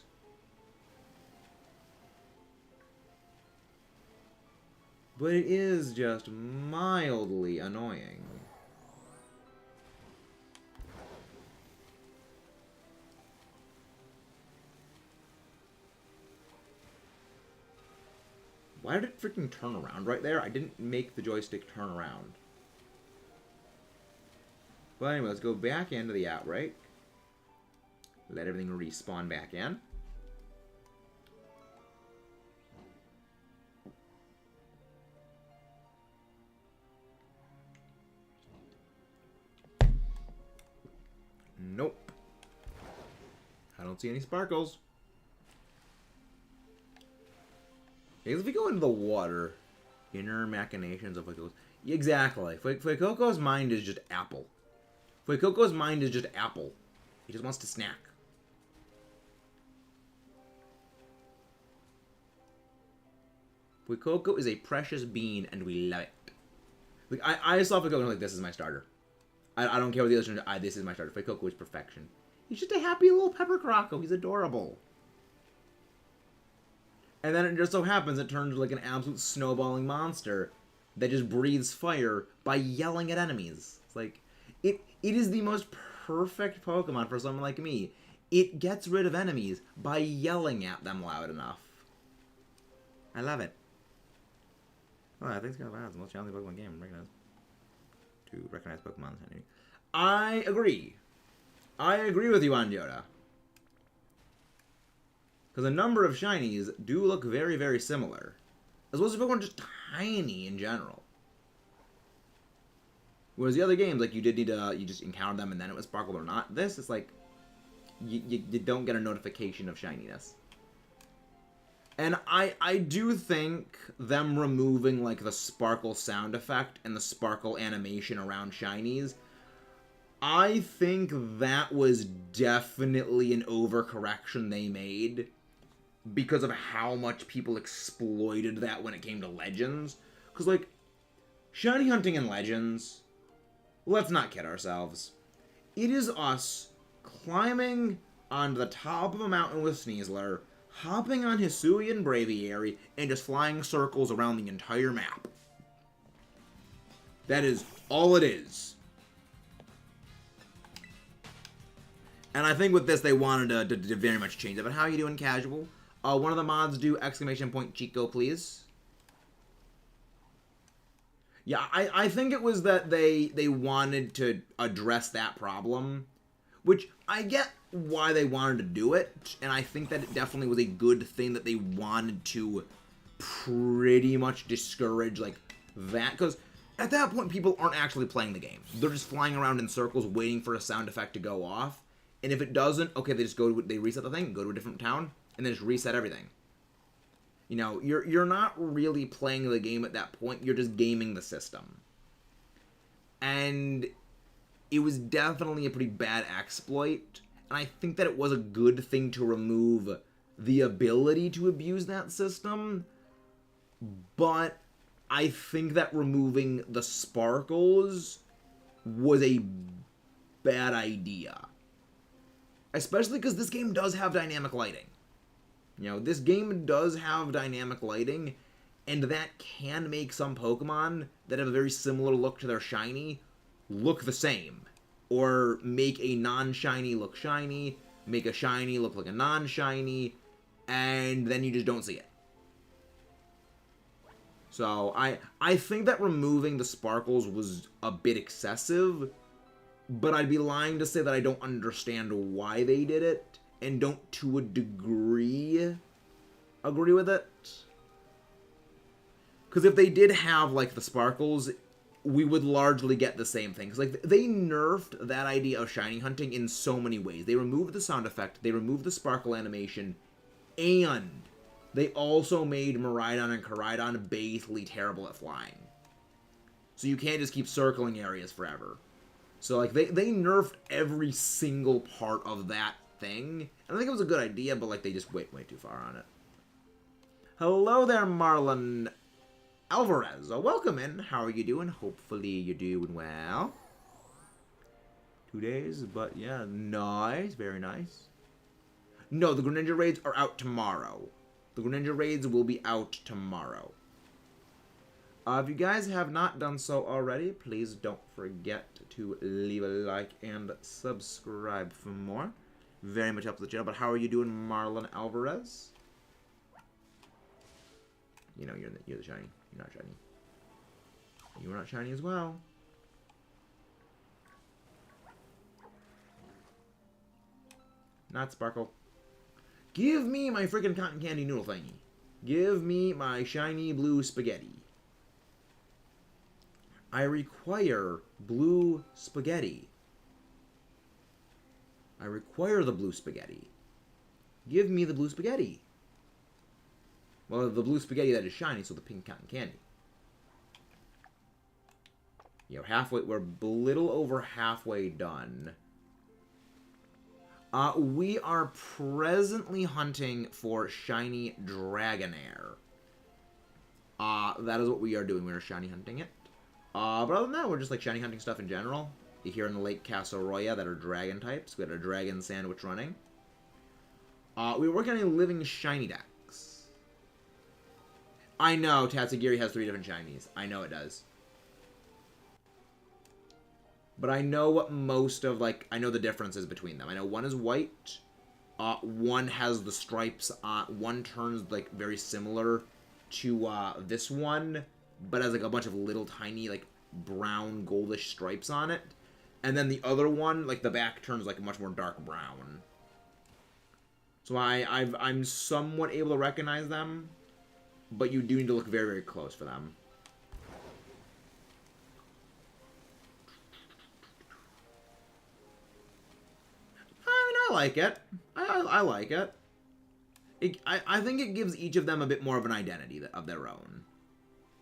But it is just mildly annoying. Why did it freaking turn around right there? I didn't make the joystick turn around. But anyway, let's go back into the Outbreak. Let everything respawn back in. Nope. I don't see any sparkles. Because if we go into the water, inner machinations of Fuecoco's. Exactly. Fuecoco's mind is just apple. Fuecoco's mind is just apple. He just wants to snack. Fuecoco is a precious bean, and we love it. Like, I saw Fuecoco like, this is my starter. I don't care what the others are. This is my starter. Fuecoco is perfection. He's just a happy little pepper croco. He's adorable. And then it just so happens it turns into like an absolute snowballing monster that just breathes fire by yelling at enemies. It's like, it is the most perfect Pokemon for someone like me. It gets rid of enemies by yelling at them loud enough. I love it. Oh, I think Scarlet is the most challenging Pokemon game to recognize Pokemon. I agree. I agree with you on Yoda. Because a number of shinies do look very, very similar. As well as Pokemon are just tiny in general. Whereas the other games, like, you did need to, you just encountered them and then it was sparkled or not. This is like, you don't get a notification of shininess. And I do think them removing, like, the sparkle sound effect and the sparkle animation around shinies, I think that was definitely an overcorrection they made because of how much people exploited that when it came to Legends. Because, like, shiny hunting in Legends, let's not kid ourselves. It is us climbing onto the top of a mountain with Sneasler, hopping on Hisuian Braviary, and just flying circles around the entire map. That is all it is. And I think with this, they wanted to very much change it. But how are you doing, casual? One of the mods do exclamation point Chico, please. Yeah, I think it was that they wanted to address that problem, which I get why they wanted to do it, and I think that it definitely was a good thing that they wanted to pretty much discourage, like, that, because at that point, people aren't actually playing the game. They're just flying around in circles waiting for a sound effect to go off, and if it doesn't, okay, they reset the thing, go to a different town, and then just reset everything. You know, you're not really playing the game at that point, you're just gaming the system. And it was definitely a pretty bad exploit, and I think that it was a good thing to remove the ability to abuse that system, but I think that removing the sparkles was a bad idea. Especially because this game does have dynamic lighting. You know, this game does have dynamic lighting, and that can make some Pokemon that have a very similar look to their shiny look the same. Or make a non-shiny look shiny, make a shiny look like a non-shiny, and then you just don't see it. So, I think that removing the sparkles was a bit excessive, but I'd be lying to say that I don't understand why they did it, and don't, to a degree, agree with it. Because if they did have, like, the sparkles, we would largely get the same thing. Because, like, they nerfed that idea of shiny hunting in so many ways. They removed the sound effect, they removed the sparkle animation, and they also made Miraidon and Koraidon basically terrible at flying. So you can't just keep circling areas forever. So, like, they nerfed every single part of that thing. And I think it was a good idea, but, like, they just went way too far on it. Hello there, Marlon Alvarez. Welcome in. How are you doing? Hopefully you're doing well. 2 days, but yeah, nice. Very nice. No, the Greninja raids are out tomorrow. The Greninja raids will be out tomorrow. If you guys have not done so already, please don't forget to leave a like and subscribe for more. Very much helps the channel. But how are you doing, Marlon Alvarez? You know, you're the shiny. You're not shiny. You're not shiny as well. Not Sparkle. Give me my freaking cotton candy noodle thingy. Give me my shiny blue spaghetti. I require blue spaghetti. I require the blue spaghetti. Give me the blue spaghetti. Well, the blue spaghetti that is shiny, so the pink cotton candy. You know, halfway, we're a little over halfway done. We are presently hunting for shiny Dragonair. That is what we are doing. We are shiny hunting it. But other than that, we're just like shiny hunting stuff in general. Here in Lake Casoroya that are dragon types. We got a dragon sandwich running. We're working on a living shiny dex. I know Tatsugiri has 3 different shinies. I know it does. But I know what most of, like, I know the differences between them. I know one is white. One has the stripes. One turns, like, very similar to this one, but has, like, a bunch of little tiny, like, brown, goldish stripes on it. And then the other one, like, the back turns, like, a much more dark brown. So I'm somewhat able to recognize them, but you do need to look very, very close for them. I like it. I like it. I think it gives each of them a bit more of an identity of their own.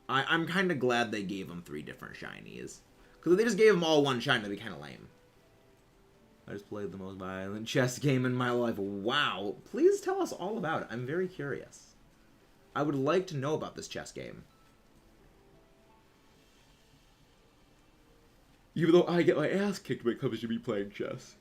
I'm kind of glad they gave them 3 different shinies. Because if they just gave them all one shiny, that'd be kind of lame. I just played the most violent chess game in my life. Wow. Please tell us all about it. I'm very curious. I would like to know about this chess game. Even though I get my ass kicked when it comes to me playing chess.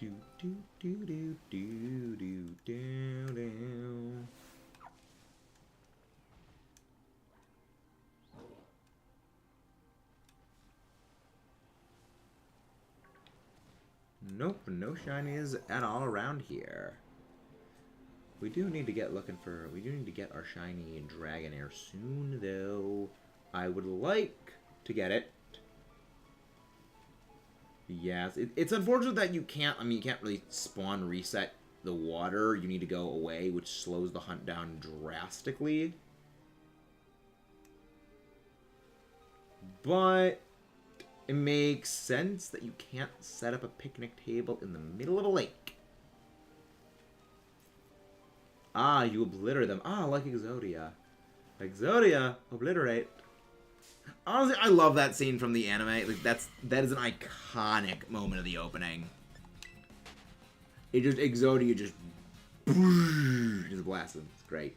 Do do do do do do do do. Nope, no shinies at all around here. We do need to get our shiny Dragonair soon, though. I would like to get it. Yes, it's unfortunate that you can't, you can't really spawn reset the water. You need to go away, which slows the hunt down drastically. But it makes sense that you can't set up a picnic table in the middle of a lake. Ah, you obliterate them. Ah, like Exodia. Exodia, obliterate. Honestly, I love that scene from the anime. Like that is an iconic moment of the opening. Exodia just blasted. It's great.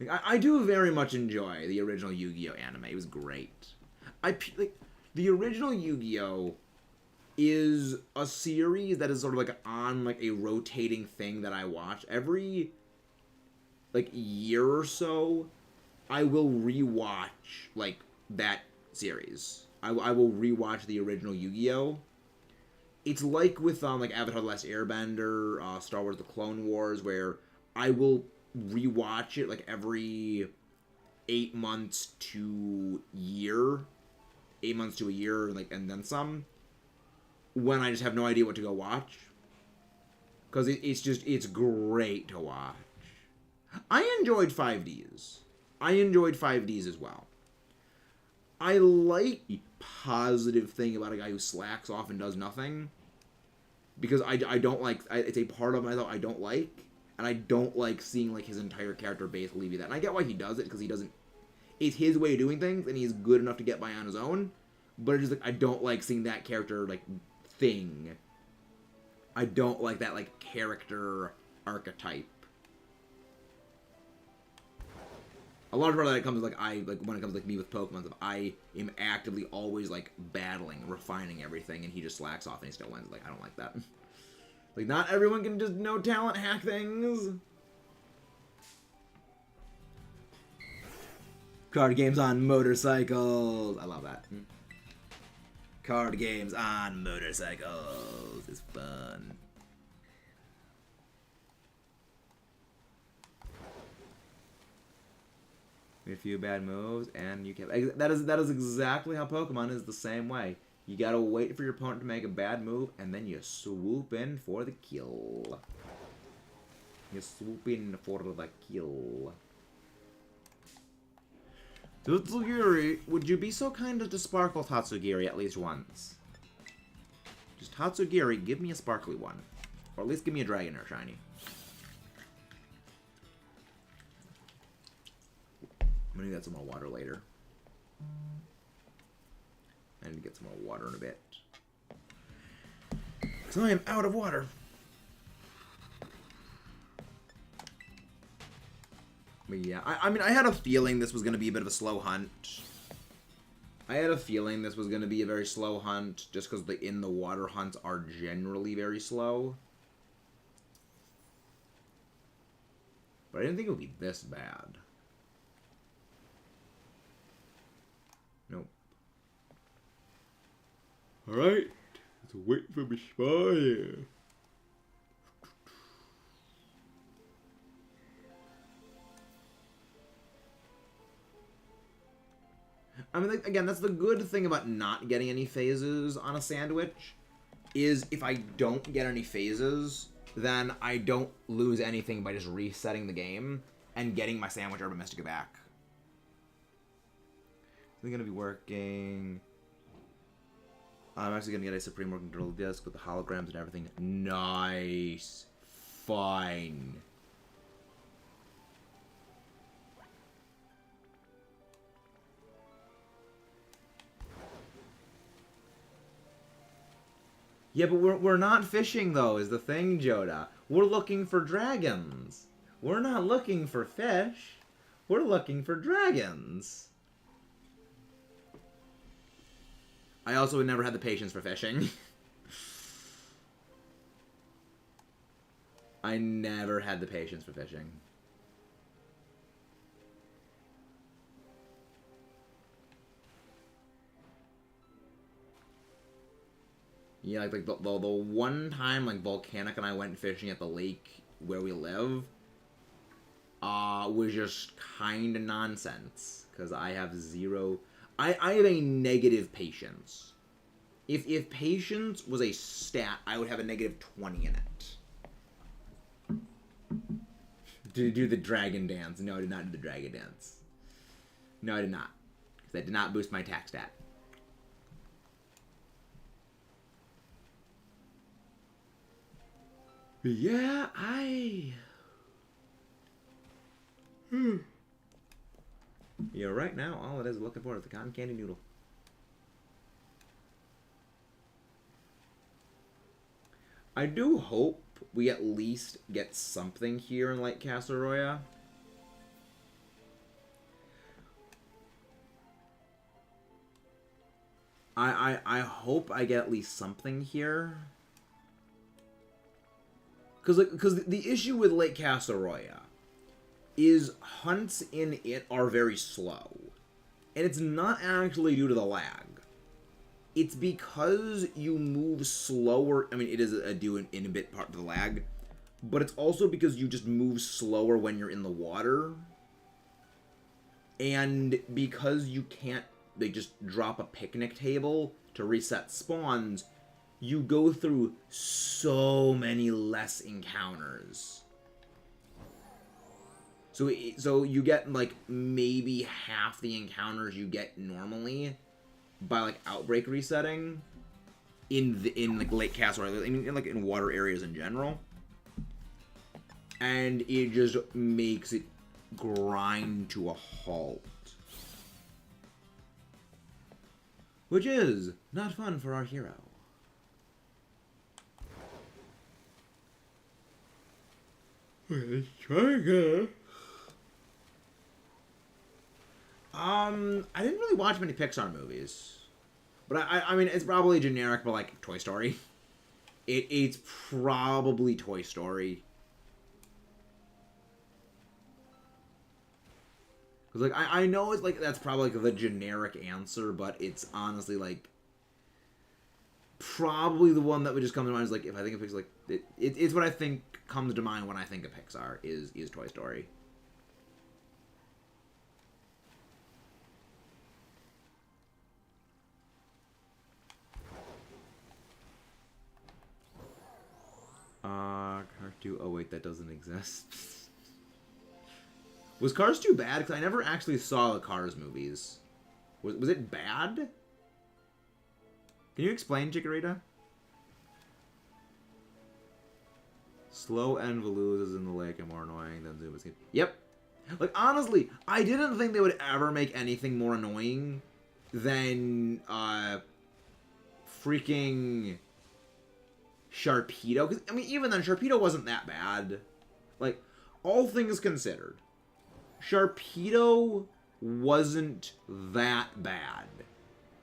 Like, I do very much enjoy the original Yu-Gi-Oh anime. It was great. The original Yu-Gi-Oh is a series that is sort of like on like a rotating thing that I watch every like year or so. I will rewatch like that series. I will rewatch the original Yu-Gi-Oh. It's like with like Avatar: The Last Airbender, Star Wars: The Clone Wars, where I will rewatch it like every 8 months to a year, like, and then some. When I just have no idea what to go watch, because it's great to watch. I enjoyed 5Ds. I enjoyed 5Ds as well. I like the positive thing about a guy who slacks off and does nothing, because I don't like, it's a part of myself I don't like, and I don't like seeing like his entire character basically be that. And I get why he does it, because he doesn't, it's his way of doing things, and he's good enough to get by on his own, but it's just like, I don't like seeing that character like thing. I don't like that like character archetype. A large part of that comes like when it comes like me with Pokemon stuff, I am actively always like battling, refining everything, and he just slacks off and he still wins. Like, I don't like that. Like, not everyone can just no talent hack things. Card games on motorcycles. I love that. Card games on motorcycles is fun. A few bad moves, and you can. That is exactly how Pokemon is the same way. You gotta wait for your opponent to make a bad move, and then you swoop in for the kill. You swoop in for the kill. Tatsugiri, would you be so kind as to sparkle Tatsugiri at least once? Just Tatsugiri, give me a sparkly one. Or at least give me a Dragonair shiny. I'm gonna get some more water later. I need to get some more water in a bit. Because I am out of water. But yeah, I mean, I had a feeling this was going to be a bit of a slow hunt. I had a feeling this was going to be a very slow hunt, just because the in-the-water hunts are generally very slow. But I didn't think it would be this bad. Nope. Alright, let's wait for my spire. I mean, again, that's the good thing about not getting any phases on a sandwich, is if I don't get any phases, then I don't lose anything by just resetting the game and getting my sandwich Urban Mystica back. They're going to be working. I'm actually going to get a Supreme Working Drill Disc with the holograms and everything. Nice. Fine. Yeah, but we're not fishing, though, is the thing, Joda. We're looking for dragons. We're not looking for fish. We're looking for dragons. I also never had the patience for fishing. I never had the patience for fishing. Yeah, like the one time like Volcanic and I went fishing at the lake where we live, was just kind of nonsense because I have zero. I have a negative patience. If patience was a stat, I would have a negative 20 in it. To do the dragon dance. No, I did not do the dragon dance. No, I did not. Because that did not boost my attack stat. Yeah, Yeah, right now, all it is looking for is the cotton candy noodle. I do hope we at least get something here in Lake Castleroya. I hope I get at least something here. Because the issue with Lake Castleroya is hunts in it are very slow. And it's not actually due to the lag. It's because you move slower. I mean, it is a due in a bit part of the lag. But it's also because you just move slower when you're in the water. And because you can't just drop a picnic table to reset spawns, you go through so many less encounters. So you get like maybe half the encounters you get normally by like outbreak resetting in like Lake Castle, I mean like in water areas in general. And it just makes it grind to a halt. Which is not fun for our hero. Let's try again. I didn't really watch many Pixar movies. But I mean, it's probably generic, but like Toy Story. It's probably Toy Story. Because, like, I know it's, like, that's probably, like, the generic answer, but it's honestly, like, probably the one that would just come to mind is, like, if I think of Pixar, like, it's what I think comes to mind when I think of Pixar, is Toy Story. Cars 2, oh wait, that doesn't exist. Was Cars 2 bad? Because I never actually saw the Cars movies. Was it bad? Can you explain, Chikorita? Slow and Veloozas in the lake are more annoying than Zoom Escape. Yep. Like, honestly, I didn't think they would ever make anything more annoying than, freaking Sharpedo. Because, I mean, even then, Sharpedo wasn't that bad. Like, all things considered, Sharpedo wasn't that bad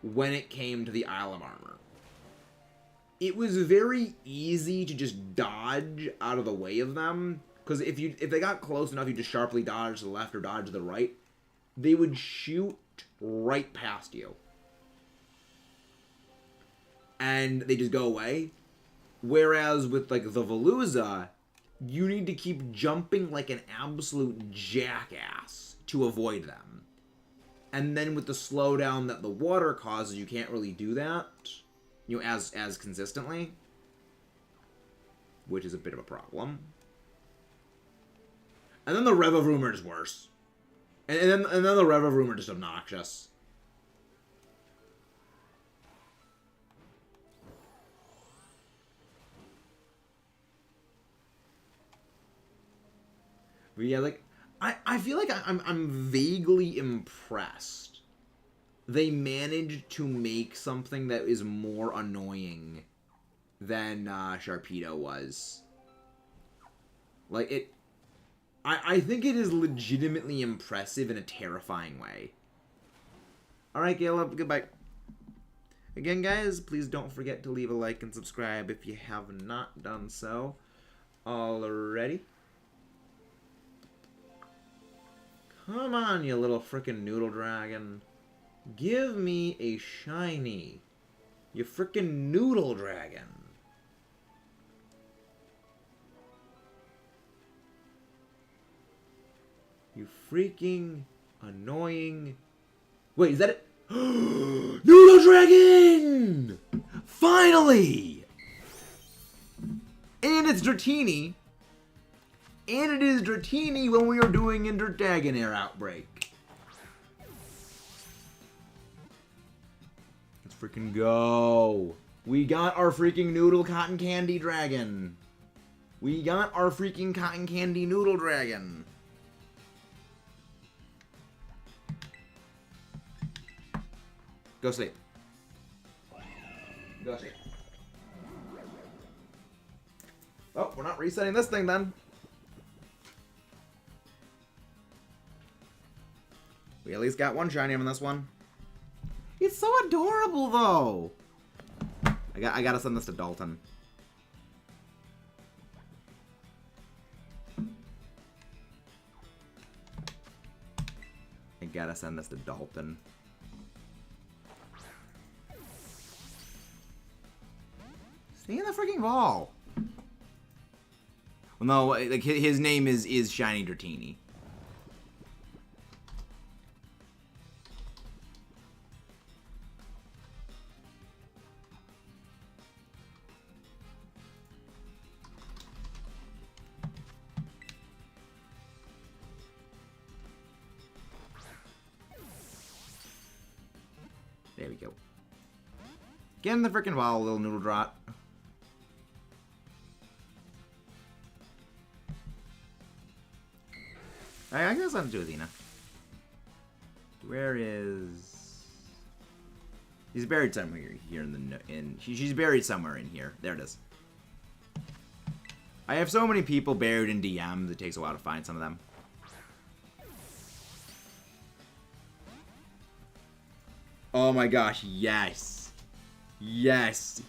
when it came to the Isle of Armor. It was very easy to just dodge out of the way of them, because if they got close enough, you just sharply dodge to the left or dodge to the right, they would shoot right past you. And they just go away. Whereas with, like, the Veluza, you need to keep jumping like an absolute jackass to avoid them. And then with the slowdown that the water causes, you can't really do that, you know, as consistently. Which is a bit of a problem. And then the Rev-a-Vroomer is worse. And then the Rev-a-Vroomer is just obnoxious. But yeah, like, I feel like I'm vaguely impressed. They managed to make something that is more annoying than Sharpedo was. Like, I think it is legitimately impressive in a terrifying way. Alright, Caleb, goodbye. Again, guys, please don't forget to leave a like and subscribe if you have not done so. Already? Come on, you little frickin' noodle dragon. Give me a shiny. You frickin' noodle dragon. You freaking annoying... Wait, is that it? Noodle dragon! Finally! And it's Dratini. And it is Dratini when we are doing Ender Dagonair Outbreak. Let's freaking go. We got our freaking noodle cotton candy dragon. We got our freaking cotton candy noodle dragon. Go sleep. Go sleep. Oh, we're not resetting this thing then. We at least got one shiny on this one. It's so adorable, though. I gotta send this to Dalton. I gotta send this to Dalton. Stay in the freaking ball. Well, no, like his name is Shiny Dratini. There we go. Get in the freaking ball, little noodle drop. I guess I'll do Athena. Where is... He's buried somewhere here in the... She's buried somewhere in here. There it is. I have so many people buried in DMs, it takes a while to find some of them. Oh my gosh, yes. Yes.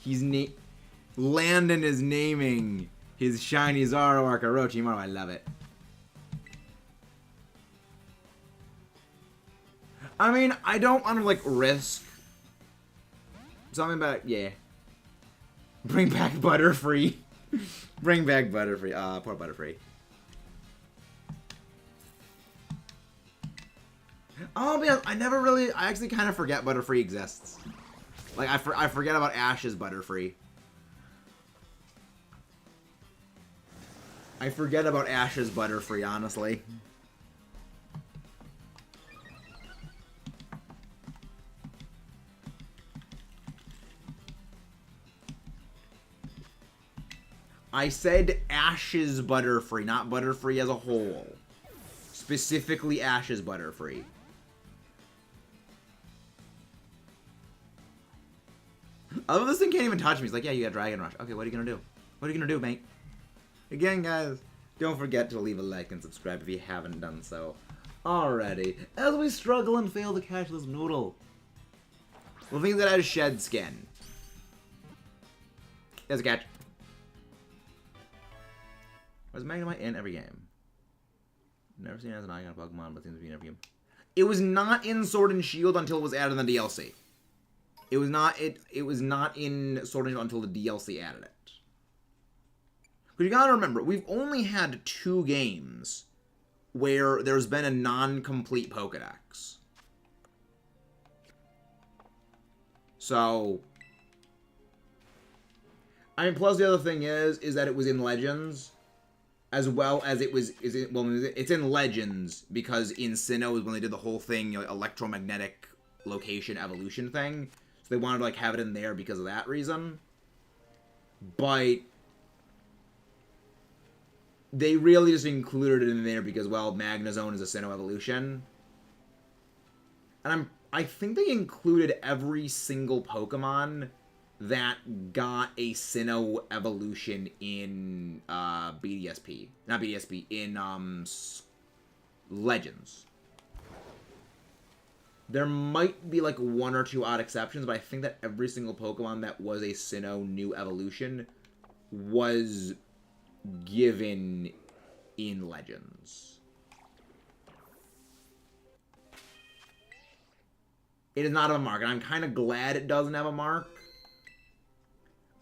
Landon is naming his shiny Zoroark Orochimaru. I love it. I mean, I don't want to, like, risk something about, yeah. Bring back Butterfree. Bring back Butterfree. Poor Butterfree. Oh, man, I actually kind of forget Butterfree exists. Like, I forget about Ash's Butterfree. I forget about Ash's Butterfree, honestly. I said Ash's Butterfree, not Butterfree as a whole. Specifically Ash's Butterfree. Oh, this thing can't even touch me. He's like, yeah, you got Dragon Rush. Okay, what are you gonna do? What are you gonna do, mate? Again, guys, don't forget to leave a like and subscribe if you haven't done so already. As we struggle and fail to catch this noodle. We'll think that has Shed Skin. There's a catch. Was Magnemite in every game? Never seen it as an icon Pokemon, but seems to be in every game. It was not in Sword and Shield until it was added in the DLC. It was not in Sword and Shield until the DLC added it. Because you gotta remember, we've only had 2 games where there's been a non-complete Pokedex. So, I mean, plus the other thing is that it was in Legends, as well as it's in Legends because in Sinnoh is when they did the whole thing, you know, electromagnetic location evolution thing. So they wanted to, like, have it in there because of that reason. But they really just included it in there because, well, Magnezone is a Sinnoh evolution. And I think they included every single Pokemon that got a Sinnoh evolution in BDSP. Not BDSP, in Legends. There might be like 1 or 2 odd exceptions, but I think that every single Pokemon that was a Sinnoh new evolution was given in Legends. It does not have a mark, and I'm kind of glad it doesn't have a mark.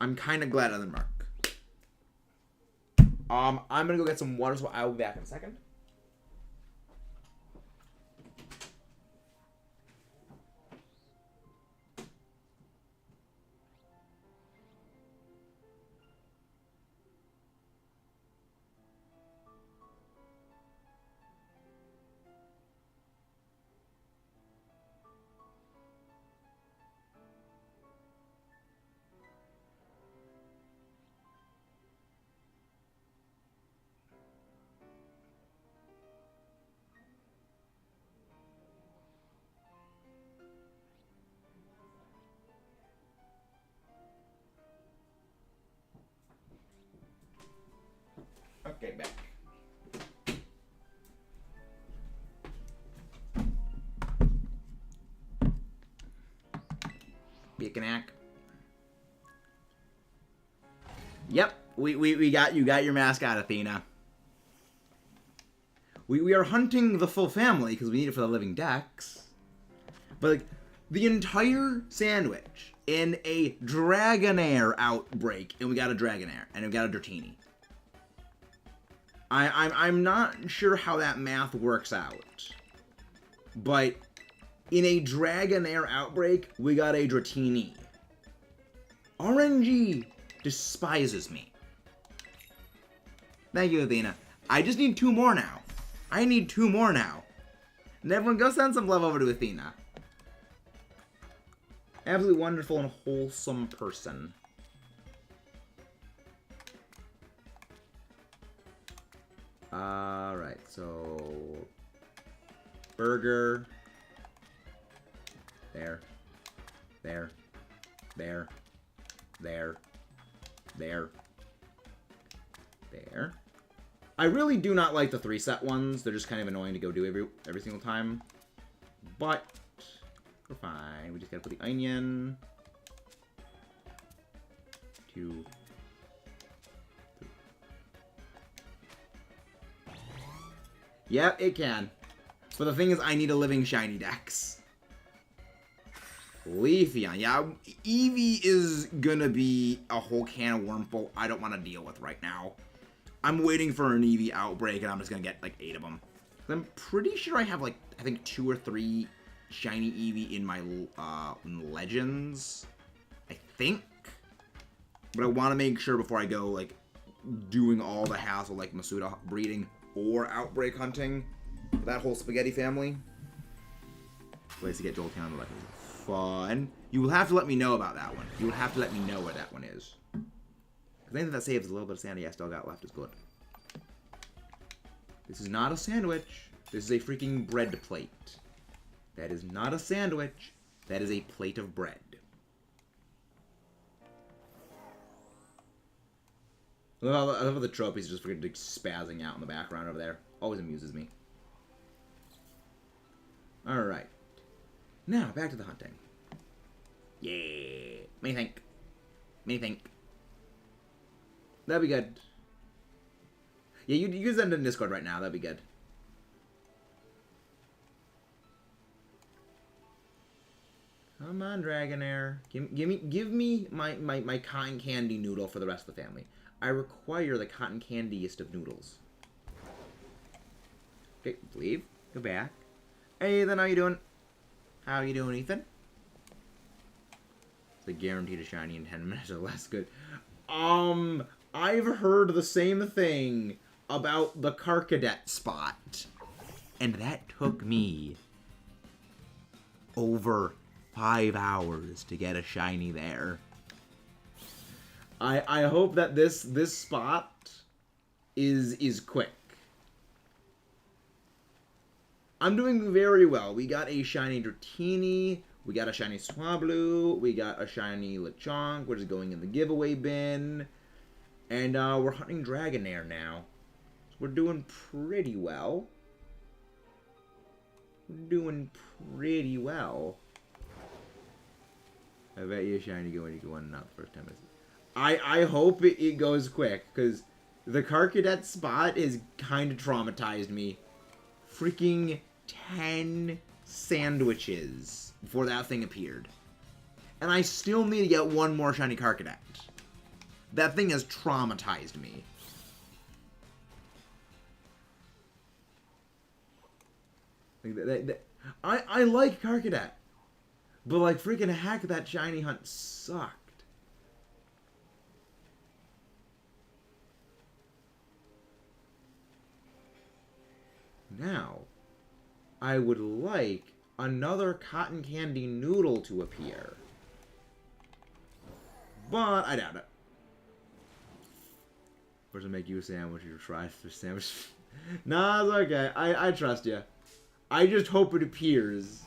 I'm kind of glad it doesn't mark. I'm gonna go get some water, so I will be back in a second. Okay, back. Beacon. Yep, we got you got your mascot, Athena. We are hunting the full family because we need it for the living decks. But like, the entire sandwich in a Dragonair outbreak, and we got a Dragonair, and we got a Dratini. I'm not sure how that math works out. But in a Dragonair outbreak, we got a Dratini. RNG despises me. Thank you, Athena. I just need 2 more now. I need 2 more now. And everyone go send some love over to Athena. Absolutely wonderful and wholesome person. Alright, so... Burger. There. There. There. There. There. There. I really do not like the 3-set ones. They're just kind of annoying to go do every single time. But we're fine. We just gotta put the onion. 2. 3. Yeah, it can. But the thing is, I need a living shiny dex. Leafeon. Yeah, Eevee is gonna be a whole can of Wurmple I don't want to deal with right now. I'm waiting for an Eevee outbreak, and I'm just gonna get like 8 of them. I'm pretty sure I have like, I think 2 or 3 shiny Eevee in my Legends. I think. But I want to make sure before I go like doing all the hassle like Masuda breeding or outbreak hunting for that whole spaghetti family. Ways to get Jolteon on the Legends. Fun. You will have to let me know about that one. You will have to let me know where that one is. Because anything that saves a little bit of sanity I still got left is good. This is not a sandwich. This is a freaking bread plate. That is not a sandwich. That is a plate of bread. I love how the trophies just freaking like, spazzing out in the background over there. Always amuses me. Alright. Now, back to the hunting. Yeah. Me think. That'd be good. Yeah, you can send it in Discord right now. That'd be good. Come on, Dragonair. Give me my cotton candy noodle for the rest of the family. I require the cotton candiest of noodles. Okay, leave. Go back. Hey, Ethan, how you doing? How you doing, Ethan? It's a guaranteed a shiny in 10 minutes or less. Good. I've heard the same thing about the Carcadet spot. And that took me over 5 hours to get a shiny there. I hope that this spot is quick. I'm doing very well. We got a shiny Dratini, we got a shiny Swablu, we got a shiny Lechonk, which is going in the giveaway bin. And we're hunting Dragonair now. So we're doing pretty well. We're doing pretty well. I bet you a shiny going to go on not the first time. I hope it goes quick, because The Carcadet spot is kind of traumatized me. Freaking 10 sandwiches before that thing appeared. And I still need to get one more shiny Carcadet. That thing has traumatized me. I like Carcadet. But like freaking heck, that shiny hunt sucked. Now, I would like another cotton candy noodle to appear. But I doubt it. Or to make you a sandwich, you try the sandwich. Nah, it's okay. I trust you. I just hope it appears.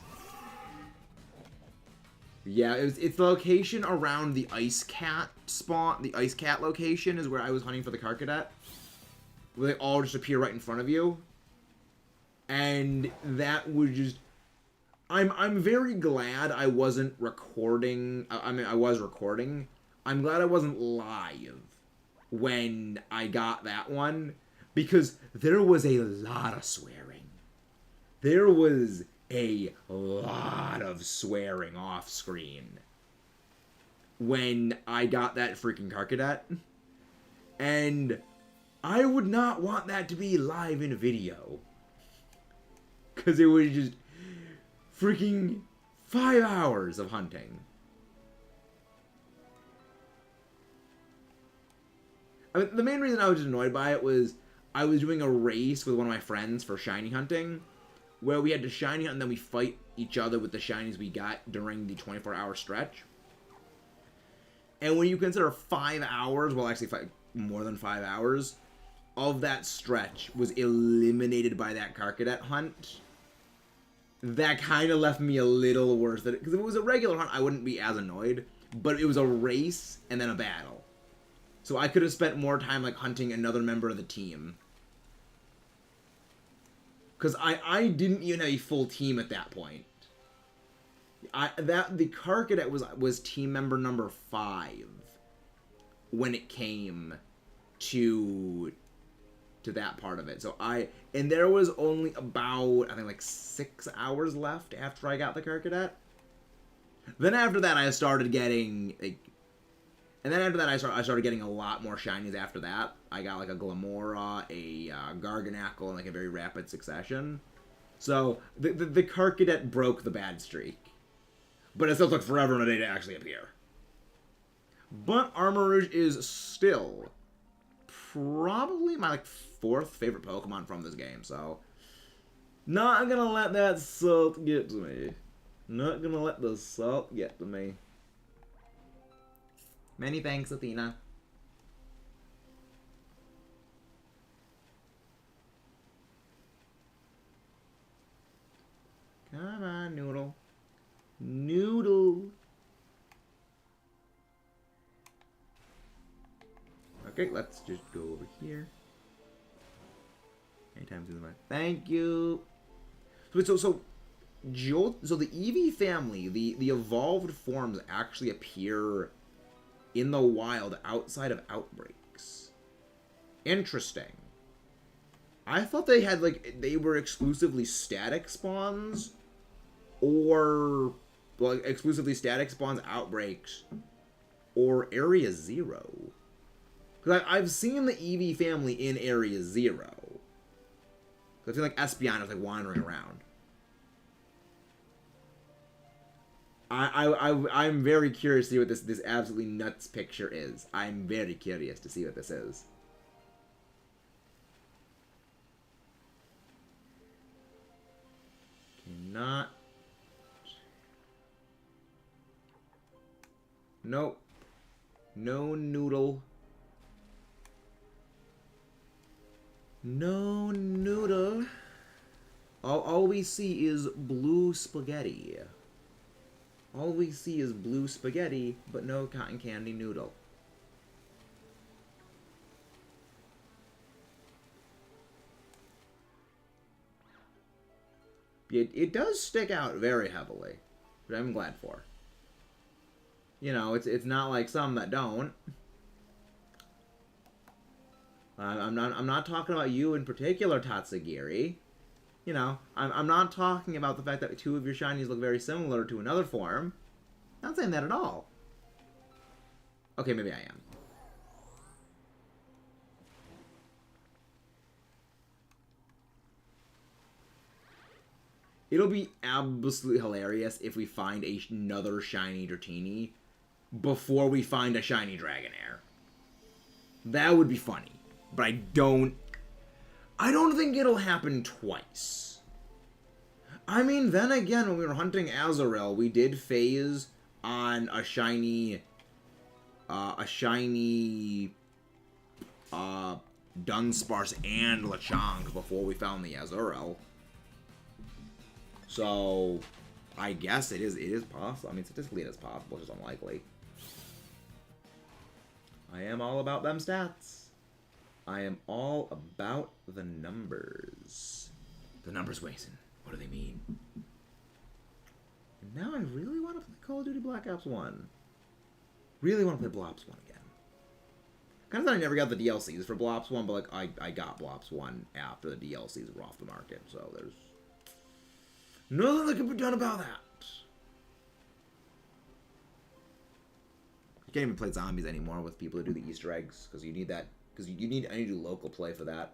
Yeah, it's the location around the Ice Cat spot. The Ice Cat location is where I was hunting for the Carcadet. Where they all just appear right in front of you. And that would just... I'm very glad I wasn't recording... I mean, I was recording. I'm glad I wasn't live when I got that one. Because there was a lot of swearing. There was a lot of swearing off screen when I got that freaking Carcadet. And I would not want that to be live in video. Because it was just freaking 5 hours of hunting. I mean, the main reason I was just annoyed by it was I was doing a race with one of my friends for shiny hunting, where we had to shiny hunt and then we fight each other with the shinies we got during the 24-hour stretch. And when you consider 5 hours, well actually more than 5 hours, of that stretch was eliminated by that Carcadet hunt, that kind of left me a little worse. Because if it was a regular hunt, I wouldn't be as annoyed. But it was a race and then a battle. So I could have spent more time like hunting another member of the team. Because I didn't even have a full team at that point. The Carcadet was team member number 5 when it came to that part of it. So and there was only about, I think, like 6 hours left after I got the Carcadet. Then after that, I started getting, like, and then after that, I started getting a lot more shinies after that. I got, like, a Glamora, a Garganackle, in, like, a very rapid succession. So, the Carcadet broke the bad streak. But it still took forever and a day to actually appear. But Armarouge is still probably my, like, 4th favorite Pokemon from this game, so not gonna let that salt get to me. Not gonna let the salt get to me. Many thanks, Athena. Come on, Noodle. Noodle. Okay, let's just go over here. Anytime soon, thank you. So the Eevee family, the evolved forms actually appear in the wild outside of outbreaks. Interesting. I thought they had, like, they were exclusively static spawns, or, well, exclusively static spawns, outbreaks, or Area 0. Because I've seen the Eevee family in Area 0. I feel like Espeon is, like, wandering around. I'm very curious to see what this absolutely nuts picture is. I'm very curious to see what this is. Cannot. Nope. No noodle. No noodle. All we see is blue spaghetti. All we see is blue spaghetti, but no cotton candy noodle. It does stick out very heavily, which I'm glad for. You know, it's not like some that don't. I'm not talking about you in particular, Tatsugiri. You know, I'm not talking about the fact that two of your shinies look very similar to another form. I'm not saying that at all. Okay, maybe I am. It'll be absolutely hilarious if we find another shiny Dratini before we find a shiny Dragonair. That would be funny. But I don't think it'll happen twice. I mean, then again, when we were hunting Azurill, we did phase on a shiny Dunsparce and Lechonk before we found the Azurill. So, I guess it is possible. I mean, statistically it is possible, it's just unlikely. I am all about them stats. I am all about the numbers. The numbers, Mason. What do they mean? And now I really want to play Call of Duty Black Ops 1. Really want to play Black Ops 1 again. Kind of thought I never got the DLCs for Black Ops 1, but like I got Black Ops 1 after the DLCs were off the market, so there's nothing that can be done about that. You can't even play zombies anymore with people who do the Easter eggs, because you need that. Because I need to do local play for that.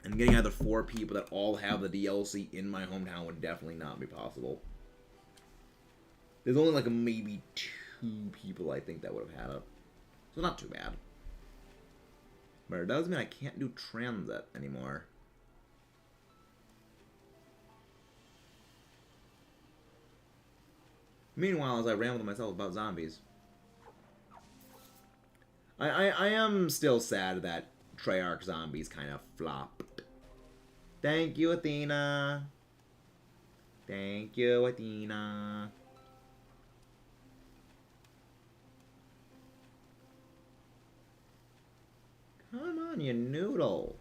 And getting either 4 people that all have the DLC in my hometown would definitely not be possible. There's only like maybe 2 people I think that would have had it. So not too bad. But it does mean I can't do transit anymore. Meanwhile, as I ramble to myself about zombies, I am still sad that Treyarch Zombies kind of flopped. Thank you, Athena. Thank you, Athena. Come on, you noodle.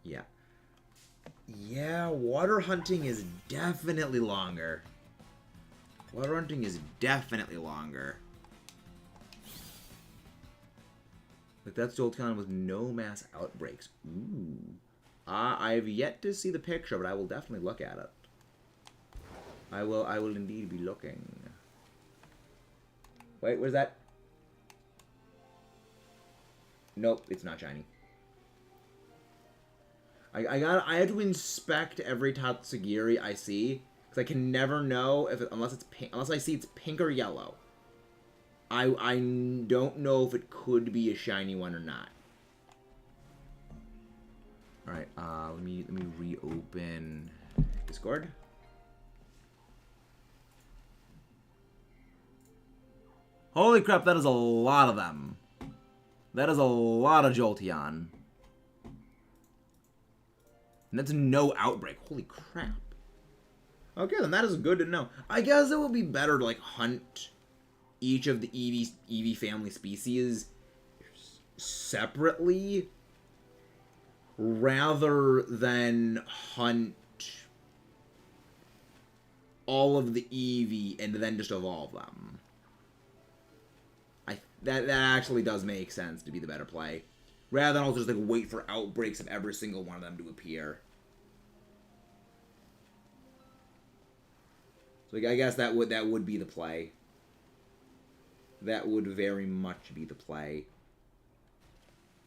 Yeah. Yeah, water hunting is definitely longer. Water hunting is definitely longer. Like, that's Jolteon with no mass outbreaks. Ooh. I've yet to see the picture, but I will definitely look at it. I will indeed be looking. Wait, where's that? Nope, it's not shiny. I had to inspect every Tatsugiri I see, because I can never know if unless it's pink, unless I see it's pink or yellow. I don't know if it could be a shiny one or not. All right, let me reopen Discord. Holy crap, that is a lot of them. That is a lot of Jolteon. And that's no outbreak. Holy crap. Okay, then that is good to know. I guess it would be better to, like, hunt each of the Eevee family species separately rather than hunt all of the Eevee and then just evolve them. That actually does make sense to be the better play. Rather than also just, like, wait for outbreaks of every single one of them to appear. So I guess that would be the play. That would very much be the play.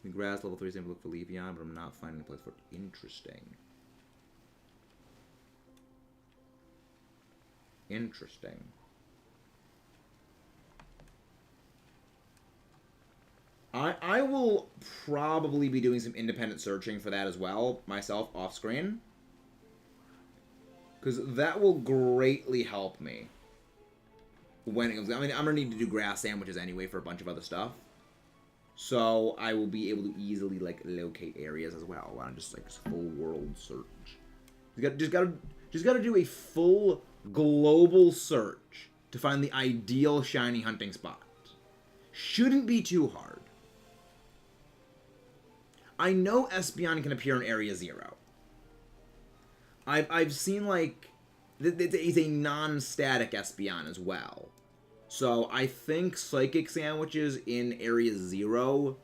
The grass level 3 is able to look for Leafeon, but I'm not finding a place for it. Interesting. Interesting. I will probably be doing some independent searching for that as well, myself, off screen. Because that will greatly help me. When it comes, I mean, I'm going to need to do grass sandwiches anyway for a bunch of other stuff. So I will be able to easily, like, locate areas as well. Why not just, like, full world search? Just gotta do a full global search to find the ideal shiny hunting spot. Shouldn't be too hard. I know Espeon can appear in Area 0. I've seen, like, It's a non-static Espeon as well. So I think Psychic Sandwiches in Area 0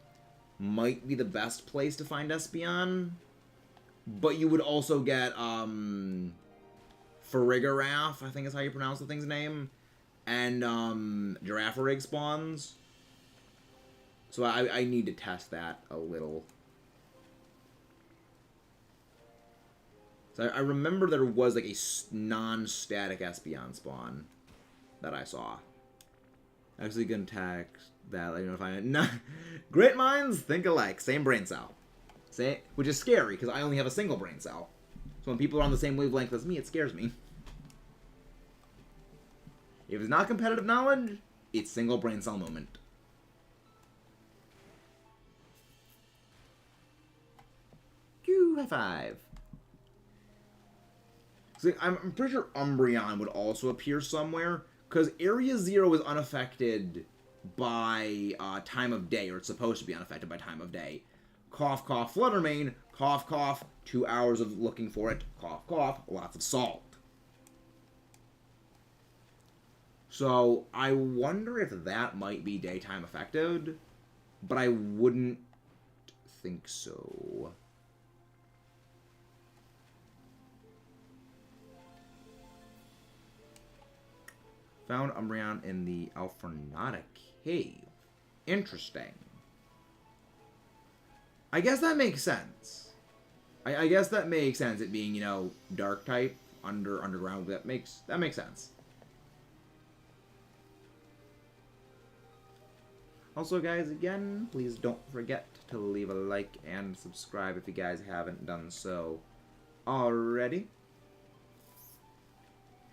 might be the best place to find Espeon. But you would also get, Farigiraf, I think is how you pronounce the thing's name. And, Girafarig spawns. So I need to test that a little. So I remember there was, like, a non-static Espeon spawn that I saw. Actually gonna text that, let me know if I... No. Great minds think alike. Same brain cell. Which is scary, because I only have a single brain cell. So when people are on the same wavelength as me, it scares me. If it's not competitive knowledge, it's single brain cell moment. High five. So I'm pretty sure Umbreon would also appear somewhere, because Area 0 is unaffected by time of day, or it's supposed to be unaffected by time of day. Cough, cough, Fluttermane, cough, cough, 2 hours of looking for it, cough, cough, lots of salt. So I wonder if that might be daytime affected, but I wouldn't think so. Found Umbreon in the Alfornata Cave. Interesting. I guess that makes sense. I guess that makes sense, it being, you know, dark type, underground, that makes sense. Also, guys, again, please don't forget to leave a like and subscribe if you guys haven't done so already.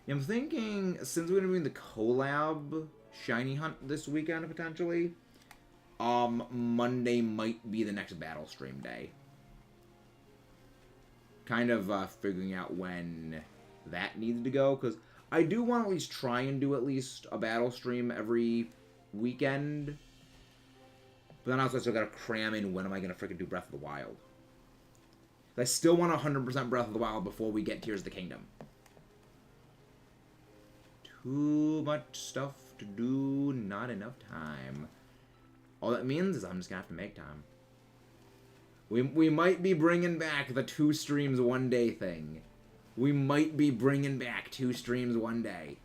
I'm thinking, since we're doing the collab shiny hunt this weekend, potentially, Monday might be the next battle stream day. Kind of figuring out when that needs to go, because I do want to at least try and do at least a battle stream every weekend. But then also I still gotta cram in when am I gonna freaking do Breath of the Wild. I still want 100% Breath of the Wild before we get Tears of the Kingdom. Too much stuff to do, not enough time. All that means is I'm just gonna have to make time. We might be bringing back the 2 streams one day thing. We might be bringing back 2 streams one day.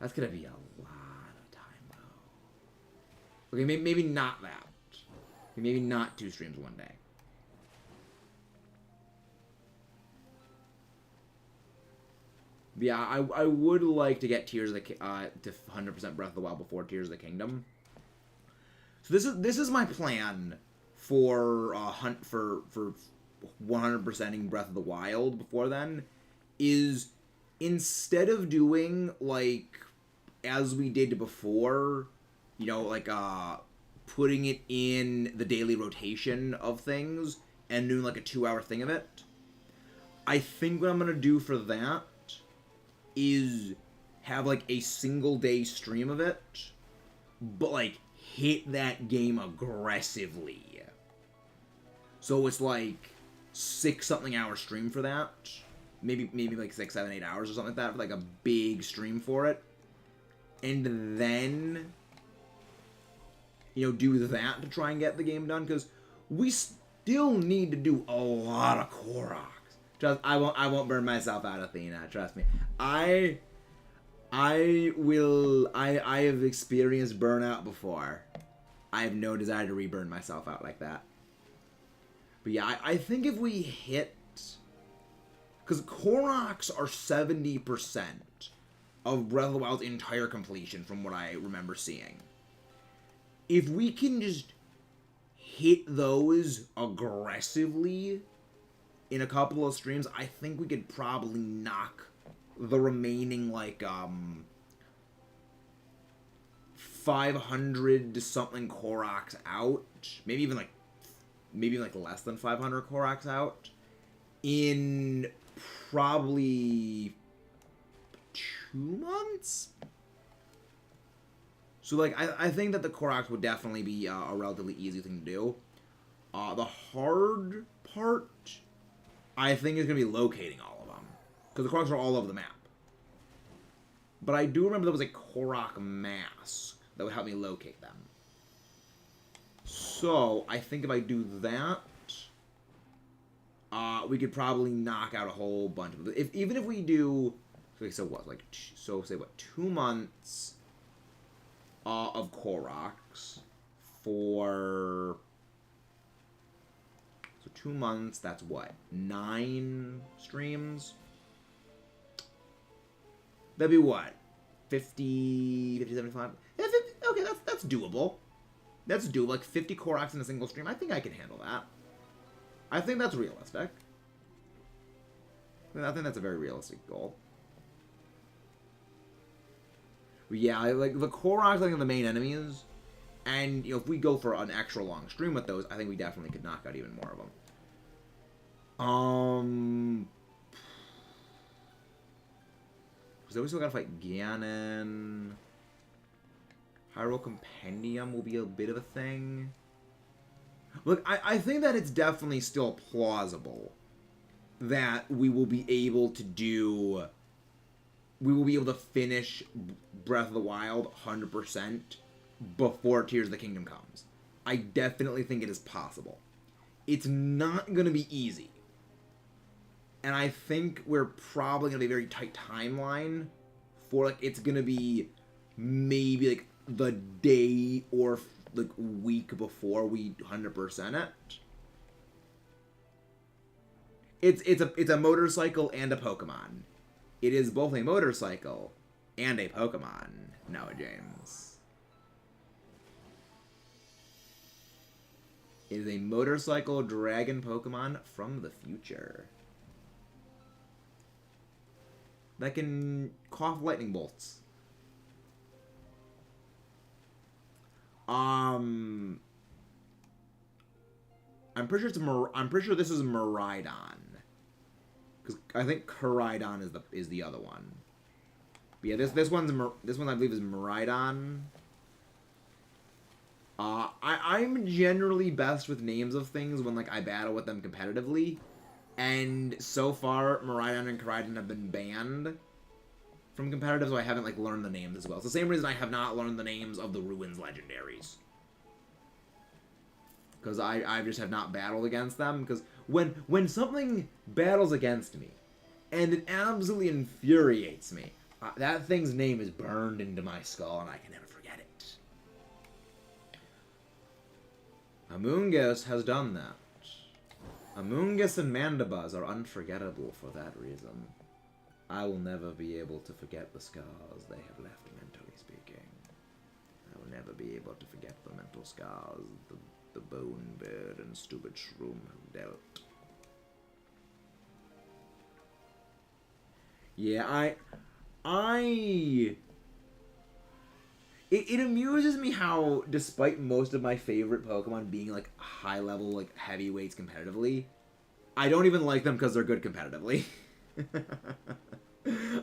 That's gonna be a lot of time, though. Okay, maybe not that. Maybe not 2 streams one day. But yeah, I would like to get Tears of the to 100% Breath of the Wild before Tears of the Kingdom. So this is my plan for hunt for 100%ing Breath of the Wild before then. Is instead of doing like as we did before, you know, like putting it in the daily rotation of things and doing like a 2-hour thing of it. I think what I'm gonna do for that is have like a single day stream of it, but like hit that game aggressively. So it's like 6-something hour stream for that. Maybe like 6, 7, 8 hours or something like that for like a big stream for it. And then, you know, do that to try and get the game done, because we still need to do a lot of Koroks. Trust, I won't burn myself out, Athena. Trust me. I have experienced burnout before. I have no desire to re-burn myself out like that. But yeah, I think if we hit, because Koroks are 70% of Breath of the Wild's entire completion from what I remember seeing. If we can just hit those aggressively in a couple of streams, I think we could probably knock the remaining, like, 500 something Koroks out. Maybe even less than 500 Koroks out in probably 2 months. So, like, I think that the Koroks would definitely be a relatively easy thing to do. The hard part, I think it's going to be locating all of them. Because the Koroks are all over the map. But I do remember there was a Korok mask that would help me locate them. So, I think if I do that, we could probably knock out a whole bunch of them. Even if we do, so what, like, so say what, 2 months of Koroks for, so 2 months, that's what, 9 streams? That'd be what, 50, 75? Yeah, 50, okay, that's doable. That's doable, like 50 Koroks in a single stream. I think I can handle that. I think that's realistic. I think that's a very realistic goal. But yeah, like the Koroks, I think, are the main enemies. And, you know, if we go for an extra long stream with those, I think we definitely could knock out even more of them. So we still gotta fight Ganon. Hyrule Compendium will be a bit of a thing. Look, I think that it's definitely still plausible that we will be able to do... We will be able to finish Breath of the Wild 100% before Tears of the Kingdom comes. I definitely think it is possible. It's not going to be easy. And I think we're probably going to be a very tight timeline for, like, it's going to be maybe, like, the day or, like, week before we 100% it. It's a motorcycle and a Pokemon. It is both a motorcycle and a Pokemon, Noah James. It is a motorcycle dragon Pokemon from the future that can cough lightning bolts. I'm pretty sure this is Miraidon. Because I think Koraidon is the other one. But yeah, this one I believe is Miraidon. I'm generally best with names of things when, like, I battle with them competitively. And so far, Miraidon and Koraidon have been banned from competitive, so I haven't, like, learned the names as well. It's the same reason I have not learned the names of the Ruins legendaries. Because I just have not battled against them. Because when something battles against me, and it absolutely infuriates me, that thing's name is burned into my skull, and I can never forget it. Amoonguss has done that. Amoonguss and Mandibuzz are unforgettable for that reason. I will never be able to forget the scars they have left, mentally speaking. I will never be able to forget the mental scars the bone bird and stupid shroom have dealt. Yeah, It amuses me how, despite most of my favorite Pokemon being, like, high-level, like, heavyweights competitively, I don't even like them because they're good competitively.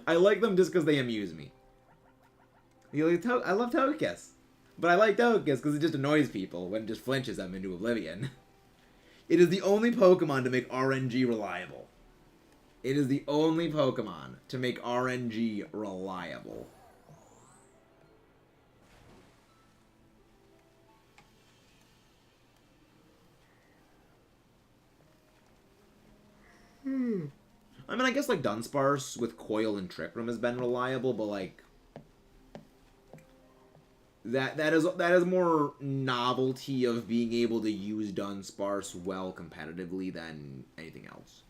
I like them just because they amuse me. I love Togekiss. But I like Togekiss because it just annoys people when it just flinches them into oblivion. It is the only Pokemon to make RNG reliable. It is the only Pokemon to make RNG reliable. I mean, I guess, like, Dunsparce with Coil and Trick Room has been reliable, but, like, that is more novelty of being able to use Dunsparce well competitively than anything else.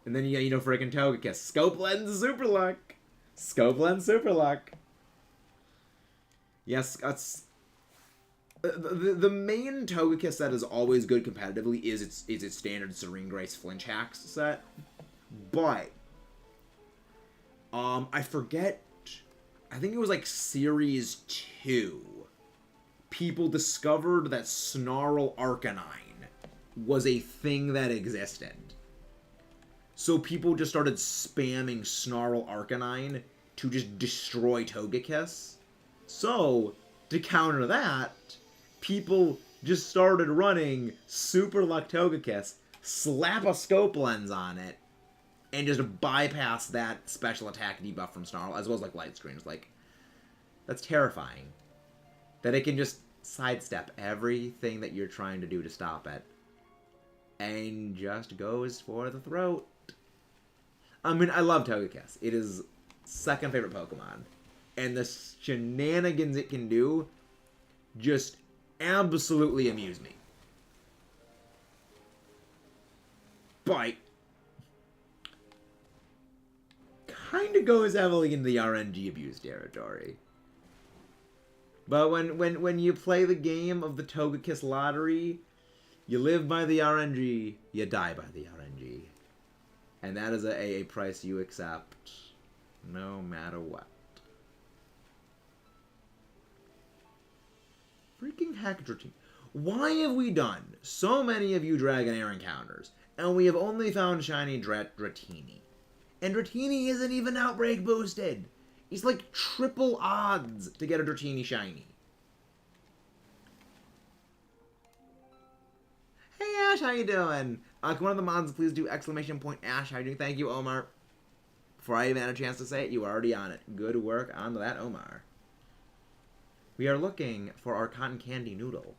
And then, yeah, you know, freaking Togekiss. Scope Lens Super Luck! Scope Lens Super Luck! Yes, that's... The main Togekiss set is always good competitively is its standard Serene Grace Flinch Hacks set. But, I forget... I think it was, like, Series 2. People discovered that Snarl Arcanine was a thing that existed. So people just started spamming Snarl Arcanine to just destroy Togekiss. So, to counter that, people just started running Super Luck Togekiss slap a scope lens on it, and just bypass that special attack debuff from Snarl, as well as like light screens. Like, that's terrifying. That it can just sidestep everything that you're trying to do to stop it, and just goes for the throat. I mean, I love Togekiss. It is second favorite Pokemon. And the shenanigans it can do just absolutely amuse me. But kind of goes heavily into the RNG abuse territory. But when you play the game of the Togekiss lottery, you live by the RNG, you die by the RNG. And that is a price you accept no matter what. Freaking heck, Dratini. Why have we done so many of you Dragonair encounters, and we have only found shiny Dratini? And Dratini isn't even Outbreak boosted. It's like triple odds to get a Dratini shiny. Hey Ash, how you doing? Can one of the mods please do exclamation point Ash? How you doing? Thank you, Omar. Before I even had a chance to say it, you were already on it. Good work on that, Omar. We are looking for our Cotton Candy Noodle.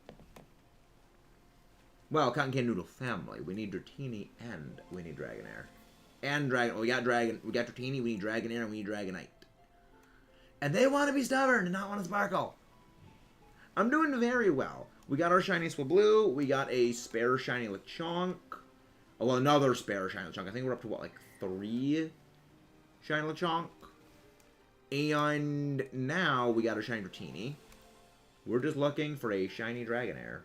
Well, Cotton Candy Noodle family. We need Dratini and we need Dragonair. And Dragon. Well, we got Dratini, we need Dragonair, and we need Dragonite. And they want to be stubborn and not want to sparkle. I'm doing very well. We got our shiny Swablu. We got a spare shiny Lechonk. Oh, well, another spare shiny Lechonk. I think we're up to, what, like 3 shiny Lechonk? And now we got our shiny Dratini. We're just looking for a shiny Dragonair.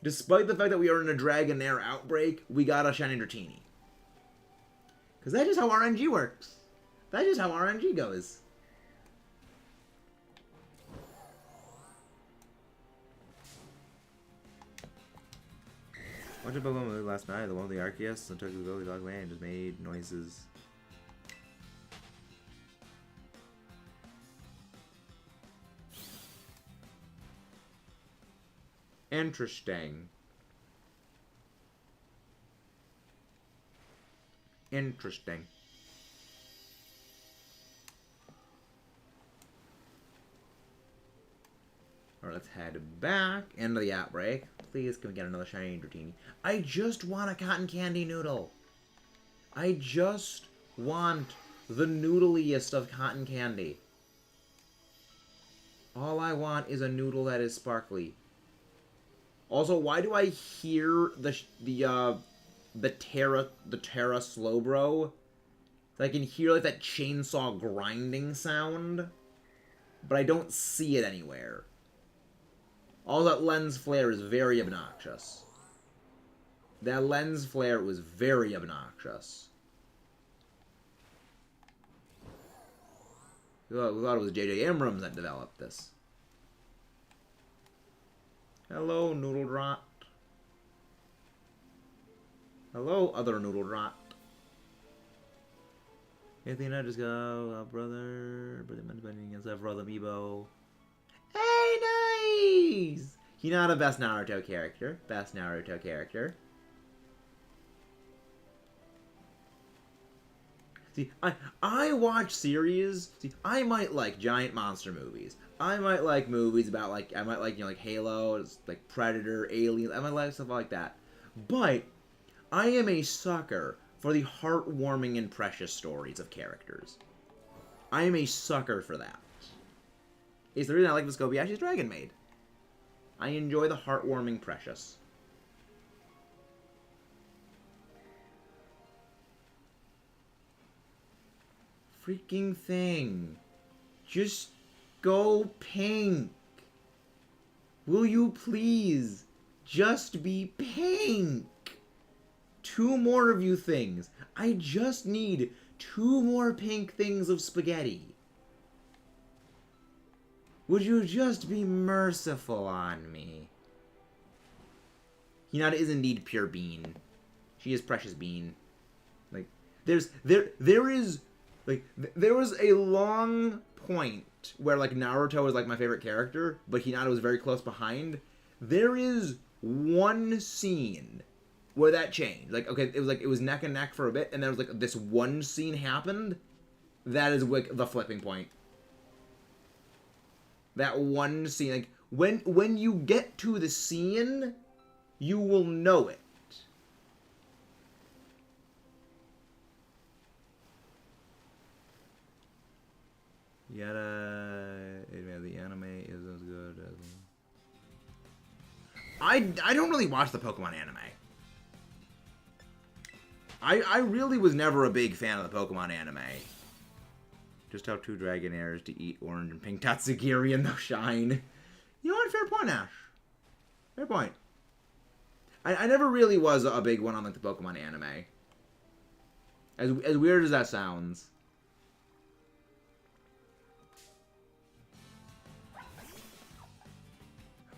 Despite the fact that we are in a Dragonair outbreak, we got a shiny Dratini. Because that's just how RNG works. That's just how RNG goes. Watched a Pokemon movie last night, the one with the Arceus, and took the Goalie Dog away and just made noises. Interesting. Interesting. Alright, let's head back into the outbreak. Please, can we get another shiny Dratini? I just want a Cotton Candy Noodle. I just want the noodliest of cotton candy. All I want is a noodle that is sparkly. Also, why do I hear the Terra Slowbro? I can hear like that chainsaw grinding sound, but I don't see it anywhere. All that lens flare is very obnoxious. That lens flare was very obnoxious. We thought it was J.J. Abrams that developed this. Hello, Noodle Drop. Hello, other Noodle Drop. Athena, just go, brother. Brother man's bending against that brother Amiibo. Hey, nice! He's not a best Naruto character. Best Naruto character. See, I watch series. See, I might like giant monster movies. I might like movies about like like Halo, like Predator, Aliens. I might like stuff like that. But I am a sucker for the heartwarming and precious stories of characters. I am a sucker for that. It's the reason I like the Kobayashi's Dragon Maid. I enjoy the heartwarming precious. Freaking thing. Just go pink. Will you please just be pink? 2 more of you things. I just need 2 more pink things of spaghetti. Would you just be merciful on me? Hinata is indeed pure bean. She is precious bean. Like, there was a long point where like Naruto was like my favorite character, but Hinata was very close behind. There is one scene where that changed. Like, okay, it was neck and neck for a bit, and then it was like this one scene happened. That is like the flipping point. That one scene, like when you get to the scene, you will know it. Yada, the anime is as good as. I don't really watch the Pokemon anime. I really was never a big fan of the Pokemon anime. Just how 2 Dragonairs to eat orange and pink Tatsugiri and no shine. You know what? Fair point, Ash. Fair point. I never really was a big one on like the Pokemon anime. As weird as that sounds.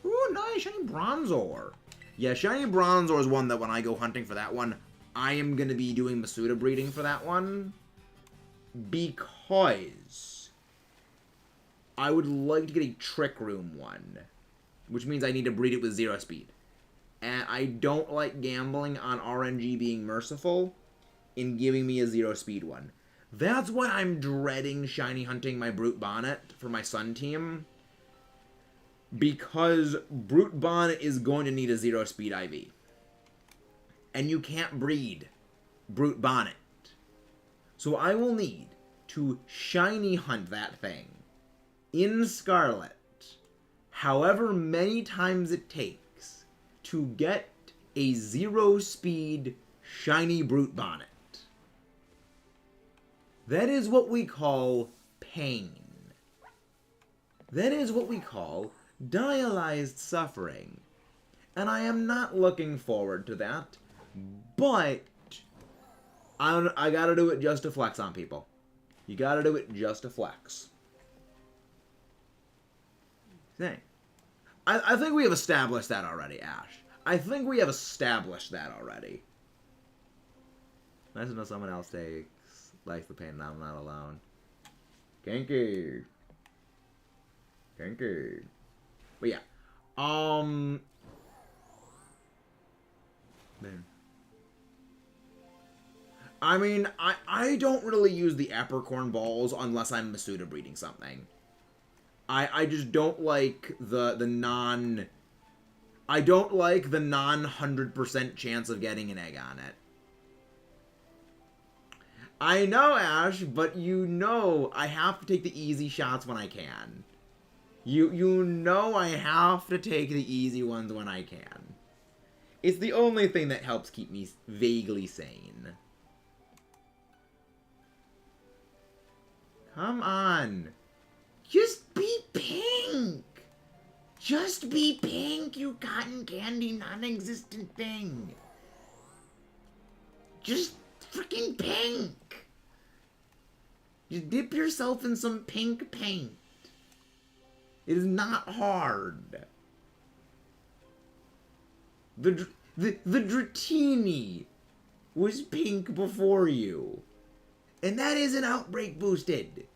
Ooh, nice, shiny Bronzor. Yeah, shiny Bronzor is one that when I go hunting for that one, I am going to be doing Masuda breeding for that one. Because I would like to get a Trick Room one. Which means I need to breed it with 0 speed. And I don't like gambling on RNG being merciful in giving me a 0 speed one. That's why I'm dreading shiny hunting my Brute Bonnet for my Sun team. Because Brute Bonnet is going to need a 0 speed IV. And you can't breed Brute Bonnet. So I will need to shiny hunt that thing in Scarlet however many times it takes to get a 0 speed shiny Brute Bonnet. That is what we call pain. That is what we call dialyzed suffering. And I am not looking forward to that, but I gotta do it just to flex on people. You gotta do it just to flex. Thing. I think we have established that already, Ash. I think we have established that already. Nice to know someone else likes the pain and I'm not alone. Genki. Genki. But yeah. Man. I mean, I don't really use the Apricorn balls unless I'm Masuda breeding something. I just don't like the non... I don't like the non-100% chance of getting an egg on it. I know, Ash, but you know I have to take the easy shots when I can. You know I have to take the easy ones when I can. It's the only thing that helps keep me vaguely sane. Come on. Just be pink. Just be pink, you cotton candy non-existent thing. Just freaking pink. Just dip yourself in some pink paint. It is not hard. The Dratini was pink before you. And that isn't Outbreak boosted.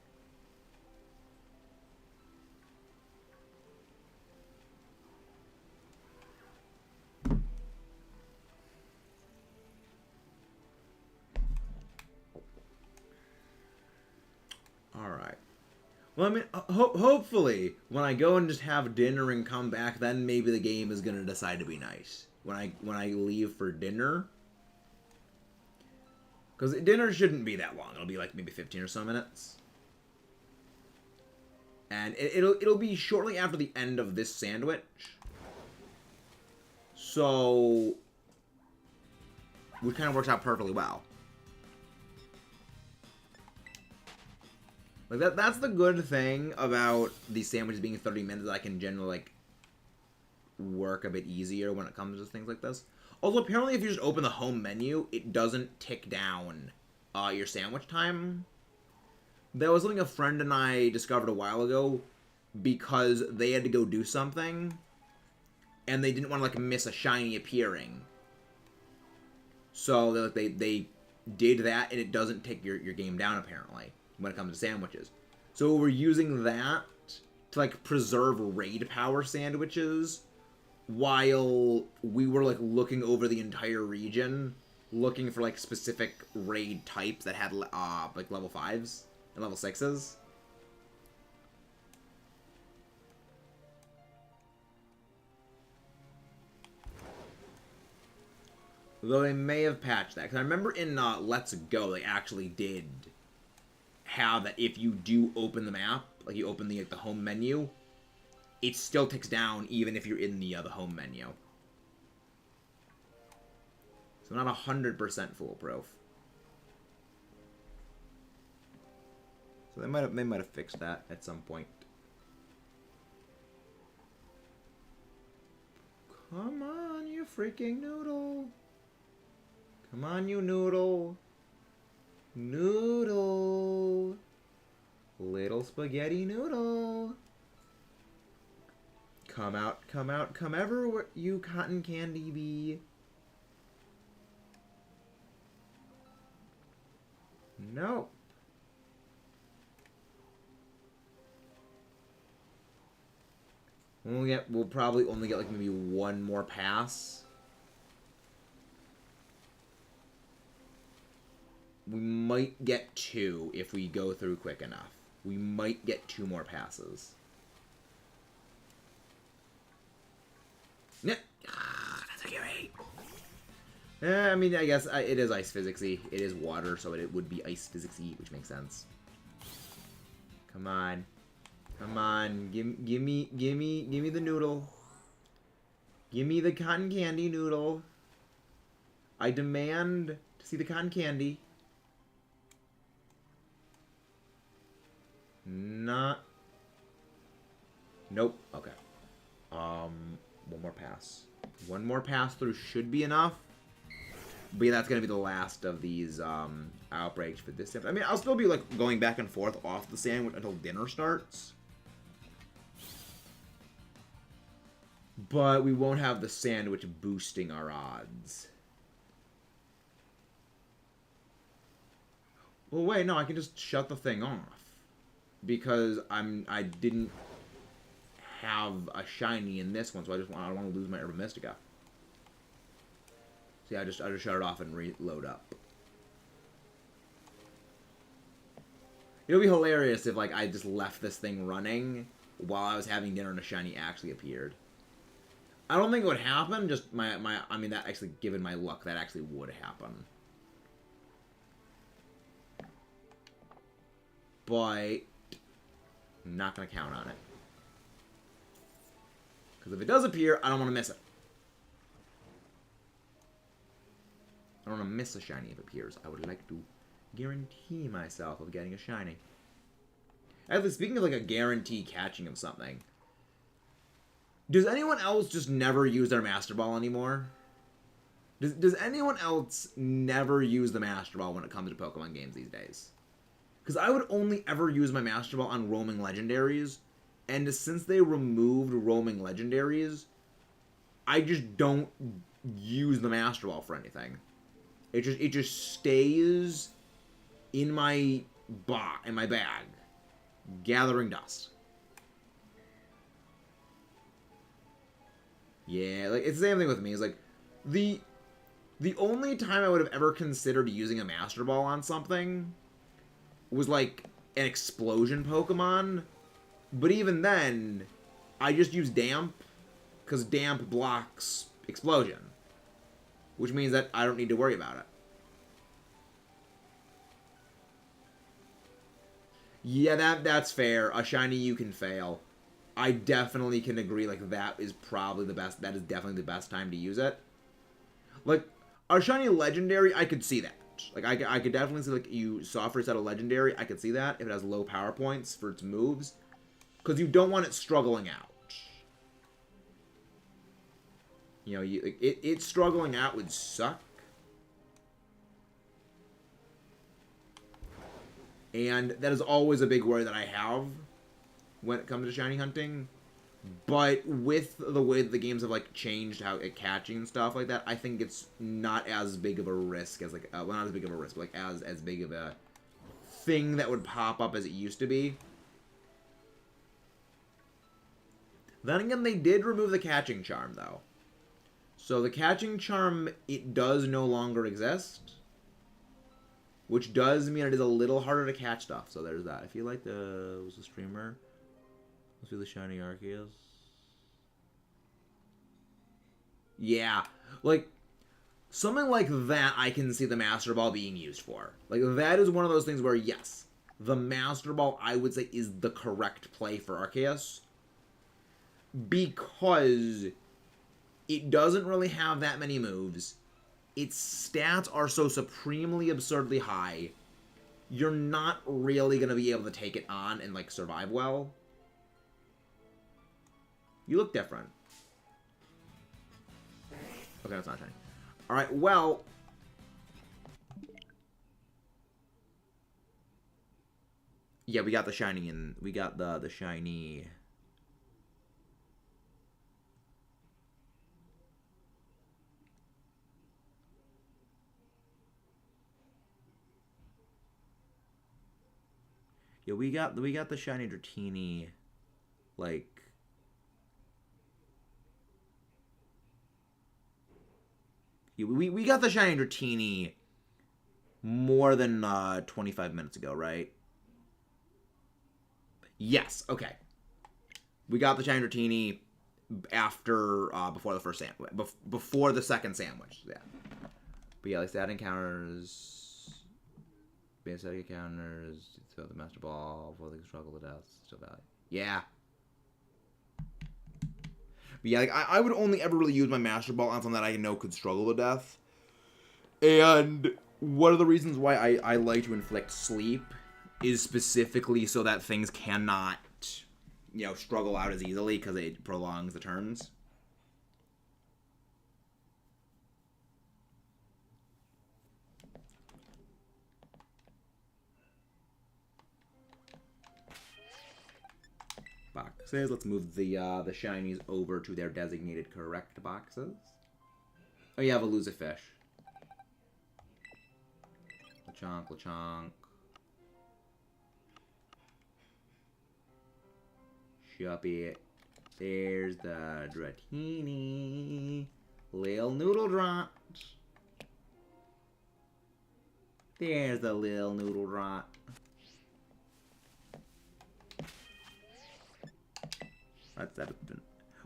Alright. Well, I mean, hopefully, when I go and just have dinner and come back, then maybe the game is going to decide to be nice. When I leave for dinner. Because dinner shouldn't be that long. It'll be like maybe 15 or so minutes. And it'll be shortly after the end of this sandwich. So, which kind of works out perfectly well. Like that's the good thing about these sandwiches being 30 minutes. That I can generally like work a bit easier when it comes to things like this. Also, apparently, if you just open the home menu, it doesn't tick down your sandwich time. That was something a friend and I discovered a while ago because they had to go do something, and they didn't want to like miss a shiny appearing. So they did that, and it doesn't take your game down apparently when it comes to sandwiches. So we're using that to like preserve raid power sandwiches while we were like looking over the entire region, looking for like specific raid types that had like level 5s and level 6s. Though they may have patched that, because I remember in Let's Go they actually did have that if you do open the map, like you open the home menu, it still ticks down even if you're in the home menu. So not 100% foolproof. So they might have fixed that at some point. Come on, you freaking noodle. Come on, you noodle. Noodle. Little spaghetti noodle. Come out, come out, come ever, you cotton candy bee. Nope. We'll probably only get like maybe one more pass. We might get 2 if we go through quick enough. We might get 2 more passes. That's okay. I mean, I guess it is ice physicsy. It is water, so it would be ice physicsy, which makes sense. Come on. Come on. Give me the noodle. Give me the cotton candy noodle. I demand to see the cotton candy. Not. Nope. Okay. One more pass. One more pass through should be enough. But yeah, that's gonna be the last of these outbreaks for this. I mean, I'll still be like going back and forth off the sandwich until dinner starts. But we won't have the sandwich boosting our odds. Well, wait, no, I can just shut the thing off. Because I didn't have a shiny in this one, so I don't want to lose my Herba Mystica. See, I just shut it off and reload up. It'll be hilarious if like I just left this thing running while I was having dinner and a shiny actually appeared. I don't think it would happen. Just I mean, that actually, given my luck, that actually would happen. But I'm not gonna count on it. Because if it does appear, I don't want to miss it. I don't want to miss a shiny if it appears. I would like to guarantee myself of getting a shiny. Actually, speaking of like a guarantee catching of something, does anyone else just never use their Master Ball anymore? Does anyone else never use the Master Ball when it comes to Pokemon games these days? Because I would only ever use my Master Ball on roaming legendaries, and since they removed roaming legendaries, I just don't use the Master Ball for anything. It just stays in my bag, gathering dust. Yeah, like it's the same thing with me. It's like the only time I would have ever considered using a Master Ball on something was like an explosion Pokemon, but even then, I just use Damp because Damp blocks explosion, which means that I don't need to worry about it. Yeah, that's fair. A shiny you can fail. I definitely can agree, like, that is probably the best, that is definitely the best time to use it. Like, a shiny legendary, I could see that. Like, I could definitely see, like, you soft reset a legendary, I could see that, if it has low power points for its moves. Because you don't want it struggling out. You know, it struggling out would suck. And that is always a big worry that I have when it comes to shiny hunting. But with the way that the games have like changed how it catching and stuff like that, I think it's not as big of a risk as like well, not as big of a risk, but like as big of a thing that would pop up as it used to be. Then again, they did remove the catching charm, though. So the catching charm, it does no longer exist. Which does mean it is a little harder to catch stuff. So there's that. I feel like was the streamer. Let's do the shiny Arceus. Yeah. Like, something like that I can see the Master Ball being used for. Like, that is one of those things where, yes, the Master Ball, I would say, is the correct play for Arceus. Because it doesn't really have that many moves. Its stats are so supremely absurdly high. You're not really going to be able to take it on and, like, survive well. You look different. Okay, that's not shiny. Alright, well... Yeah, we got the shiny and we got the shiny... Yeah, we got the shiny Dratini, like... Yeah, we got the shiny Dratini more than 25 minutes ago, right? Yes, okay. We got the shiny Dratini after, before the first sandwich, before the second sandwich, yeah. But yeah, like stat encounters... Basic encounters, throw the Master Ball before they struggle to death, still value. Yeah. But yeah, like, I would only ever really use my Master Ball on something that I know could struggle to death. And one of the reasons why I like to inflict sleep is specifically so that things cannot, you know, struggle out as easily because it prolongs the turns. Boxes. Let's move the shinies over to their designated correct boxes. Oh yeah, Veluzafish. Lechonk, Lechonk. Shuppy. There's the Dratini. Lil Noodle Drop. There's the Lil Noodle Drop. That's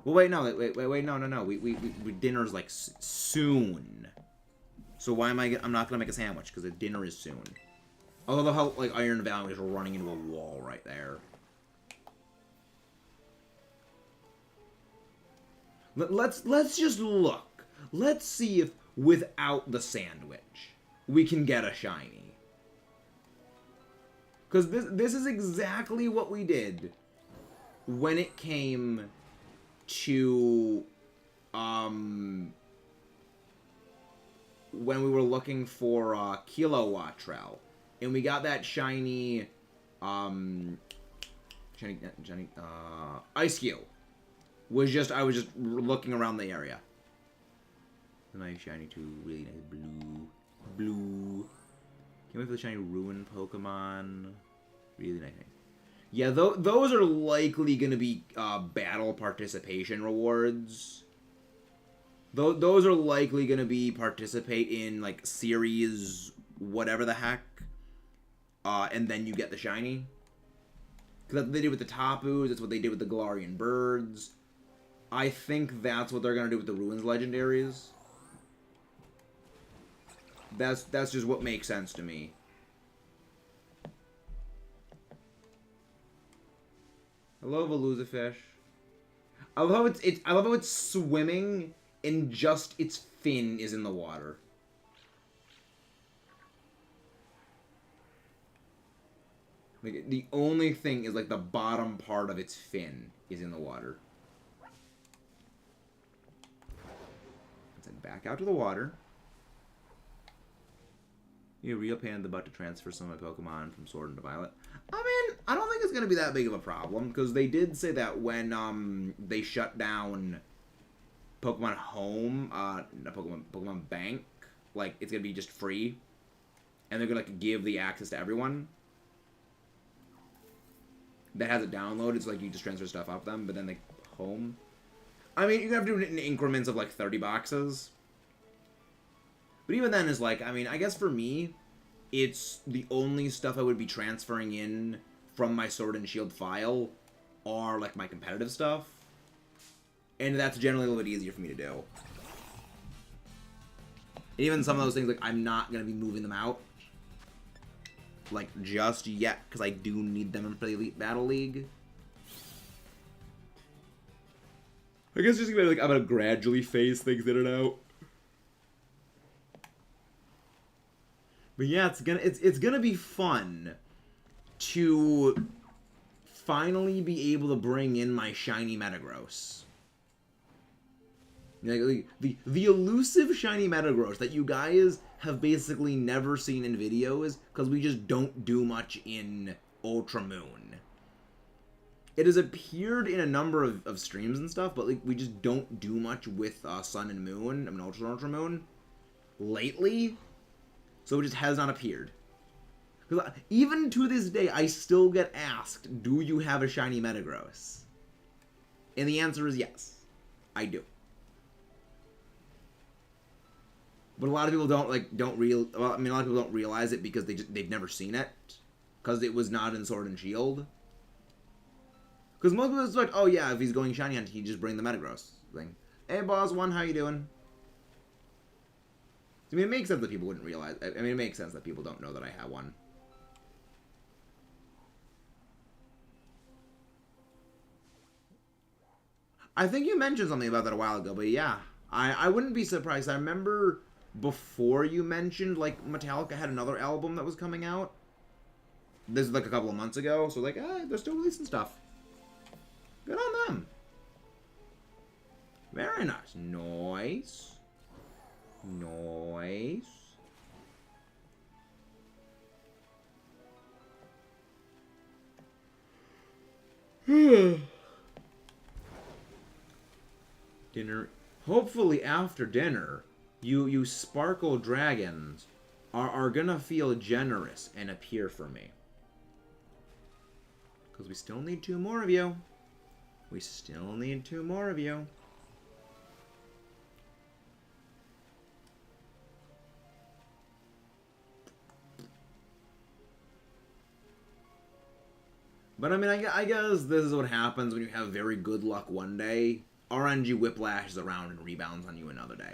well, wait, no, wait, no. We dinner's like soon. So why am I'm not gonna make a sandwich because the dinner is soon. Although how like Iron Valley is running into a wall right there. Let's just look. Let's see if without the sandwich we can get a shiny. Because this is exactly what we did when it came to when we were looking for Kilowattrel, and we got that shiny Ice Cube. I was just looking around the area. Nice shiny too, really nice blue. Can't wait for the shiny Ruin Pokemon. Really nice. Yeah, those are likely going to be battle participation rewards. Those are likely going to be participate in, like, series whatever the heck. And then you get the shiny. Because that's what they did with the Tapus. That's what they did with the Galarian Birds. I think that's what they're going to do with the Ruins Legendaries. That's just what makes sense to me. I love Veluzafish. I love how it's swimming and just its fin is in the water. Like the only thing is like the bottom part of its fin is in the water. Let's head back out to the water. You real pain in the butt to transfer some of my Pokemon from Sword into Violet. I mean, I don't think it's going to be that big of a problem, because they did say that when they shut down Pokemon Home, Pokemon Bank, like, it's going to be just free, and they're going to, like, give the access to everyone that has it downloaded, so, like, you just transfer stuff off them, but then they home. I mean, you have to do it in increments of like 30 boxes. But even then is like, I mean, I guess for me, it's the only stuff I would be transferring in from my Sword and Shield file are like my competitive stuff. And that's generally a little bit easier for me to do. Even some of those things, like, I'm not going to be moving them out. Like, just yet, because I do need them for the Elite Battle League. I guess just like, I'm going to gradually phase things in and out. But yeah, it's gonna be fun to finally be able to bring in my shiny Metagross. Like, the elusive shiny Metagross that you guys have basically never seen in videos because we just don't do much in Ultra Moon. It has appeared in a number of streams and stuff, but like we just don't do much with Sun and Moon, I mean Ultra Moon, lately. So it just has not appeared. Because even to this day, I still get asked, do you have a shiny Metagross? And the answer is yes. I do. But a lot of people don't, like, a lot of people don't realize it because they've never seen it. Because it was not in Sword and Shield. Because most people it's like, oh yeah, if he's going shiny hunt, he just bring the Metagross thing. Hey, Boss One, how you doing? I mean, it makes sense that people wouldn't realize. I mean, it makes sense that people don't know that I have one. I think you mentioned something about that a while ago, but yeah. I wouldn't be surprised. I remember before you mentioned, like, Metallica had another album that was coming out. This is like a couple of months ago, so like, they're still releasing stuff. Good on them. Very nice. Nice. Nice. Dinner. Hopefully after dinner, you sparkle dragons are gonna feel generous and appear for me. Because we still need 2 more of you. We still need 2 more of you. But I mean, I guess this is what happens when you have very good luck one day. RNG whiplashes around and rebounds on you another day.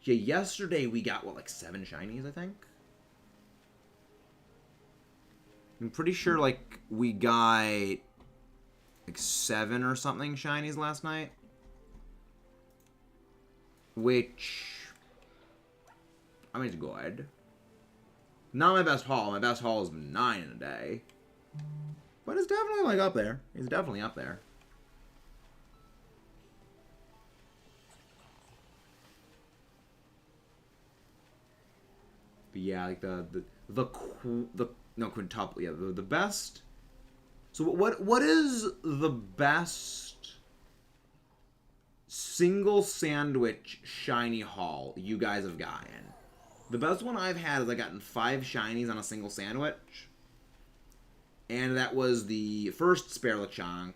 Yeah, yesterday we got, what, like 7 shinies, I think? I'm pretty sure, like, we got, like, 7 or something shinies last night. Which, I mean, it's good. Not my best haul. My best haul is 9 in a day. But it's definitely, like, up there. It's definitely up there. But yeah, like, quintuple, yeah, the best. So what is the best single sandwich shiny haul you guys have gotten? The best one I've had is I've gotten 5 shinies on a single sandwich. And that was the first Sparlachonk,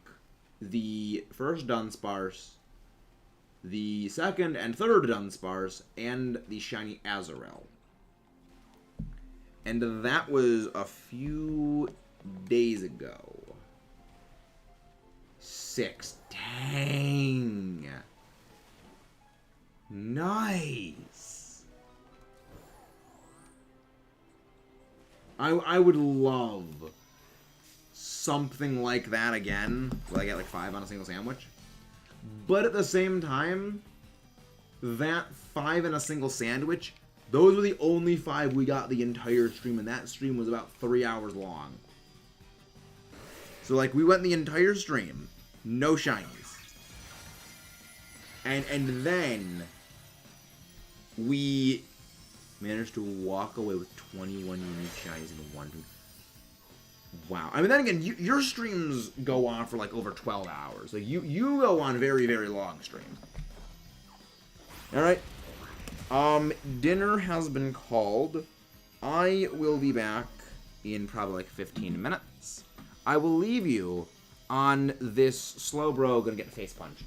the first Dunsparce, the second and third Dunsparce, and the shiny Azurill. And that was a few days ago. 6. Dang. Nice. I would love something like that again, where I get like 5 on a single sandwich. But at the same time, that 5 in a single sandwich, those were the only 5 we got the entire stream, and that stream was about 3 hours long. So like, we went the entire stream, no shinies. And then we managed to walk away with 21 unique shinies in one. Wow. I mean, then again, your streams go on for like over 12 hours. Like, you go on very, very long streams. Alright. Dinner has been called. I will be back in probably like 15 minutes. I will leave you on this slow bro gonna get face punched.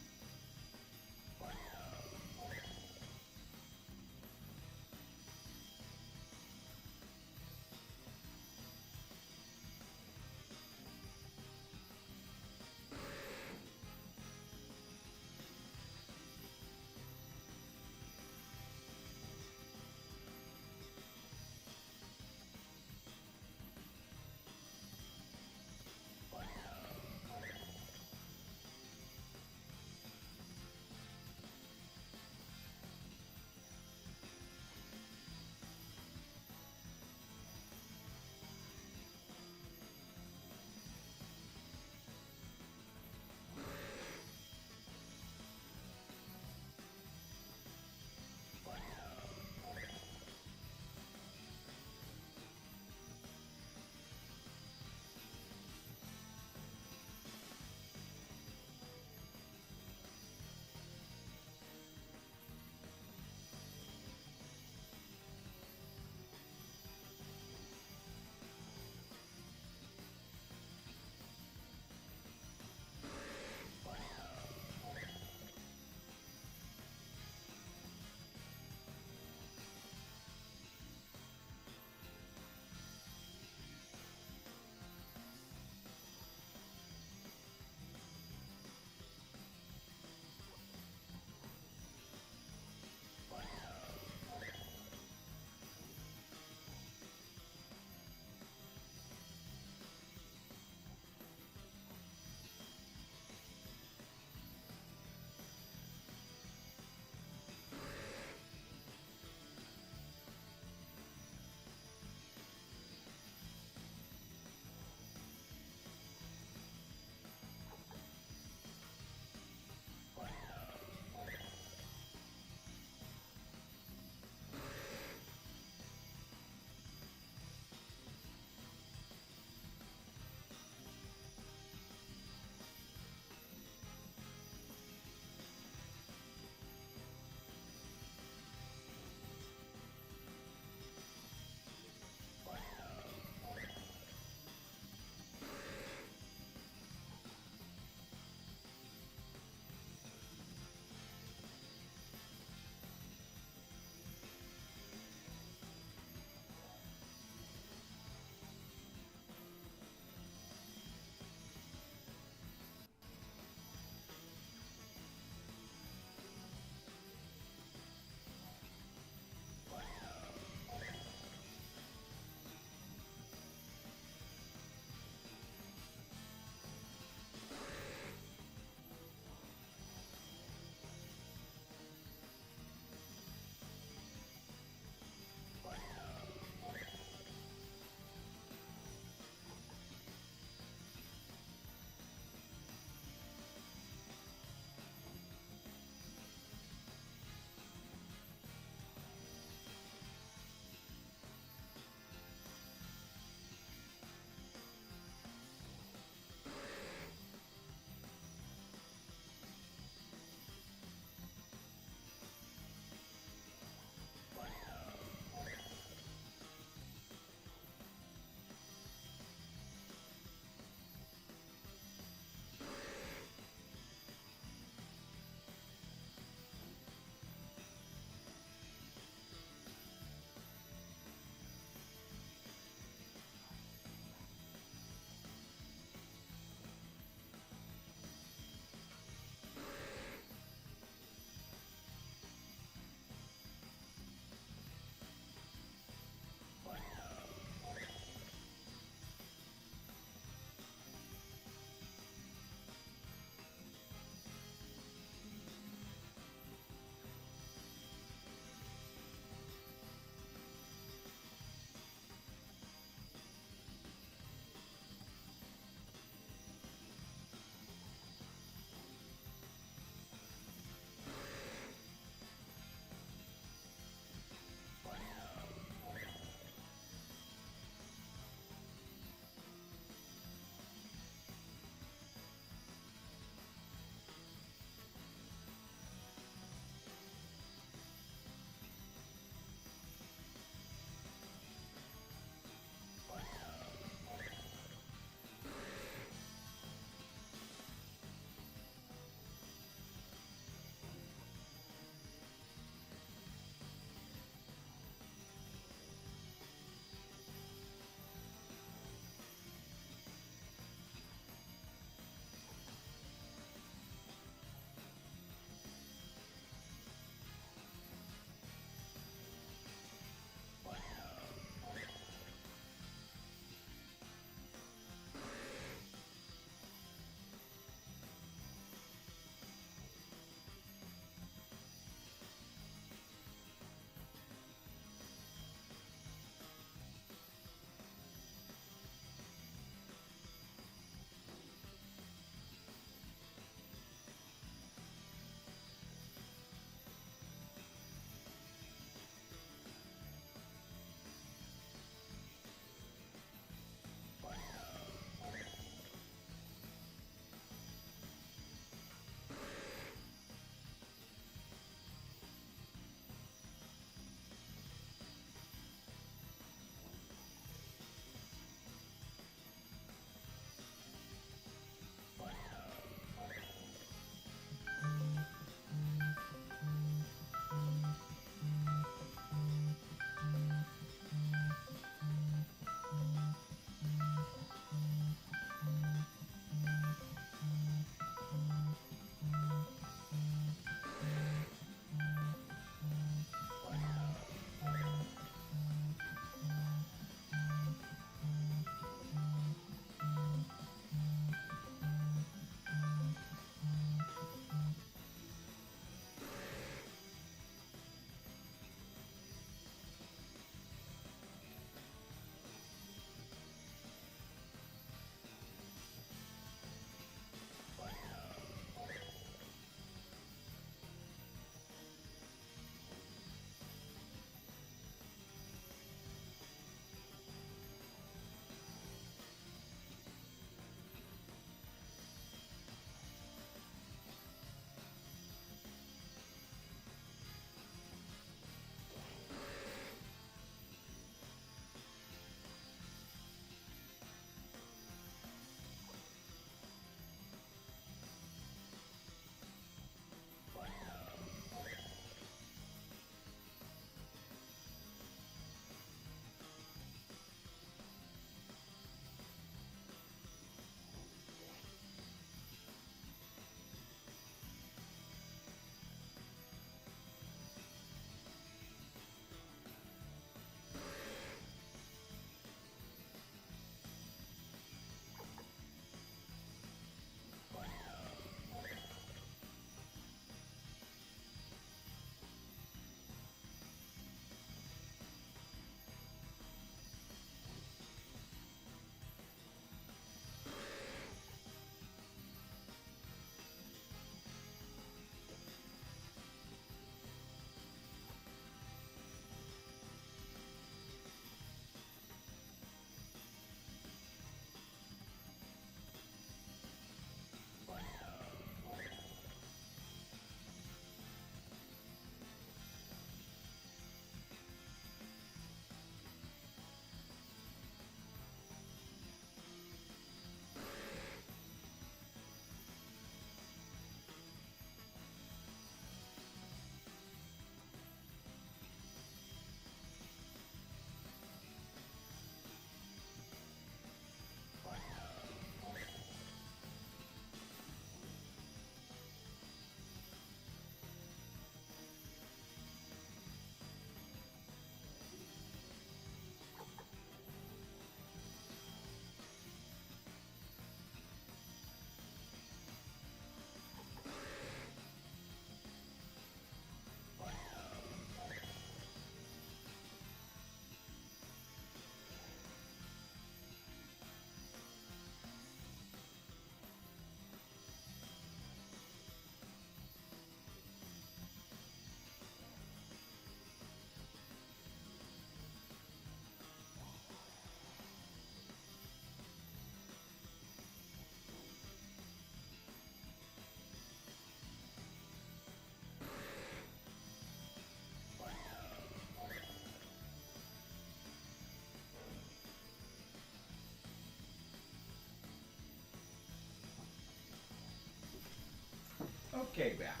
Okay, back.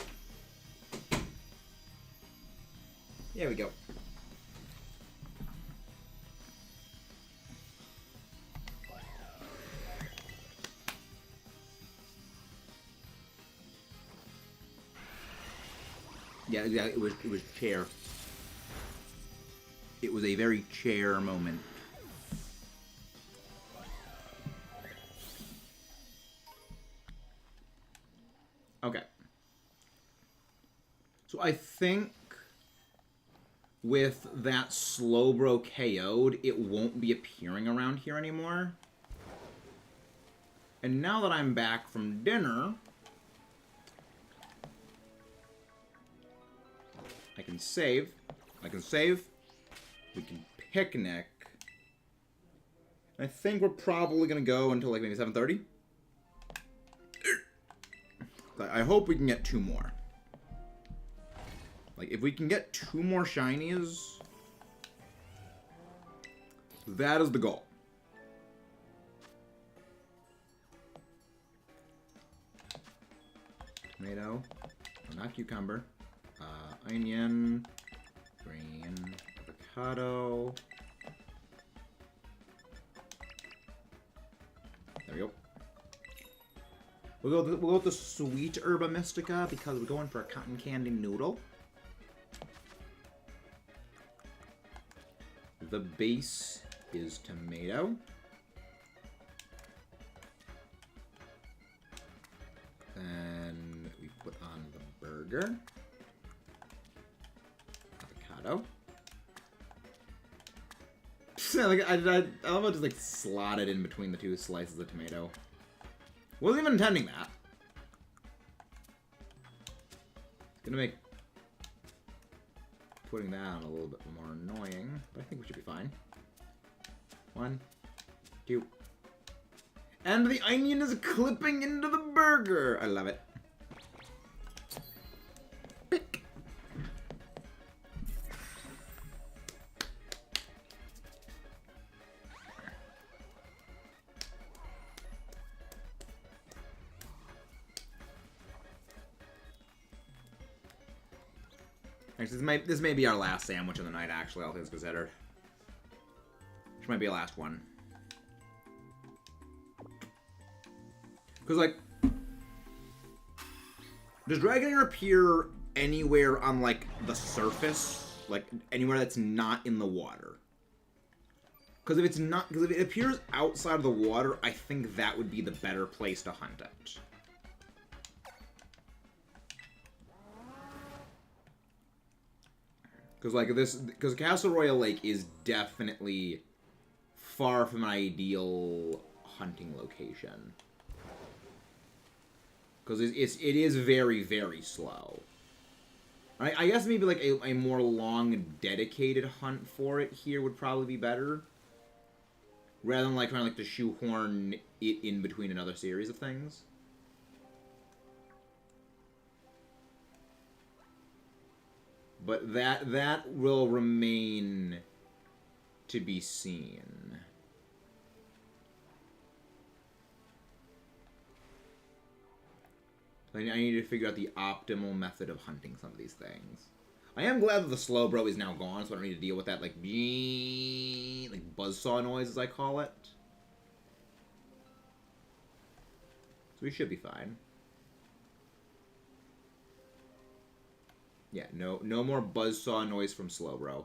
There we go. Yeah, it was chair. It was a very chair moment. Okay. So I think with that Slowbro KO'd, it won't be appearing around here anymore. And now that I'm back from dinner, I can save. We can picnic. I think we're probably going to go until like maybe 7:30. I hope we can get 2 more. Like, if we can get 2 more shinies, that is the goal. Tomato, not cucumber, onion, green, avocado. There we go. We'll go with the sweet Herba Mystica because we're going for a cotton candy noodle. The base is tomato. Then we put on the burger. Avocado. I love how just like slot it in between the 2 slices of tomato. Wasn't even intending that. Gonna make putting that on a little bit more annoying, but I think we should be fine. 1, 2. And the onion is clipping into the burger! I love it. Pick. Actually, this may be our last sandwich of the night, actually, all things considered. Which might be our last one. Because, like, does Dragonair appear anywhere on, like, the surface? Like, anywhere that's not in the water? Because if it appears outside of the water, I think that would be the better place to hunt it. Because Castle Royale Lake is definitely far from an ideal hunting location. Because it is very, very slow. I guess maybe like a more long, dedicated hunt for it here would probably be better. Rather than like trying like to shoehorn it in between another series of things. But that will remain to be seen. I need to figure out the optimal method of hunting some of these things. I am glad that the Slowbro is now gone, so I don't need to deal with that like buzzsaw noise, as I call it. So we should be fine. Yeah, no more buzzsaw noise from Slowbro.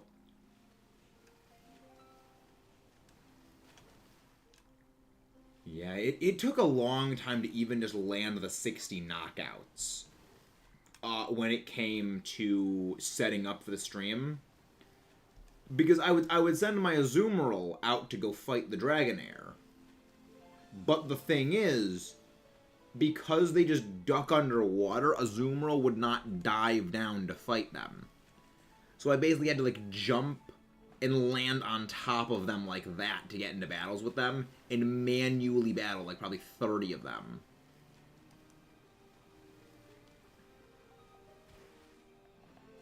Yeah, it took a long time to even just land the 60 knockouts. When it came to setting up for the stream. Because I would send my Azumarill out to go fight the Dragonair. But the thing is, because they just duck underwater, Azumarill would not dive down to fight them. So I basically had to like jump and land on top of them like that to get into battles with them, and manually battle like probably 30 of them.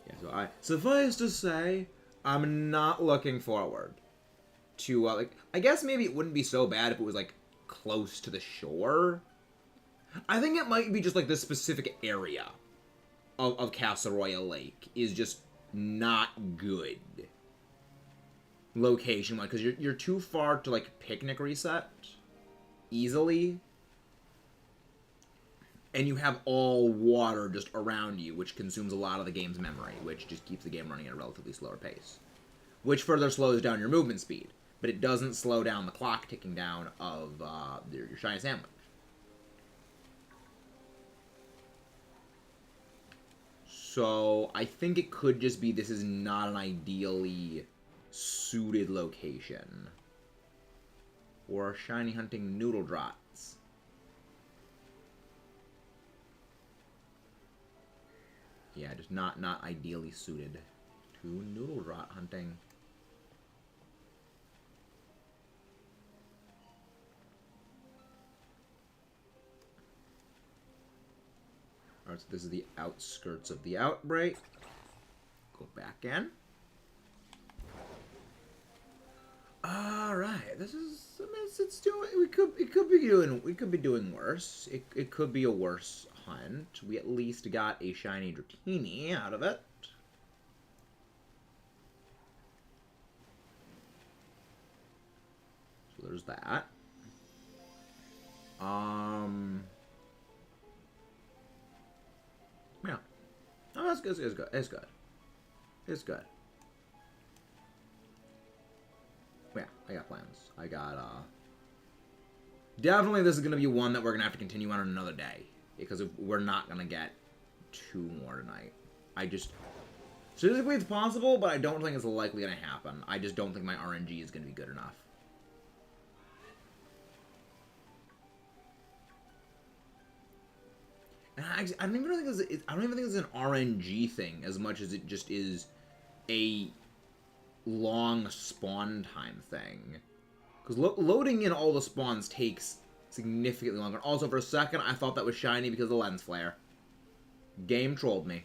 Yeah, so suffice to say, I'm not looking forward to like, I guess maybe it wouldn't be so bad if it was like close to the shore. I think it might be just like this specific area of Casseroya Lake is just not good location-wise, because you're too far to, like, picnic reset easily, and you have all water just around you, which consumes a lot of the game's memory, which just keeps the game running at a relatively slower pace, which further slows down your movement speed, but it doesn't slow down the clock ticking down of your shiny sandwich. So I think it could just be this is not an ideally suited location for shiny hunting noodle drots. Yeah, just not ideally suited to noodle drot hunting. Alright, so this is the outskirts of the outbreak. Go back in. Alright, this is, I mean, it's doing, we could be doing worse. It could be a worse hunt. We at least got a shiny Dratini out of it. So there's that. Yeah. Oh, that's good. It's good. It's good. It's good. Yeah, I got plans. I got, definitely this is going to be one that we're going to have to continue on another day. Because we're not going to get 2 more tonight. I just... Physically it's possible, but I don't think it's likely going to happen. I just don't think my RNG is going to be good enough. And I don't even think it's an RNG thing as much as it just is a long spawn time thing. Because loading in all the spawns takes significantly longer. Also, for a second, I thought that was shiny because of the lens flare. Game trolled me.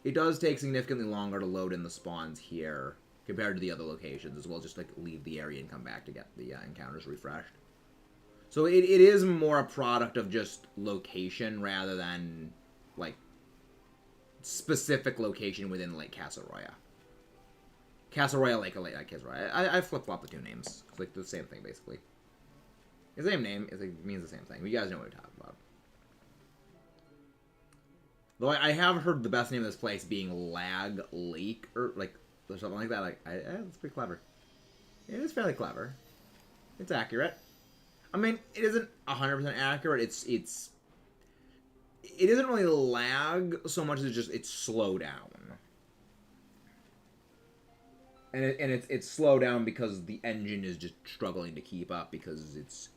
It does take significantly longer to load in the spawns here compared to the other locations, as well as just like leave the area and come back to get the encounters refreshed. So it is more a product of just location rather than, like, specific location within Lake Casseroya. Casseroya Lake, Lake Casseroya. I flip-flop the 2 names. It's like the same thing, basically. The same name. It means the same thing. You guys know what we're talking about. Though I have heard the best name of this place being Lag Lake, or, like, or something like that. Like, it's pretty clever. It is fairly clever. It's accurate. I mean, it isn't 100% accurate. It isn't really lag so much as it's slow down. And it's slow down because the engine is just struggling to keep up because it's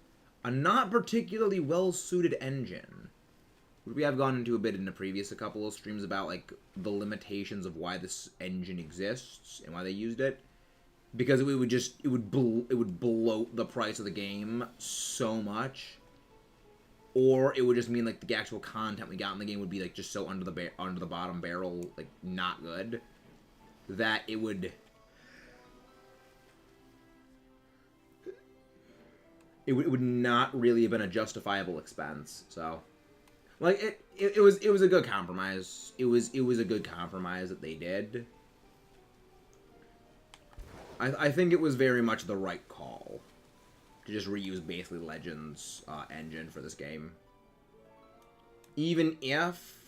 a not particularly well-suited engine. We have gone into a bit in a couple of streams about, like, the limitations of why this engine exists and why they used it. Because it would bloat the price of the game so much, or it would just mean like the actual content we got in the game would be like just so under the bottom barrel, like not good, that it would not really have been a justifiable expense. So, like it was a good compromise. It was a good compromise that they did. I think it was very much the right call to just reuse basically Legends engine for this game. Even if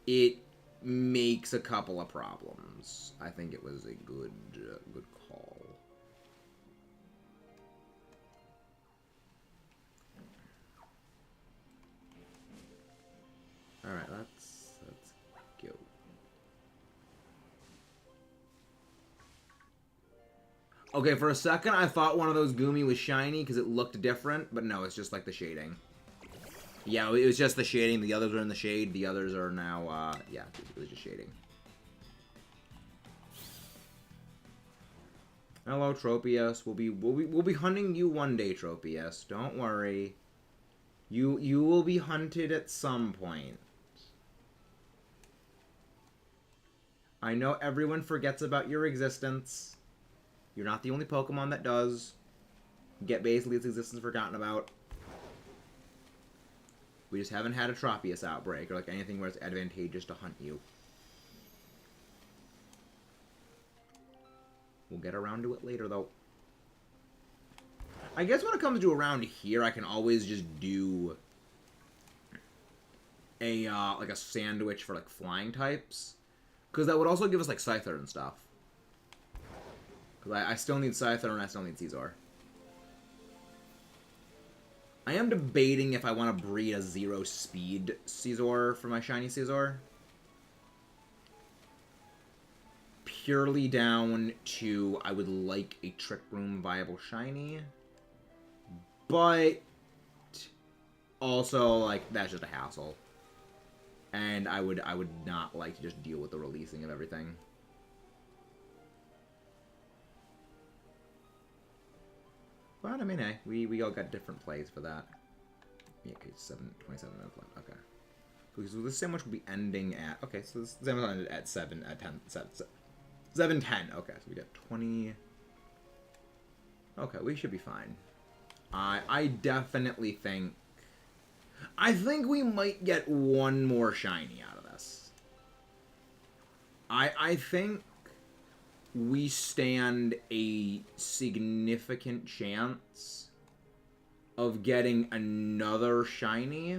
it makes a couple of problems, I think it was a good call. All right, let's go. Okay, for a second, I thought one of those Goomy was shiny because it looked different, but no, it's just like the shading. Yeah, it was just the shading. The others are in the shade. The others are now, yeah, it was just shading. Hello, Tropius. We'll be hunting you one day, Tropius. Don't worry. You will be hunted at some point. I know everyone forgets about your existence. You're not the only Pokemon that does get basically its existence forgotten about. We just haven't had a Tropius outbreak, or like anything where it's advantageous to hunt you. We'll get around to it later, though. I guess when it comes to around here, I can always just do a, like a sandwich for, like, flying types. Because that would also give us, like, Scyther and stuff. Because I still need Scyther and I still need Caesar. I am debating if I want to breed a 0 speed Caesar for my shiny Caesar. Purely down to I would like a Trick Room viable shiny. But also, like, that's just a hassle. And I would not like to just deal with the releasing of everything. But, I mean, hey, we all got different plays for that. Yeah, okay, 27 minutes left. Okay. So this sandwich will be ending at... Okay, so this sandwich ended at 7, at 10, 7, 10. Okay, so we got 20... Okay, we should be fine. I definitely think... I think we might get one more shiny out of this. I think we stand a significant chance of getting another shiny.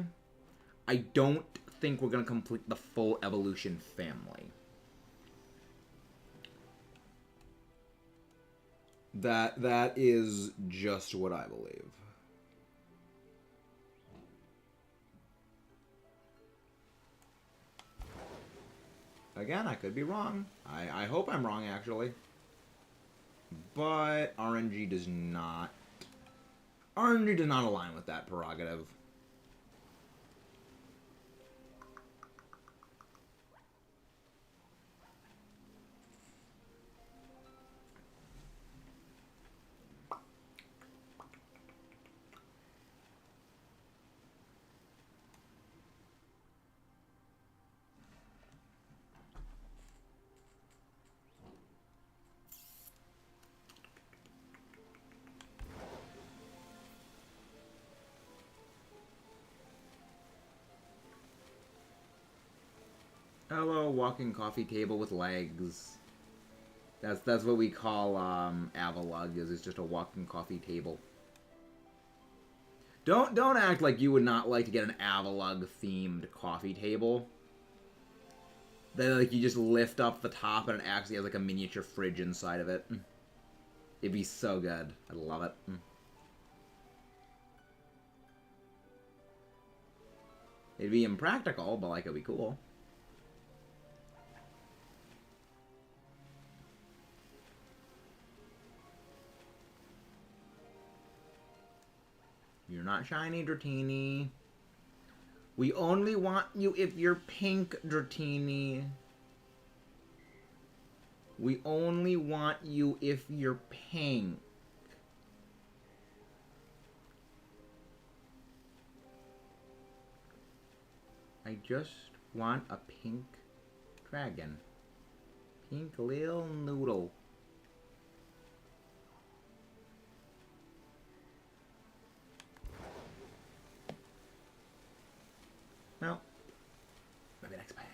I don't think we're going to complete the full evolution family. That is just what I believe. Again, I could be wrong. I hope I'm wrong, actually. But RNG does not... RNG does not align with that prerogative. Hello, walking coffee table with legs. That's what we call Avalug, is it's just a walking coffee table. Don't act like you would not like to get an Avalug themed coffee table. That like you just lift up the top and it actually has like a miniature fridge inside of it. It'd be so good. I'd love it. It'd be impractical, but like it'd be cool. You're not shiny, Dratini. We only want you if you're pink, Dratini. We only want you if you're pink. I just want a pink dragon. Pink little noodle. Well, maybe next pass.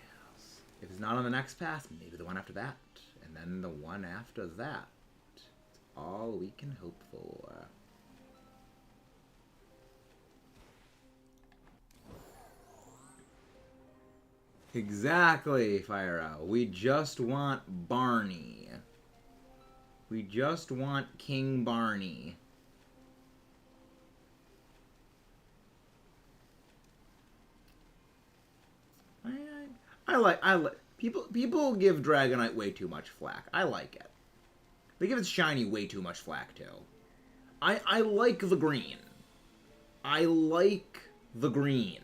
If it's not on the next pass, maybe the one after that. And then the one after that. It's all we can hope for. Exactly, Fire Owl. We just want Barney. We just want King Barney. I like people give Dragonite way too much flack. I like it. They give its shiny way too much flack too. I like the green. I like the green.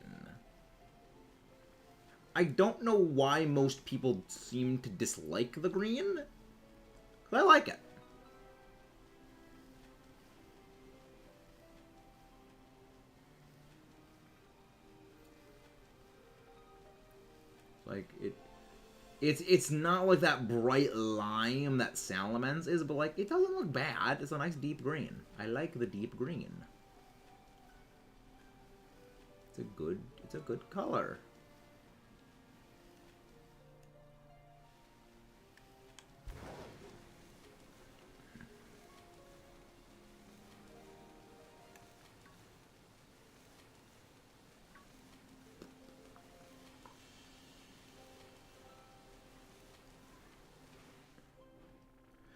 I don't know why most people seem to dislike the green. I like it. Like it's not like that bright lime that Salamence is, but like it doesn't look bad. It's a nice deep green. I like the deep green. It's a good color.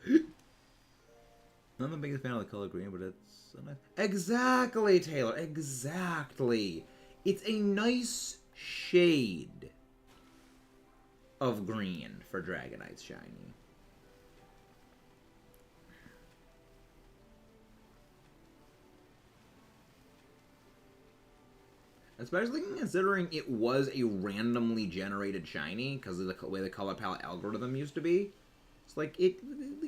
I'm not the biggest fan of the color green, but it's a nice... Exactly, Taylor. Exactly. It's a nice shade of green for Dragonite's shiny. Especially considering it was a randomly generated shiny, because of the way the color palette algorithm used to be. It's like, leave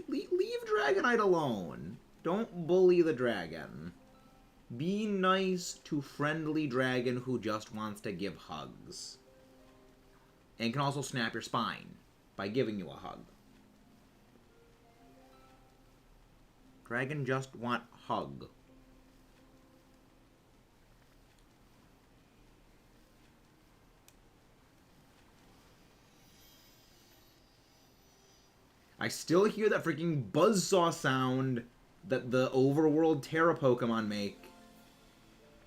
Dragonite alone. Don't bully the dragon. Be nice to friendly dragon who just wants to give hugs. And can also snap your spine by giving you a hug. Dragon just want hug. I still hear that freaking buzzsaw sound that the overworld Terra Pokemon make.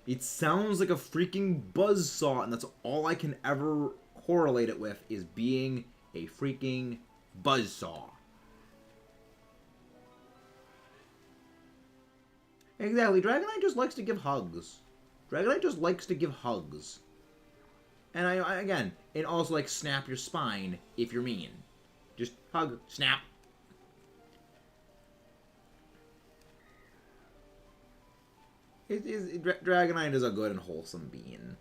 It sounds like a freaking buzzsaw, and that's all I can ever correlate it with, is being a freaking buzzsaw. Exactly, Dragonite just likes to give hugs. Dragonite just likes to give hugs. And again, it also like snap your spine if you're mean. Just hug, snap. Dragonite is a good and wholesome bean.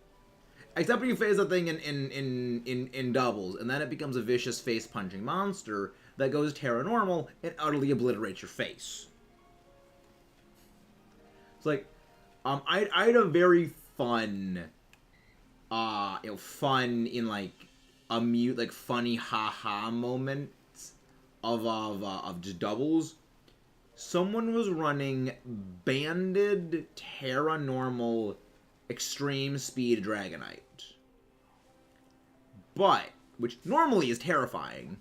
Except when you phase that thing in doubles, and then it becomes a vicious face-punching monster that goes Terra Normal and utterly obliterates your face. It's like, I had a very fun, fun in like a mute, like funny haha moment of just doubles. Someone was running banded Terra Normal extreme speed Dragonite. But, which normally is terrifying.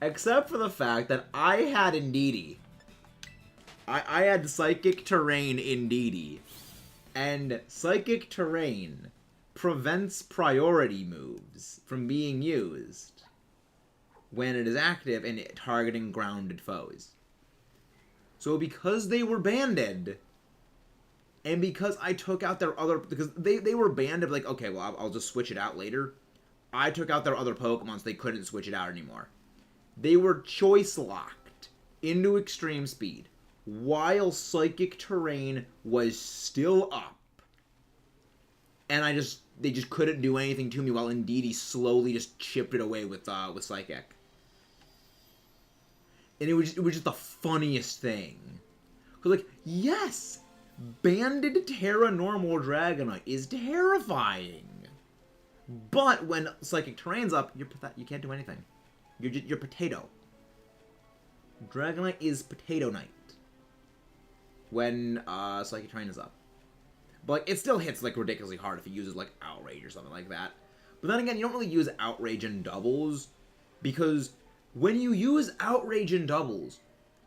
Except for the fact that I had Indeedee. I had Psychic Terrain Indeedee. And Psychic Terrain prevents priority moves from being used when it is active and targeting grounded foes. So because they were banded, and because I took out their other... Because they were banded, like, okay, well, I'll just switch it out later. I took out their other Pokemon so they couldn't switch it out anymore. They were choice-locked into Extreme Speed while Psychic Terrain was still up. And they just couldn't do anything to me while Indeedee slowly just chipped it away with Psychic. And it was just the funniest thing. Cause like, yes, banded Terra Normal Dragonite is terrifying. But when Psychic Terrain's up, you can't do anything. You're potato. Dragonite is Potato Knight when Psychic Terrain is up. But like, it still hits like ridiculously hard if it uses like Outrage or something like that. But then again, you don't really use Outrage in doubles, because when you use Outrage in doubles,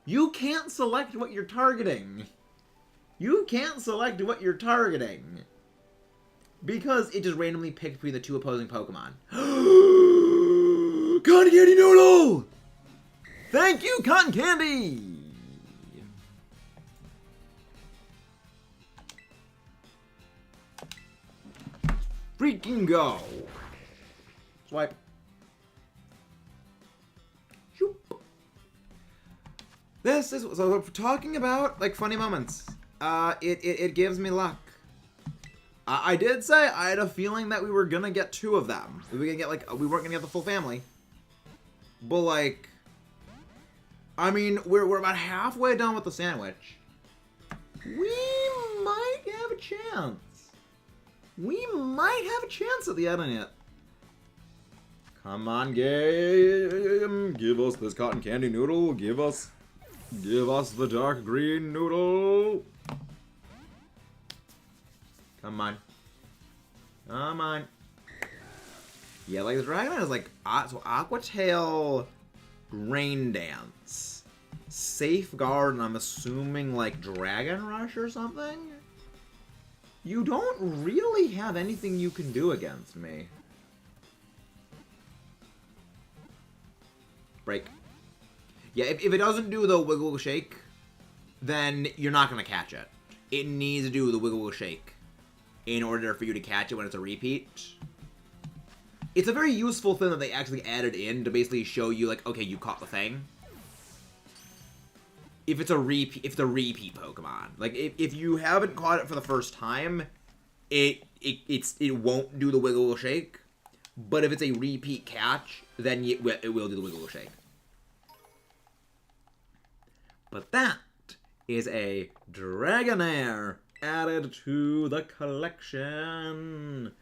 you can't select what you're targeting. You can't select what you're targeting. Because it just randomly picked between the two opposing Pokemon. Cotton Candy Noodle! Thank you, Cotton Candy! Freaking go! Swipe. Shoop. This is, so we're talking about, like, funny moments. It gives me luck. I did say I had a feeling that we were gonna get 2 of them. We were gonna get, like, we weren't gonna get the full family. But, like, I mean, we're about halfway done with the sandwich. We might have a chance. We might have a chance at the end of it. Come on, game. Give us this cotton candy noodle. Give us the dark green noodle. Come on. Come on. Yeah, like the Dragonite is like so Aqua Tail, Rain Dance, Safeguard, and I'm assuming like Dragon Rush or something? You don't really have anything you can do against me. Break. Yeah, if it doesn't do the Wiggle Wiggle Shake, then you're not going to catch it. It needs to do the Wiggle Wiggle Shake in order for you to catch it when it's a repeat. It's a very useful thing that they actually added in to basically show you, like, okay, you caught the thing. If it's a repeat repeat Pokemon. Like, if you haven't caught it for the first time, it won't do the Wiggle Wiggle Shake. But if it's a repeat catch, then it will do the Wiggle Wiggle Shake. But that is a Dragonair added to the collection.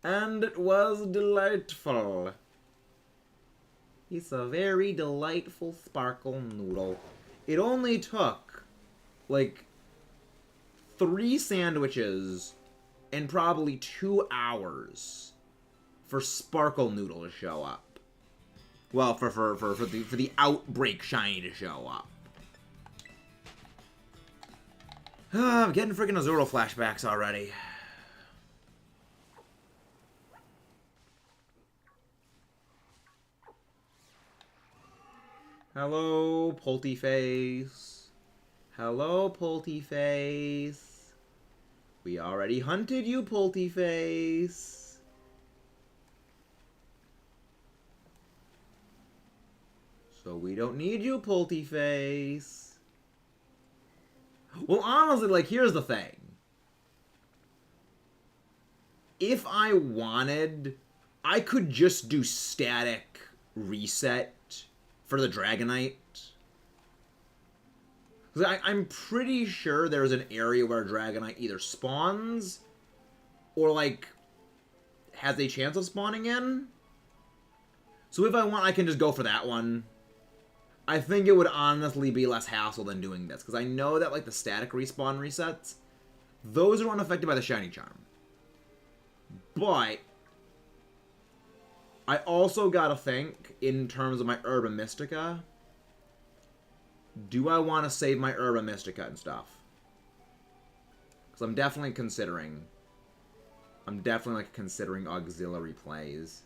And it was delightful. It's a very delightful sparkle noodle. It only took, like, 3 sandwiches and probably 2 hours for Sparkle Noodle to show up. Well, for the Outbreak Shiny to show up. I'm getting freaking Azurill flashbacks already. Hello, Polteface. Hello, Polteface. We already hunted you, Polteface. So we don't need you, Polteface. Well, honestly, like, here's the thing. If I wanted, I could just do static reset for the Dragonite. Because I'm pretty sure there's an area where Dragonite either spawns or, like, has a chance of spawning in. So if I want, I can just go for that one. I think it would honestly be less hassle than doing this. Because I know that, like, the static respawn resets, those are unaffected by the Shiny Charm. But I also gotta think, in terms of my Herba Mystica, do I want to save my Herba Mystica and stuff? Because I'm definitely considering auxiliary plays.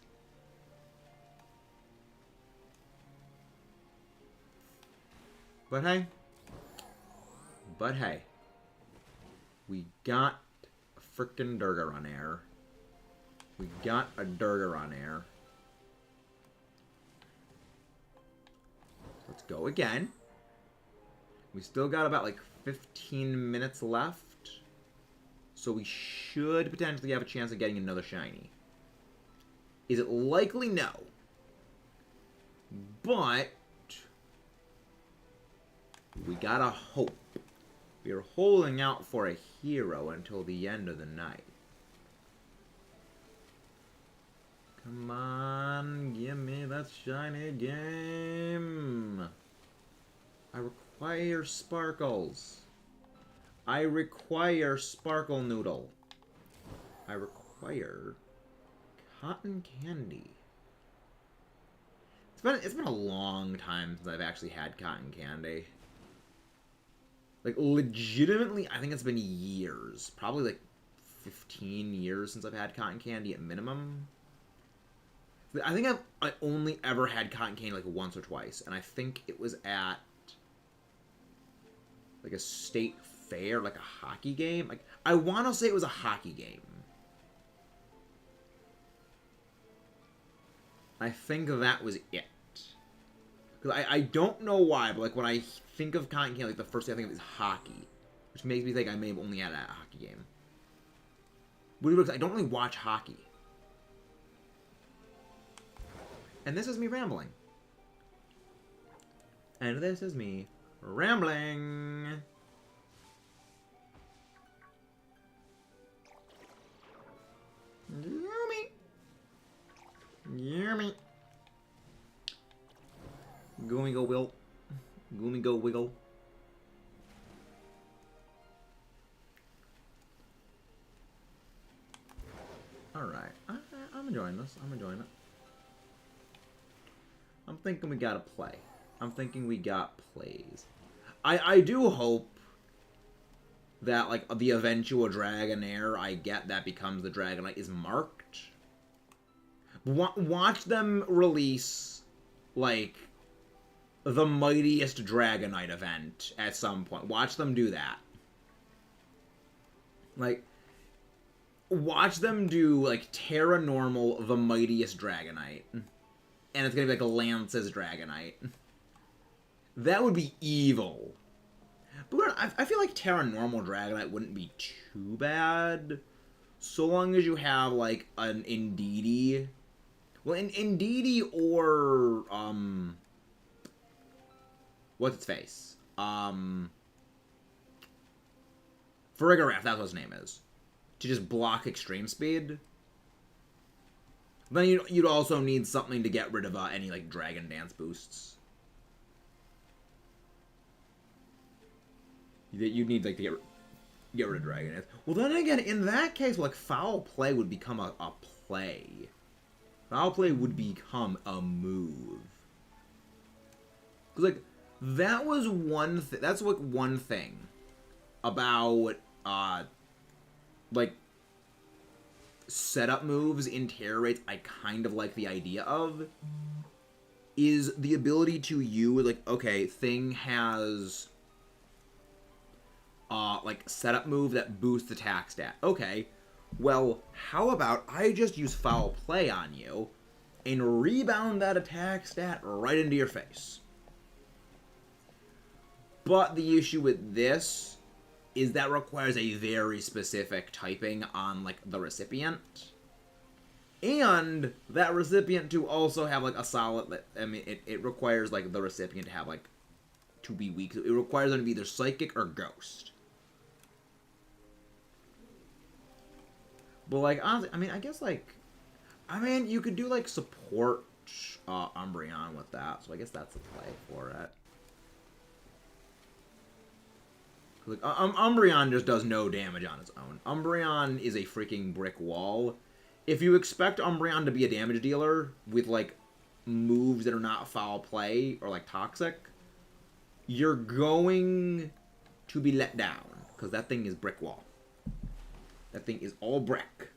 But hey, we got a frickin' Durgaronair. We got a Durgaronair. Let's go again. We still got about like 15 minutes left. So we should potentially have a chance of getting another shiny. Is it likely? No. But we gotta hope. We are holding out for a hero until the end of the night. Come on, give me that shiny game. I require sparkles. I require Sparkle Noodle. I require cotton candy. It's been a long time since I've actually had cotton candy. Like, legitimately, I think it's been years. Probably like 15 years since I've had cotton candy at minimum. I think I only ever had cotton candy like once or twice, and I think it was at like a state fair, like a hockey game. Like, I want to say it was a hockey game. I think that was it. Because I don't know why, but like when I think of cotton candy, like the first thing I think of is hockey, which makes me think I may have only had a hockey game. Because I don't really watch hockey. And this is me rambling. And this is me rambling. Yummy. Yummy. Goomy go will. Goomy go wiggle. Alright. I'm enjoying this. I'm enjoying it. I'm thinking we got a play. I'm thinking we got plays. I do hope that, like, the eventual Dragonair I get that becomes the Dragonite is marked. Watch them release, like, the mightiest Dragonite event at some point. Watch them do that. Like, watch them do, like, Terra Normal, the mightiest Dragonite. And it's gonna be like a Lance's Dragonite. That would be evil. But I feel like Terra Normal Dragonite wouldn't be too bad. So long as you have, like, an Indeedee. Well, an Indeedee or, what's its face? Farigiraf, that's what his name is. To just block extreme speed. Then you'd also need something to get rid of any, like, Dragon Dance boosts. You'd need, like, to get rid of Dragon Dance. Well, then again, in that case, like, Foul Play would become a play. Foul Play would become a move. Because, like, that was one thing. That's, like, one thing about, like, setup moves in Terror Raids I kind of like the idea of, is the ability to use, like, okay, thing has, like, setup move that boosts attack stat. Okay, well, how about I just use Foul Play on you and rebound that attack stat right into your face? But the issue with this is that requires a very specific typing on, like, the recipient. And that recipient to also have, like, a solid, I mean, it requires, like, the recipient to have, like, to be weak. It requires them to be either psychic or ghost. But, like, honestly, I mean, I guess, like, I mean, you could do, like, support Umbreon with that, so I guess that's a play for it. Like, Umbreon just does no damage on its own. Umbreon is a freaking brick wall. If you expect Umbreon to be a damage dealer with, like, moves that are not Foul Play or, like, toxic, you're going to be let down. Because that thing is brick wall. That thing is all brick.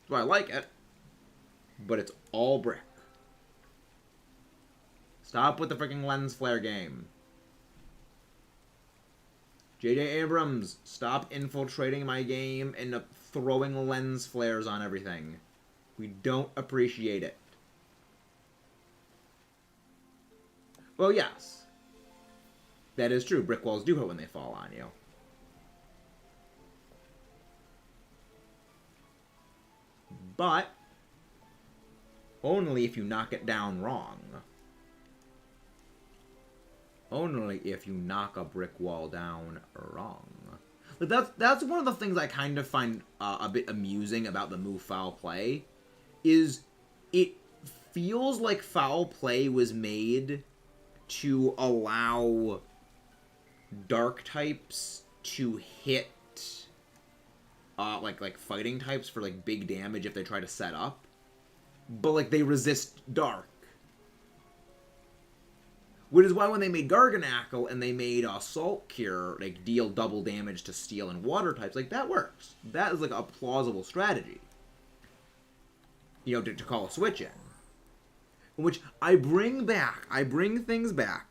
So I like it, but it's all brick. Stop with the freaking lens flare game. J.J. Abrams, stop infiltrating my game and throwing lens flares on everything. We don't appreciate it. Well, yes. That is true. Brick walls do hurt when they fall on you. But only if you knock it down wrong. Only if you knock a brick wall down wrong. But that's one of the things I kind of find a bit amusing about the move Foul Play, is it feels like Foul Play was made to allow dark types to hit like fighting types for, like, big damage if they try to set up, but, like, they resist dark. Which is why when they made Garganackle and they made Salt Cure, like, deal double damage to steel and water types, like, that works. That is, like, a plausible strategy. You know, to call a switch in. Which I bring things back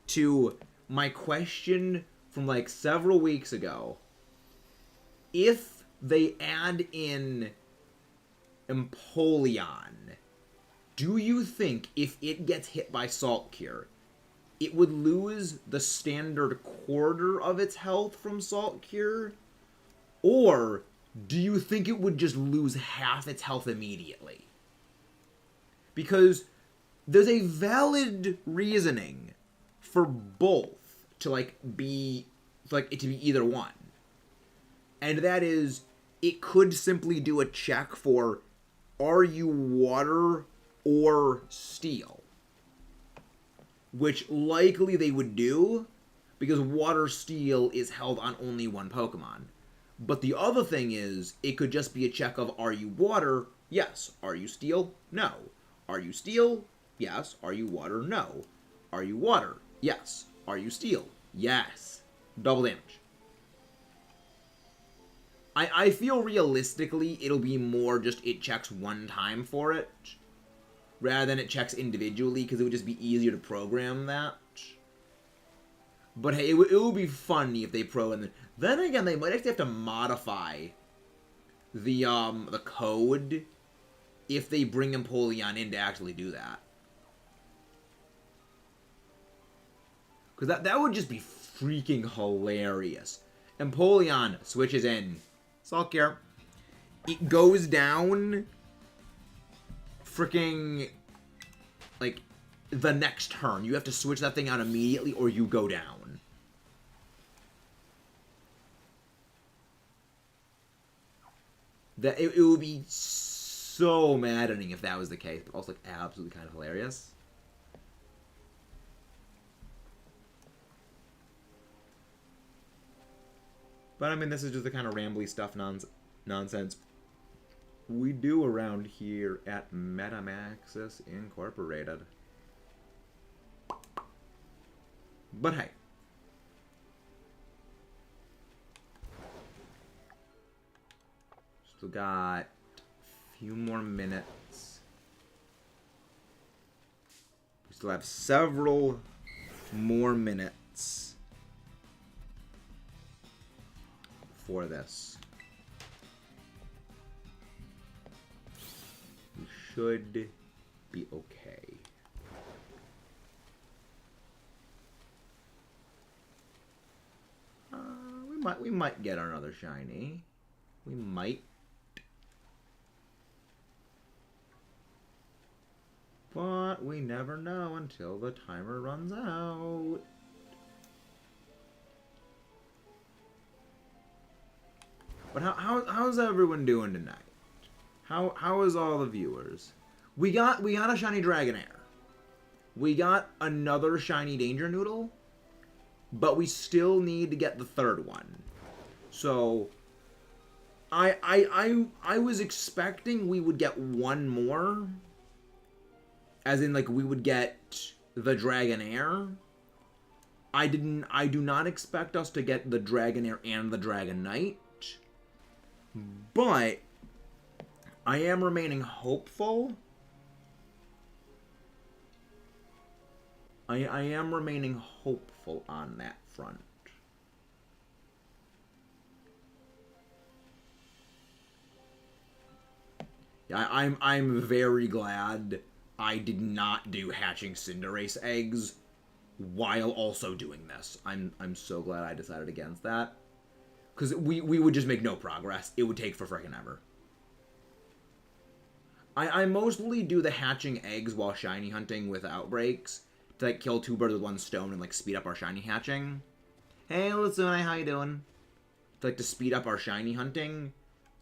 to my question from, like, several weeks ago. If they add in Empoleon, do you think if it gets hit by Salt Cure, it would lose the standard quarter of its health from Salt Cure? Or do you think it would just lose half its health immediately? Because there's a valid reasoning for both to, like, be, like, it to be either one. And that is, it could simply do a check for, are you water or steel? Which likely they would do, because Water Steel is held on only one Pokemon. But the other thing is, it could just be a check of, are you water? Yes. Are you steel? No. Are you steel? Yes. Are you water? No. Are you water? Yes. Are you steel? Yes. Double damage. I feel realistically it'll be more just it checks one time for it, rather than it checks individually, because it would just be easier to program that. But hey, it would be funny if they and then again, they might actually have to modify the code if they bring Empoleon in to actually do that. Because that would just be freaking hilarious. Empoleon switches in. Sulkier. It goes down freaking, like, the next turn. You have to switch that thing out immediately or you go down. That it would be so maddening if that was the case, but also like, absolutely kind of hilarious. But I mean, this is just the kind of rambly stuff nonsense we do around here at Metamaxis Incorporated. But hey. Still got a few more minutes. We still have several more minutes for this. We should be okay. We might get another shiny. We might. But we never know until the timer runs out. But how's everyone doing tonight? How is all the viewers? We got a shiny Dragonair. We got another shiny Danger Noodle, but we still need to get the third one. So I was expecting we would get one more. As in, like, we would get the Dragonair. I do not expect us to get the Dragonair and the Dragonite. But I am remaining hopeful. I am remaining hopeful on that front. Yeah, I'm very glad I did not do hatching Cinderace eggs while also doing this. I'm so glad I decided against that. Because we would just make no progress. It would take for frickin' ever. I mostly do the hatching eggs while shiny hunting with outbreaks to like kill two birds with one stone and like speed up our shiny hatching. Hey, Litsune, how you doing? To speed up our shiny hunting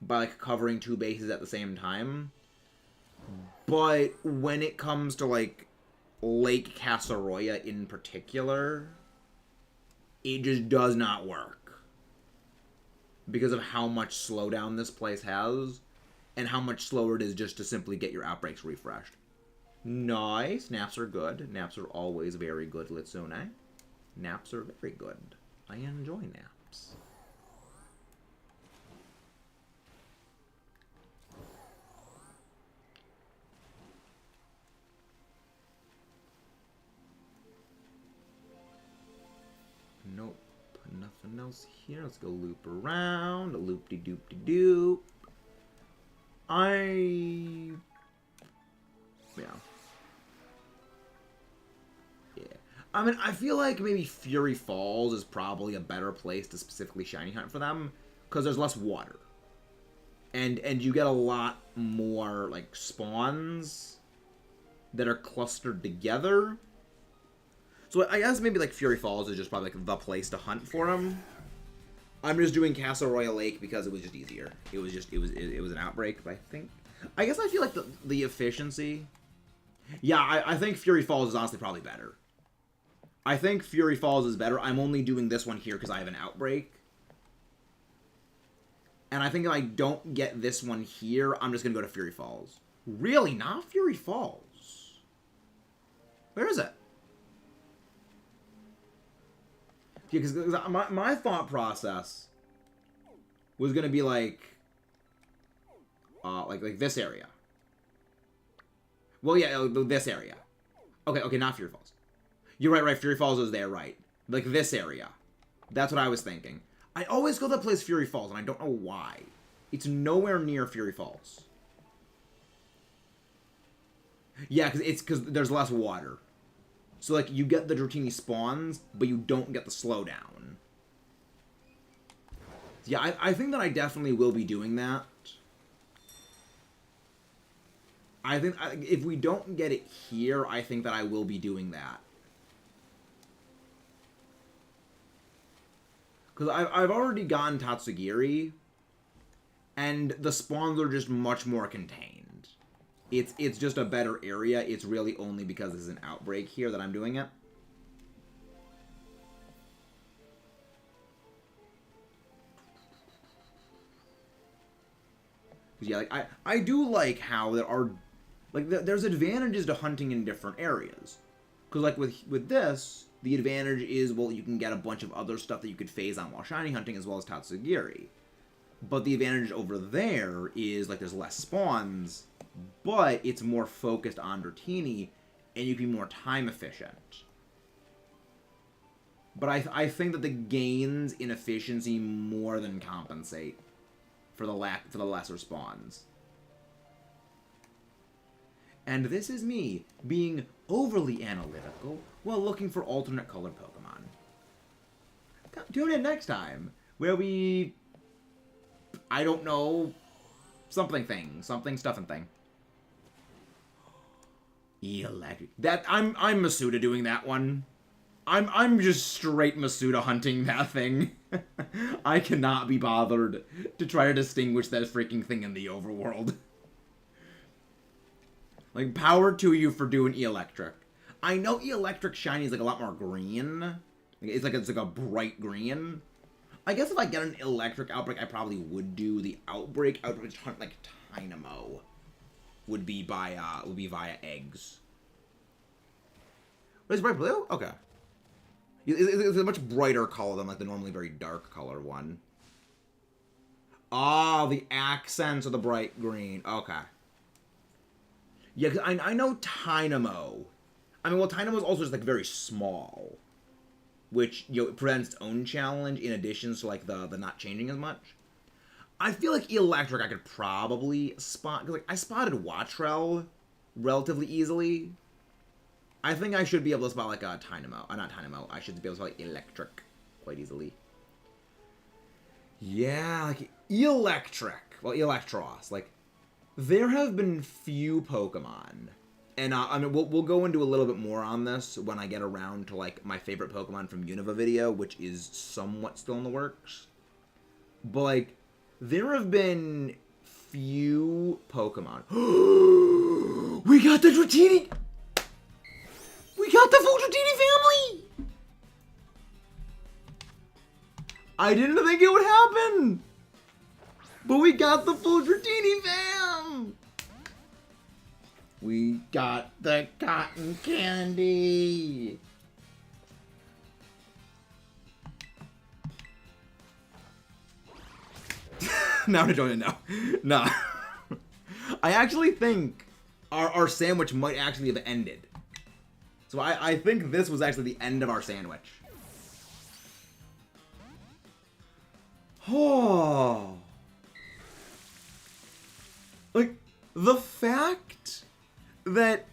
by like covering two bases at the same time. But when it comes to like Lake Casseroya in particular, it just does not work. Because of how much slowdown this place has, and how much slower it is just to simply get your outbreaks refreshed. Nice. Naps are good. Naps are always very good, Litsune. Naps are very good. I enjoy naps. Nope. Nothing else here. Let's go loop around. Loop-de-doop-de-doop. Yeah. I mean, I feel like maybe Fury Falls is probably a better place to specifically shiny hunt for them, because there's less water. And you get a lot more, like, spawns that are clustered together. So I guess maybe, like, Fury Falls is just probably, like, the place to hunt for them. I'm just doing Castle Royal Lake because it was just easier. It was an outbreak, but I guess I feel like the efficiency. Yeah, I think Fury Falls is honestly probably better. I think Fury Falls is better. I'm only doing this one here because I have an outbreak. And I think if I don't get this one here, I'm just going to go to Fury Falls. Really? Not Fury Falls? Where is it? Yeah, because my thought process was going to be like this area. Well, yeah, this area. Okay, not Fury Falls. You're right, Fury Falls is there, right. Like this area. That's what I was thinking. I always go to the place Fury Falls, and I don't know why. It's nowhere near Fury Falls. Yeah, because there's less water. So, like, you get the Dratini spawns, but you don't get the slowdown. Yeah, I think that I definitely will be doing that. I think if we don't get it here, I think that I will be doing that. Because I've already gotten Tatsugiri, and the spawns are just much more contained. It's just a better area. It's really only because this is an outbreak here that I'm doing it. Yeah, like I do like how there are, like, there's advantages to hunting in different areas. Because like with this, the advantage is, well, you can get a bunch of other stuff that you could phase on while shiny hunting, as well as Tatsugiri. But the advantage over there is, like, there's less spawns, but it's more focused on Dratini, and you can be more time efficient. But I think that the gains in efficiency more than compensate for the lesser spawns. And this is me being overly analytical while looking for alternate colored Pokemon. Tune in next time, where we, I don't know, something stuff and thing. Electric. That I'm Masuda doing that one. I'm just straight Masuda hunting that thing. I cannot be bothered to try to distinguish that freaking thing in the overworld. Like, power to you for doing electric. I know electric shiny is like a lot more green. It's like a bright green. I guess if I get an electric outbreak, I probably would do the outbreak hunt like Dynamo. Would be via eggs. But it's bright blue? Okay. It's a much brighter color than like the normally very dark color one. Oh, the accents of the bright green. Okay. Yeah, cause I know Dynamo. I mean, well, Dynamo is also just like very small, which, you know, it presents its own challenge in addition to like the not changing as much. I feel like electric I could probably spot, because like I spotted Wattrell relatively easily. I think I should be able to spot like a Dynamo. Not Dynamo. I should be able to spot like electric quite easily. Yeah, like electric. Well, Electros. Like, there have been few Pokemon, and I mean, we'll go into a little bit more on this when I get around to like my favorite Pokemon from Unova video, which is somewhat still in the works. But like, there have been few Pokemon. We got the Dratini! We got the full Dratini family! I didn't think it would happen! But we got the full Dratini fam! We got the cotton candy! Now I'm enjoying it now. Nah. I actually think our sandwich might actually have ended. So I think this was actually the end of our sandwich. Oh. Like, the fact that,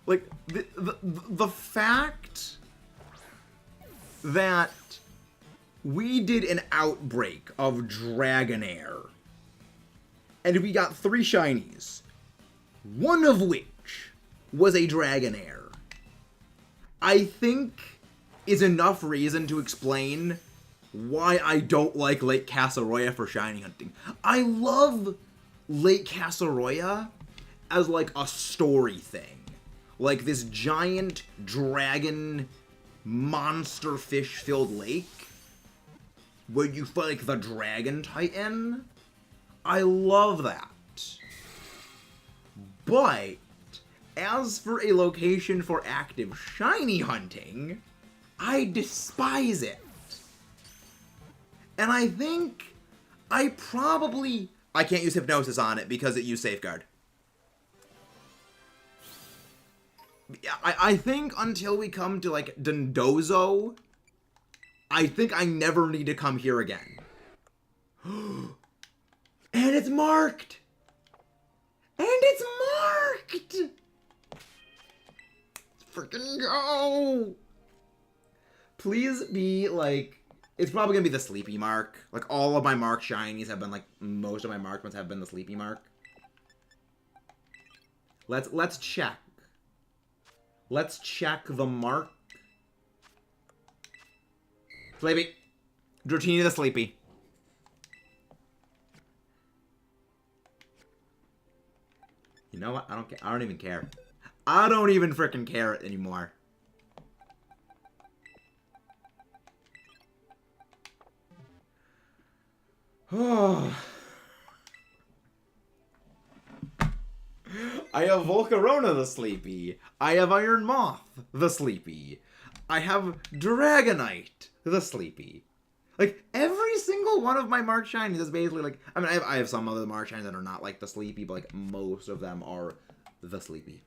like, the fact that we did an outbreak of Dragonair, and we got 3 shinies, one of which was a Dragonair, I think is enough reason to explain why I don't like Lake Casseroya for shiny hunting. I love Lake Casseroya as like a story thing. Like this giant dragon monster fish filled lake. where you fight like the Dragon Titan. I love that. But as for a location for active shiny hunting, I despise it. And I think I can't use Hypnosis on it because it used Safeguard. I think until we come to, like, Dondozo, I think I never need to come here again. And it's marked! And it's marked! Let's freaking go! Please be, like... It's probably gonna be the Sleepy mark. Like, all of my mark shinies have been, like, most of my marked ones have been the Sleepy mark. Let's check. Let's check the mark. Sleepy. Dratini the Sleepy. You know what? I don't care. I don't even care. I don't even frickin' care anymore. Oh. I have Volcarona the Sleepy. I have Iron Moth the Sleepy. I have Dragonite the Sleepy. Like, every single one of my Mark Shinies is basically like... I mean, I have some other Mark Shinies that are not like the Sleepy, but like most of them are the Sleepy.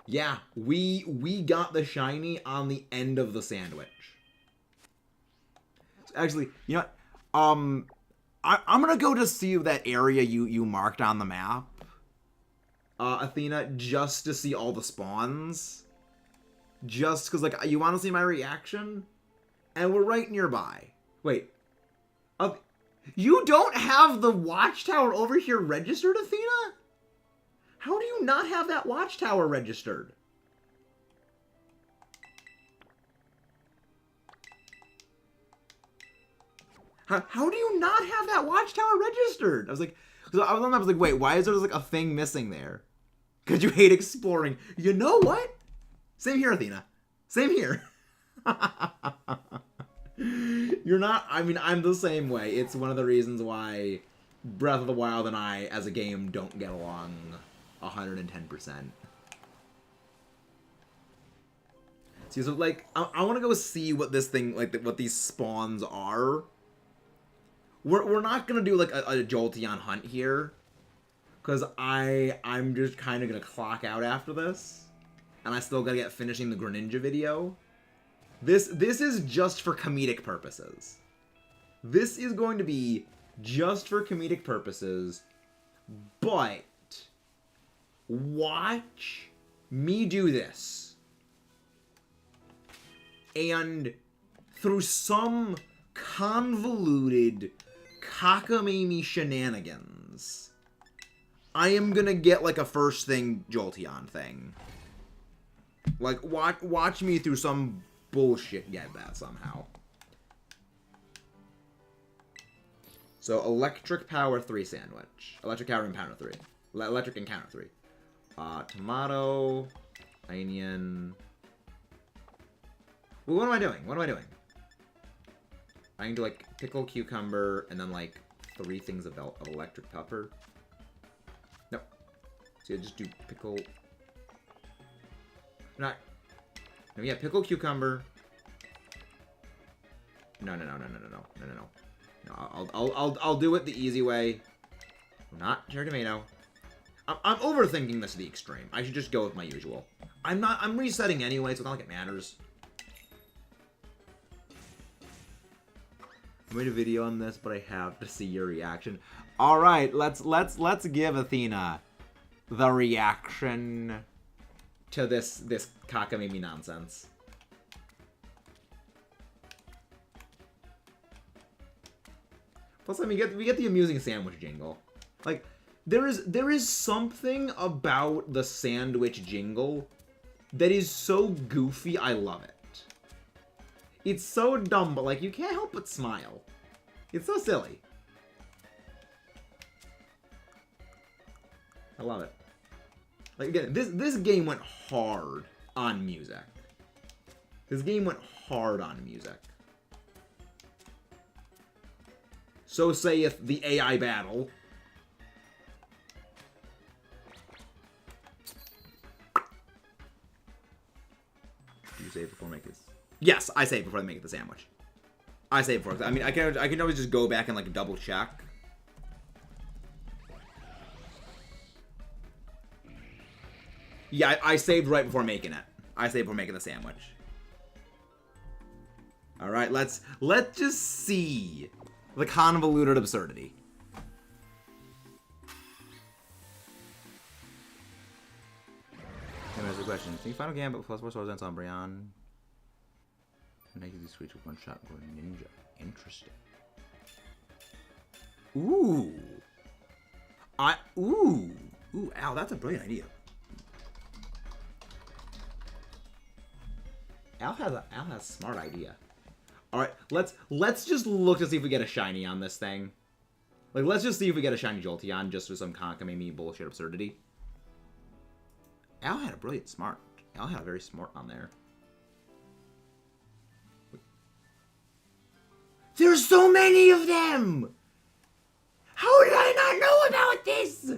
Yeah, we got the shiny on the end of the sandwich. Actually, you know what? I'm gonna go to see that area you marked on the map, Athena, just to see all the spawns. Just because, like, you want to see my reaction? And we're right nearby. Wait. You don't have the watchtower over here registered, Athena? How do you not have that watchtower registered? How do you not have that watchtower registered? I was like, wait, why is there like a thing missing there? Because you hate exploring. You know what? Same here, Athena. Same here. You're not, I mean, I'm the same way. It's one of the reasons why Breath of the Wild and I, as a game, don't get along 110%. See, so, like, I want to go see what this thing, like, what these spawns are. We're not gonna do like a Jolteon hunt here, because I'm just kind of gonna clock out after this, and I still gotta get finishing the Greninja video. This is just for comedic purposes. This is going to be just for comedic purposes, but watch me do this, and through some convoluted cockamamie shenanigans, I am gonna get like a first thing Jolteon thing. Like, watch me through some bullshit get that somehow. So, Electric Power 3 sandwich. Electric Power Encounter 3. Electric Encounter 3. Tomato, onion. Well, what am I doing? What am I doing? I can do, like, pickle, cucumber, and then, like, 3 things of electric pepper. Nope. So, just do pickle. No, yeah, pickle, cucumber. No. I'll do it the easy way. Not cherry tomato. I'm overthinking this to the extreme. I should just go with my usual. I'm resetting anyway, so it's not like it matters. I made a video on this, but I have to see your reaction. All right, let's give Athena the reaction to this cockamamie nonsense. Plus, I mean, we get the amusing sandwich jingle. Like, there is something about the sandwich jingle that is so goofy. I love it. It's so dumb, but, like, you can't help but smile. It's so silly. I love it. Like, again, this game went hard on music. This game went hard on music. So saith the AI battle. Do you save before I make this? Yes, I save before I make the sandwich. I save before. I mean, I can always just go back and like double check. Yeah, I saved right before making it. I saved before making the sandwich. All right, let's just see the convoluted absurdity. Here's the question: think Final Gambit plus 4 swords and Sombrion. Make these creatures with one shot or ninja. Interesting. Ooh. Ooh, ow, that's a brilliant idea. Al has a smart idea. Alright, let's just look to see if we get a shiny on this thing. Like, let's just see if we get a shiny Jolteon just for some Conkameme bullshit absurdity. Al had a brilliant smart. Al had a very smart on there. There's so many of them! How did I not know about this?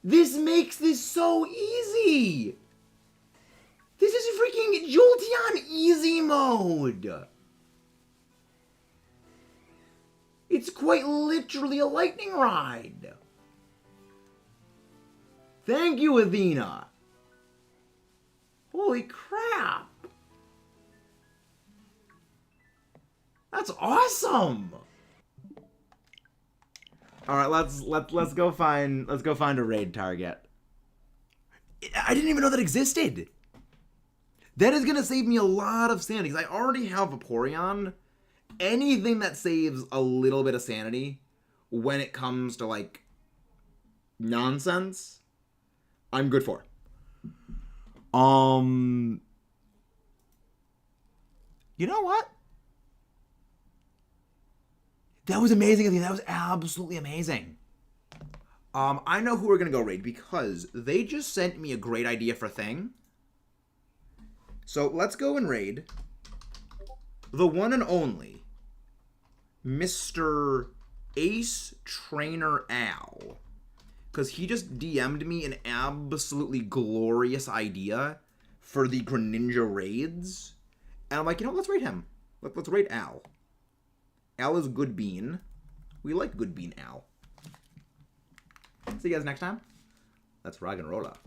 This makes this so easy! This is freaking Jolteon easy mode! It's quite literally a lightning ride! Thank you, Athena! Holy crap! That's awesome! Alright, let's go find a raid target. I didn't even know that existed! That is gonna save me a lot of sanity, because I already have Vaporeon. Anything that saves a little bit of sanity when it comes to, like, nonsense, I'm good for. You know what? That was amazing, Athena. That was absolutely amazing. I know who we're gonna go raid, because they just sent me a great idea for a thing. So let's go and raid the one and only Mr. Ace Trainer Al. Because he just DM'd me an absolutely glorious idea for the Greninja raids. And I'm like, you know, let's raid him. Let's raid Al. Al is Good Bean. We like Good Bean Al. See you guys next time. Let's rock and roll up.